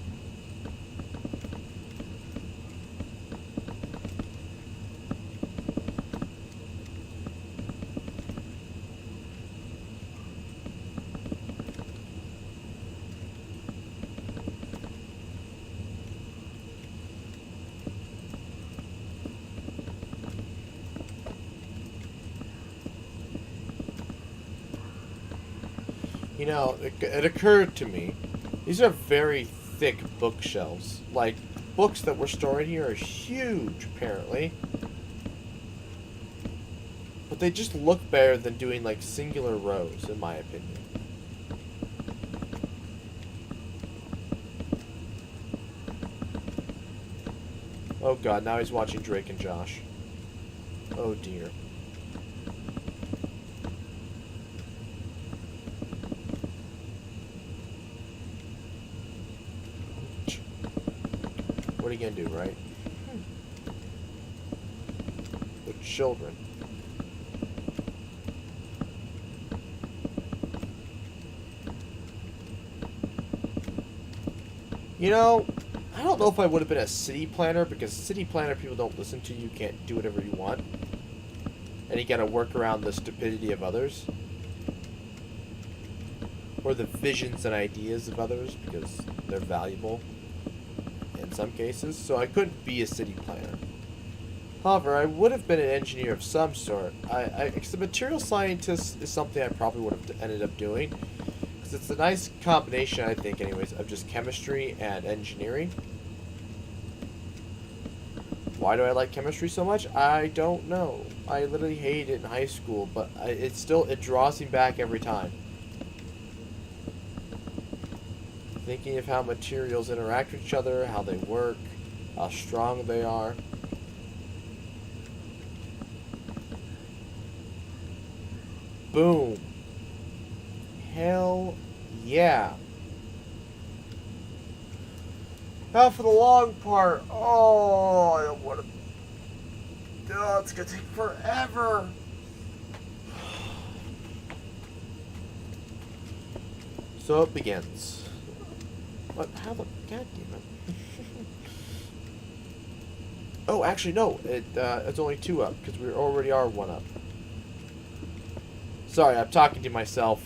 You know, it occurred to me, these are very thick bookshelves. Like, books that we're storing here are huge, apparently. But they just look better than doing, like, singular rows, in my opinion. Oh god, now he's watching Drake and Josh. Oh dear. What are you gonna do, right? They're children. You know, I don't know if I would have been a city planner, because city planner people don't listen to you, can't do whatever you want. And you gotta work around the stupidity of others. Or the visions and ideas of others, because they're valuable. In some cases, so I couldn't be a city planner. However, I would have been an engineer of some sort. Because a material scientist is something I probably would have ended up doing. Because it's a nice combination, I think, anyways, of just chemistry and engineering. Why do I like chemistry so much? I don't know. I literally hated it in high school, but it draws me back every time. Thinking of how materials interact with each other, how they work, how strong they are. Boom. Hell yeah. Now for the long part. Oh, I don't want to. Oh, it's going to take forever. So it begins. What? How the? God damn it! Oh, actually, no. It's only 2 up because we already are 1 up. Sorry, I'm talking to myself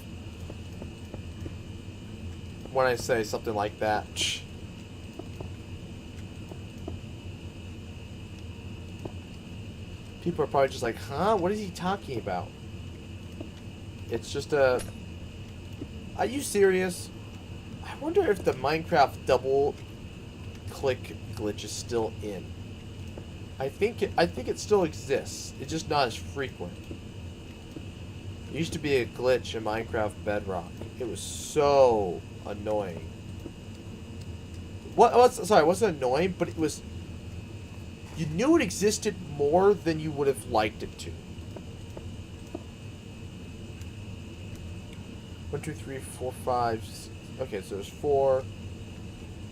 when I say something like that. People are probably just like, "Huh? What is he talking about?" It's just a. Are you serious? I wonder if the Minecraft double click glitch is still in. I think it still exists. It's just not as frequent. It used to be a glitch in Minecraft Bedrock. It was so annoying. Sorry, it wasn't annoying, but it was. You knew it existed more than you would have liked it to. 1, 2, 3, 4, 5. Okay, so there's 4,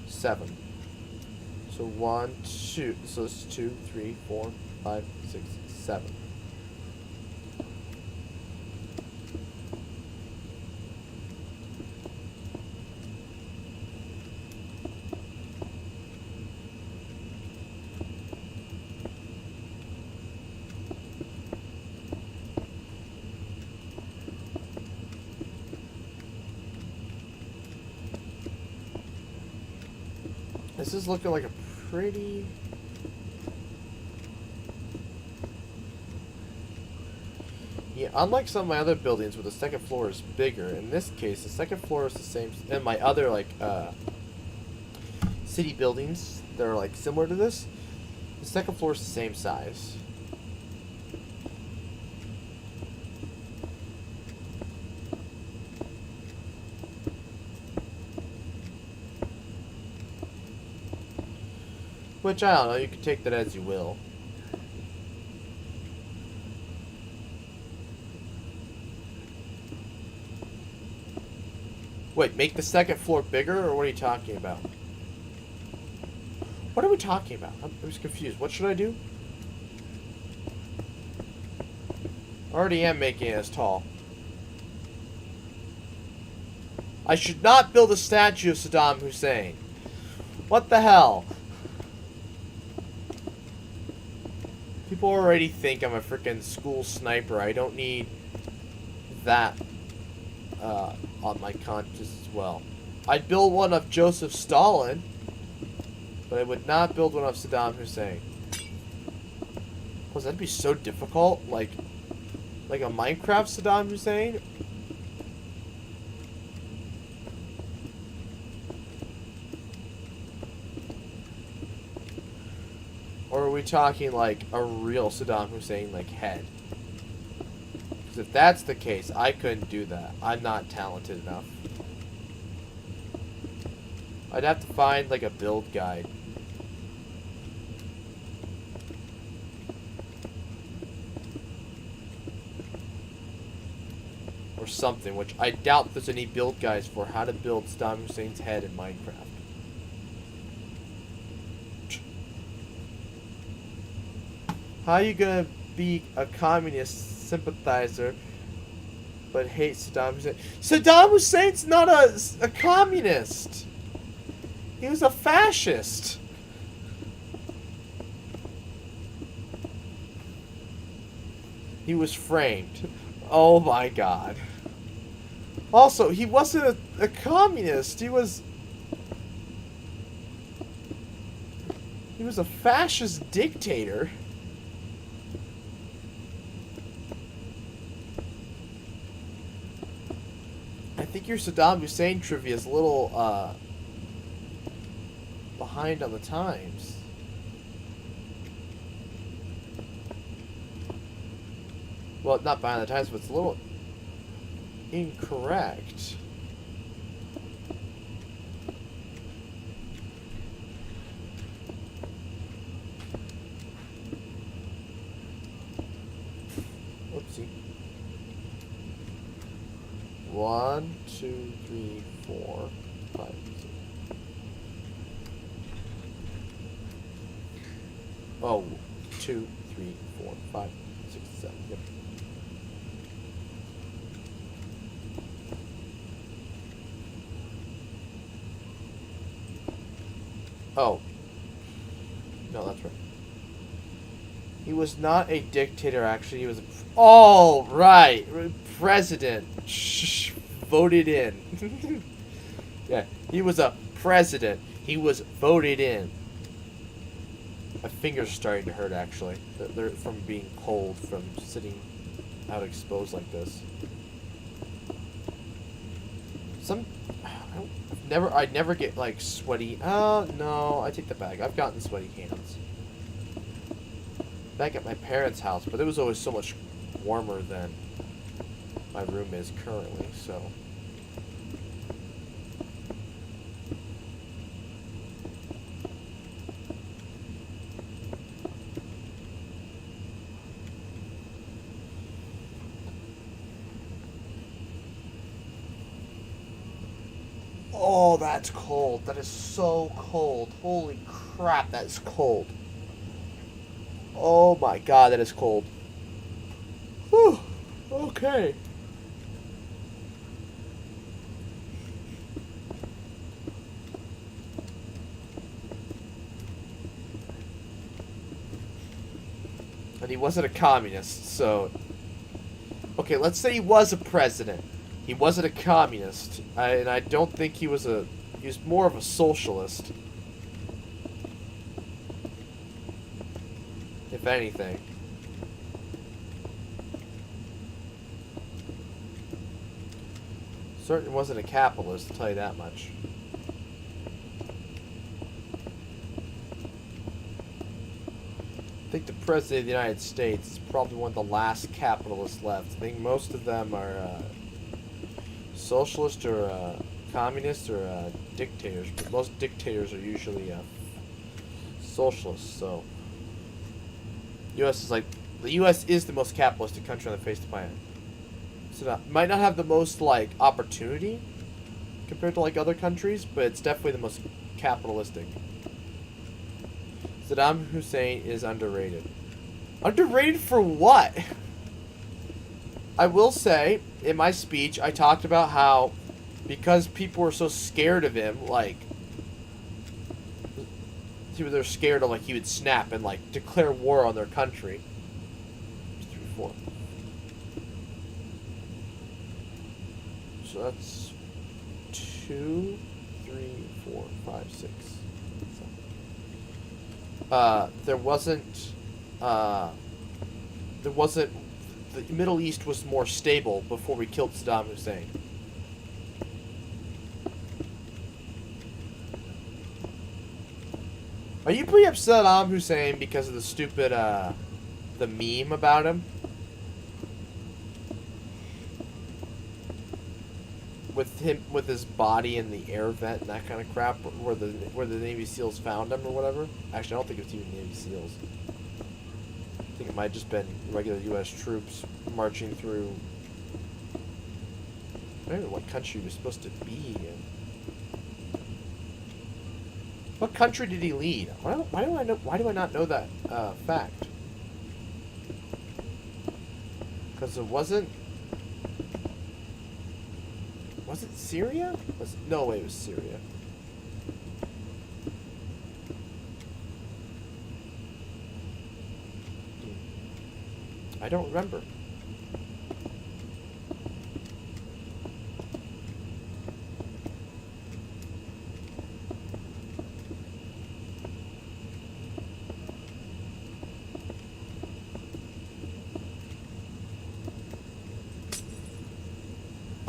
7. So 1, 2. So this is 2, 3, 4, 5, 6, 7. This is looking like a pretty... Yeah, unlike some of my other buildings where the second floor is bigger, in this case, the second floor is the same... And my other, like, city buildings that are, like, similar to this, the second floor is the same size. Which, I don't know, you can take that as you will. Wait, make the second floor bigger, or what are you talking about? What are we talking about? I'm just confused. What should I do? Already am making it as tall. I should not build a statue of Saddam Hussein. What the hell? People already think I'm a freaking school sniper. I don't need that on my conscience as well. I'd build one of Joseph Stalin, but I would not build one of Saddam Hussein. Oh, that'd be so difficult. Like a Minecraft Saddam Hussein? Or are we talking like a real Saddam Hussein like head? Because if that's the case, I couldn't do that. I'm not talented enough. I'd have to find like a build guide. Or something, which I doubt there's any build guides for how to build Saddam Hussein's head in Minecraft. How are you gonna be a communist sympathizer but hate Saddam Hussein? Saddam Hussein's not a communist! He was a fascist! He was framed. Oh my god. Also, he wasn't a communist. He was a fascist dictator. I think your Saddam Hussein trivia is a little behind on the times. Well, not behind the times, but it's a little incorrect. Oopsie. 1, 2, 3, 4, 5, 6. Oh, 2, 3, 4, 5, 6, 7. Yep. Oh. No, that's right. He was not a dictator, actually. He was a... Oh, right. President. Shh. Voted in. Yeah. He was a president. He was voted in. My fingers are starting to hurt, actually. They're from being cold, from sitting out exposed like this. I'd never get like sweaty. Oh no, I take that back. I've gotten sweaty hands back at my parents' house, but it was always so much warmer than my room is currently. So oh, that's cold. That is so cold. Holy crap, that is cold. Oh my god, that is cold. Whew. Okay. And he wasn't a communist, so... Okay, let's say he was a president. He wasn't a communist, and I don't think he was a... He was more of a socialist. If anything. Certainly wasn't a capitalist, I'll tell you that much. I think the President of the United States is probably one of the last capitalists left. I think most of them are socialist or communist or dictators, but most dictators are usually socialists, so... U.S. is like... The U.S. is the most capitalistic country on the face of the planet. So might not have the most, like, opportunity compared to, like, other countries, but it's definitely the most capitalistic. Saddam Hussein is underrated. Underrated for what? I will say, in my speech, I talked about how, because people were so scared of him, like, they're scared of, like, he would snap and, like, declare war on their country. 3, 4. So that's 2, 3, 4, 5, 6. There wasn't, the Middle East was more stable before we killed Saddam Hussein. Are you pretty upset at Saddam Hussein because of the stupid, the meme about him? With his body in the air vent and that kind of crap, where the Navy SEALs found him or whatever. Actually, I don't think it was even Navy SEALs. I think it might have just been regular U.S. troops marching through. I don't know what country he was supposed to be in. What country did he lead? Why do I not know that fact? Because it wasn't. Was it Syria? No way it was Syria. I don't remember.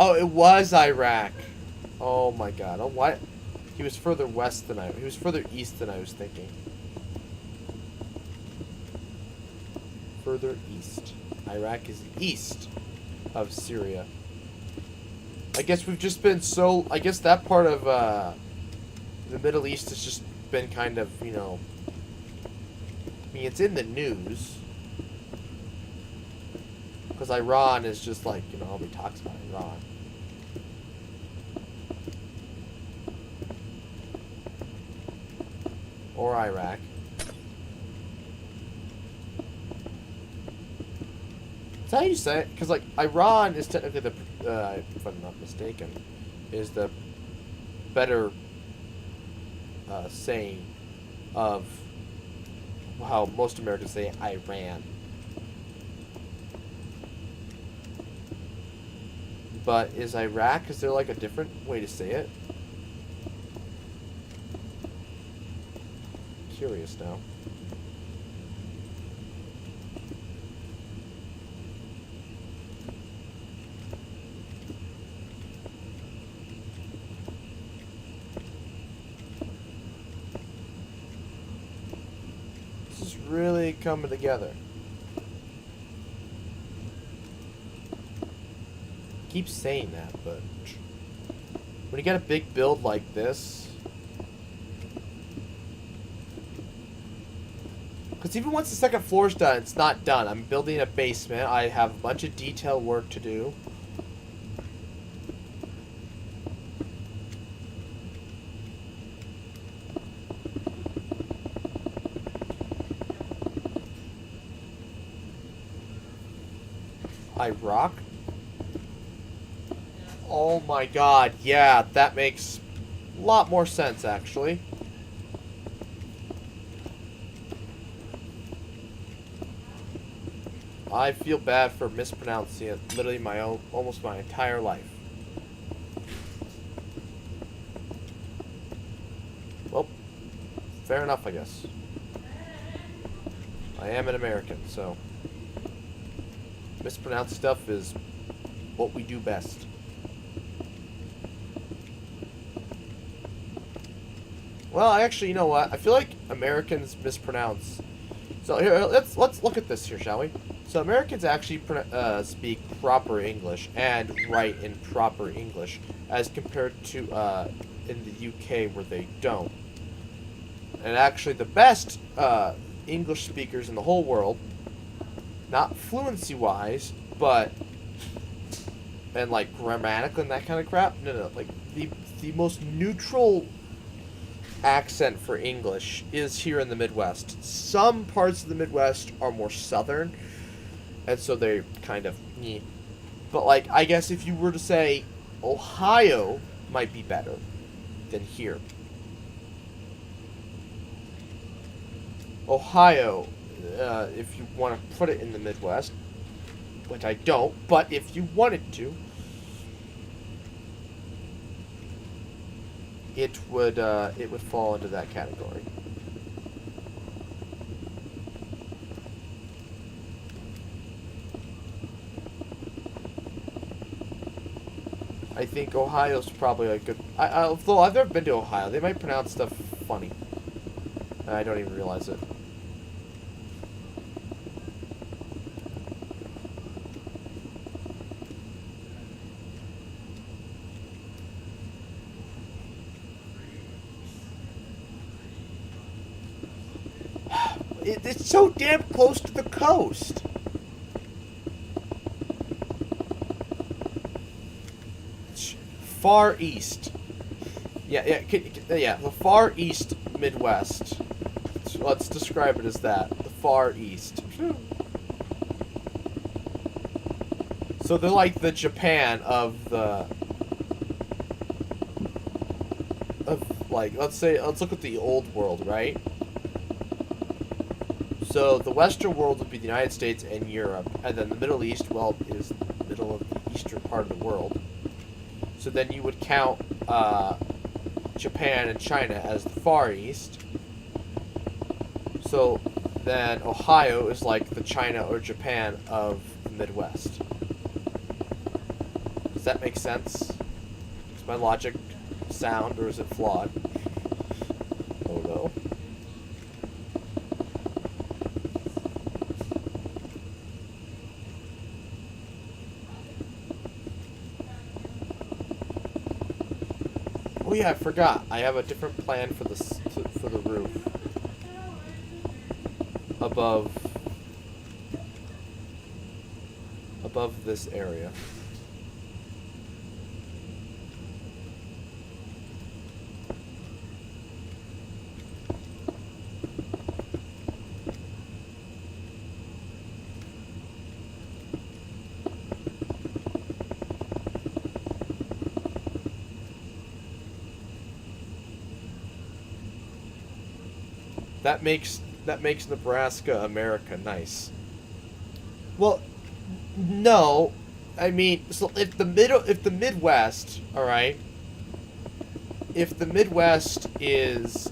Oh, it was Iraq. Oh my god. Oh, what? He was further west than he was further east than I was thinking. Further east. Iraq is east of Syria. I guess we've just been so... I guess that part of the Middle East has just been kind of, you know... I mean, it's in the news. Because Iran is just like, you know, nobody talks about Iran. Or Iraq. Is that how you say it? Because, like, Iran is technically the, if I'm not mistaken, is the better saying of how most Americans say Iran. But is Iraq, is there like a different way to say it? Curious now. This is really coming together. Keep saying that, but when you get a big build like this, because even once the second floor's done, it's not done. I'm building a basement. I have a bunch of detail work to do. Iraq? Oh my god, yeah, that makes a lot more sense, actually. I feel bad for mispronouncing it literally almost my entire life. Well, fair enough, I guess. I am an American, so mispronounced stuff is what we do best. Well, actually, you know what? I feel like Americans mispronounce. So here, let's look at this here, shall we? So Americans actually speak proper English and write in proper English, as compared to in the UK where they don't. And actually, the best English speakers in the whole world, not fluency-wise, but and like grammatical and that kind of crap. No, like the most neutral accent for English is here in the Midwest. Some parts of the Midwest are more southern, and so they kind of But, like, I guess if you were to say Ohio might be better than here. Ohio, if you want to put it in the Midwest, which I don't, but if you wanted to, it would fall into that category. I think Ohio's probably a good. Although I've never been to Ohio, they might pronounce stuff funny. I don't even realize it. It's so damn close to the coast. Far East. Yeah, the Far East Midwest. Let's describe it as that. The Far East. So they're like the Japan of the... let's look at the old world, right? So the Western world would be the United States and Europe, and then the Middle East, well, is the middle of the eastern part of the world. So then you would count Japan and China as the Far East. So then Ohio is like the China or Japan of the Midwest. Does that make sense? Is my logic sound or is it flawed? Oh no. Oh yeah, I forgot. I have a different plan for the roof. Above this area. That makes Nebraska America nice. Well, no, I mean, so if the Midwest, all right, if the Midwest is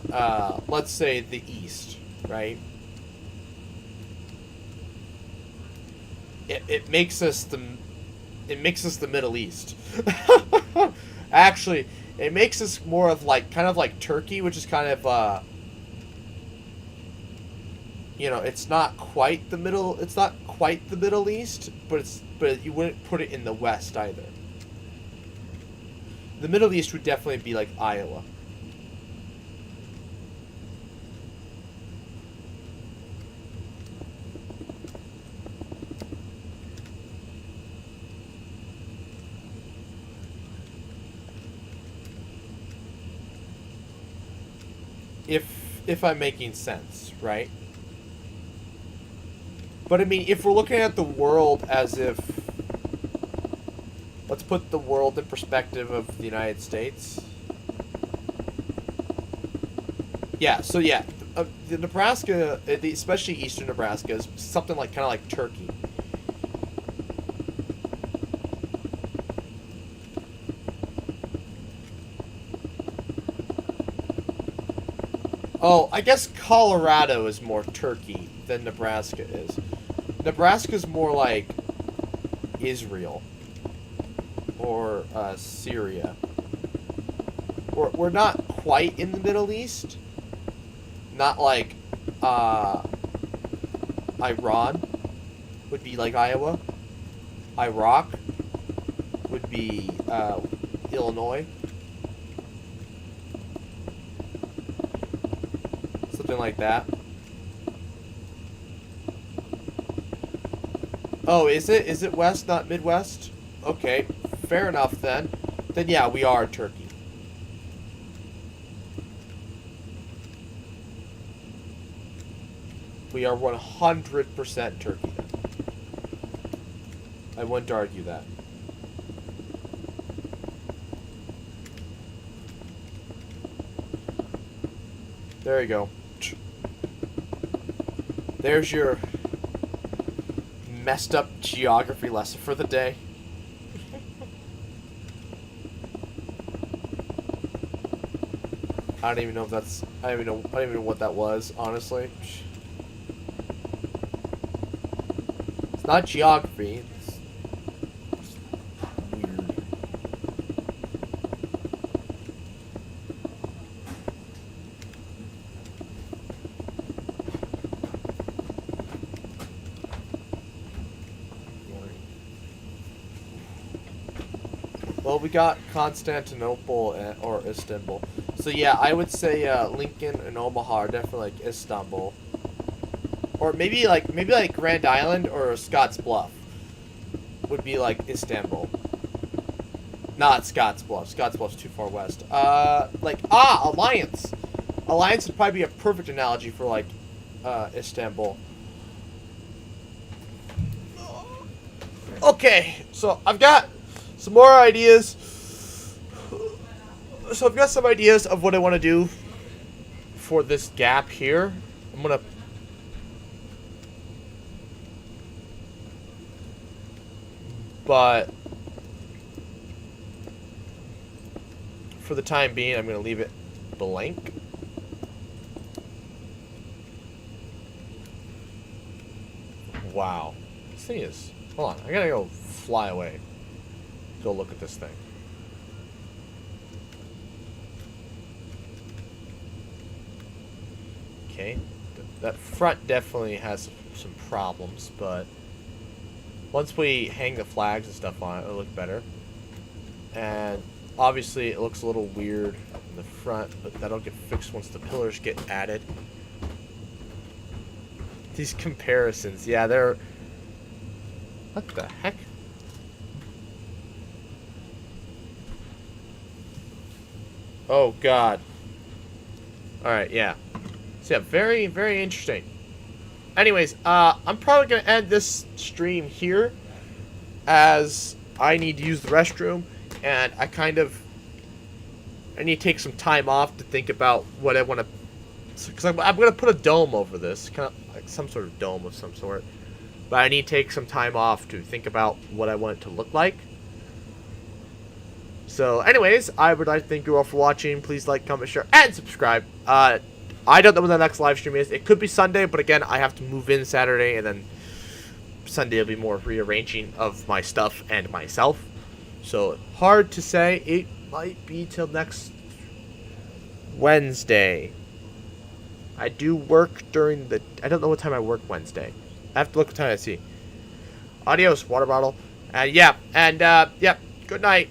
let's say the East, right? It makes us the Middle East. Actually, it makes us more of kind of like Turkey, which is kind of you know, it's not quite the Middle East, but you wouldn't put it in the West either. The Middle East would definitely be like Iowa. If I'm making sense, right? But I mean, if we're looking at the world as if... Let's put the world in perspective of the United States. Yeah, so yeah, the Nebraska, especially eastern Nebraska, is something like kind of like Turkey. Oh, I guess Colorado is more Turkey than Nebraska is. Nebraska's more like Israel or Syria. We're not quite in the Middle East. Not like Iran would be like Iowa. Iraq would be Illinois. Something like that. Oh, is it? Is it West, not Midwest? Okay, fair enough then. Then yeah, we are Turkey. We are 100% Turkey then. I wouldn't argue that. There you go. There's your messed up geography lesson for the day. I don't even know if that's. I don't even know what that was, honestly. It's not geography. It's weird. Well, we got Constantinople or Istanbul. So yeah, I would say Lincoln and Omaha are definitely like Istanbul, or maybe like Grand Island or Scotts Bluff would be like Istanbul. Not Scotts Bluff. Scotts Bluff's too far west. Alliance. Alliance would probably be a perfect analogy for like Istanbul. Okay, so I've got some more ideas. So I've got some ideas of what I want to do for this gap here. I'm gonna but for the time being, I'm gonna leave it blank. Wow, this thing is. Hold on, I gotta go fly away. Go look at this thing. Okay, that front definitely has some problems, but once we hang the flags and stuff on it, it'll look better. And obviously it looks a little weird in the front, but that'll get fixed once the pillars get added. These comparisons, yeah, they're... What the heck? Oh, God. Alright, yeah. So yeah, very, very interesting. Anyways, I'm probably going to end this stream here, as I need to use the restroom, and I need to take some time off to think about what I want to, because I'm going to put a dome over this, kind of like some sort of dome of some sort, but I need to take some time off to think about what I want it to look like. So anyways, I would like to thank you all for watching. Please like, comment, share, and subscribe. I don't know when the next live stream is. It could be Sunday, but again, I have to move in Saturday, and then Sunday will be more rearranging of my stuff and myself. So, hard to say. It might be till next Wednesday. I do work during the... I don't know what time I work Wednesday. I have to look what time I see. Adios, water bottle. Yeah, good night.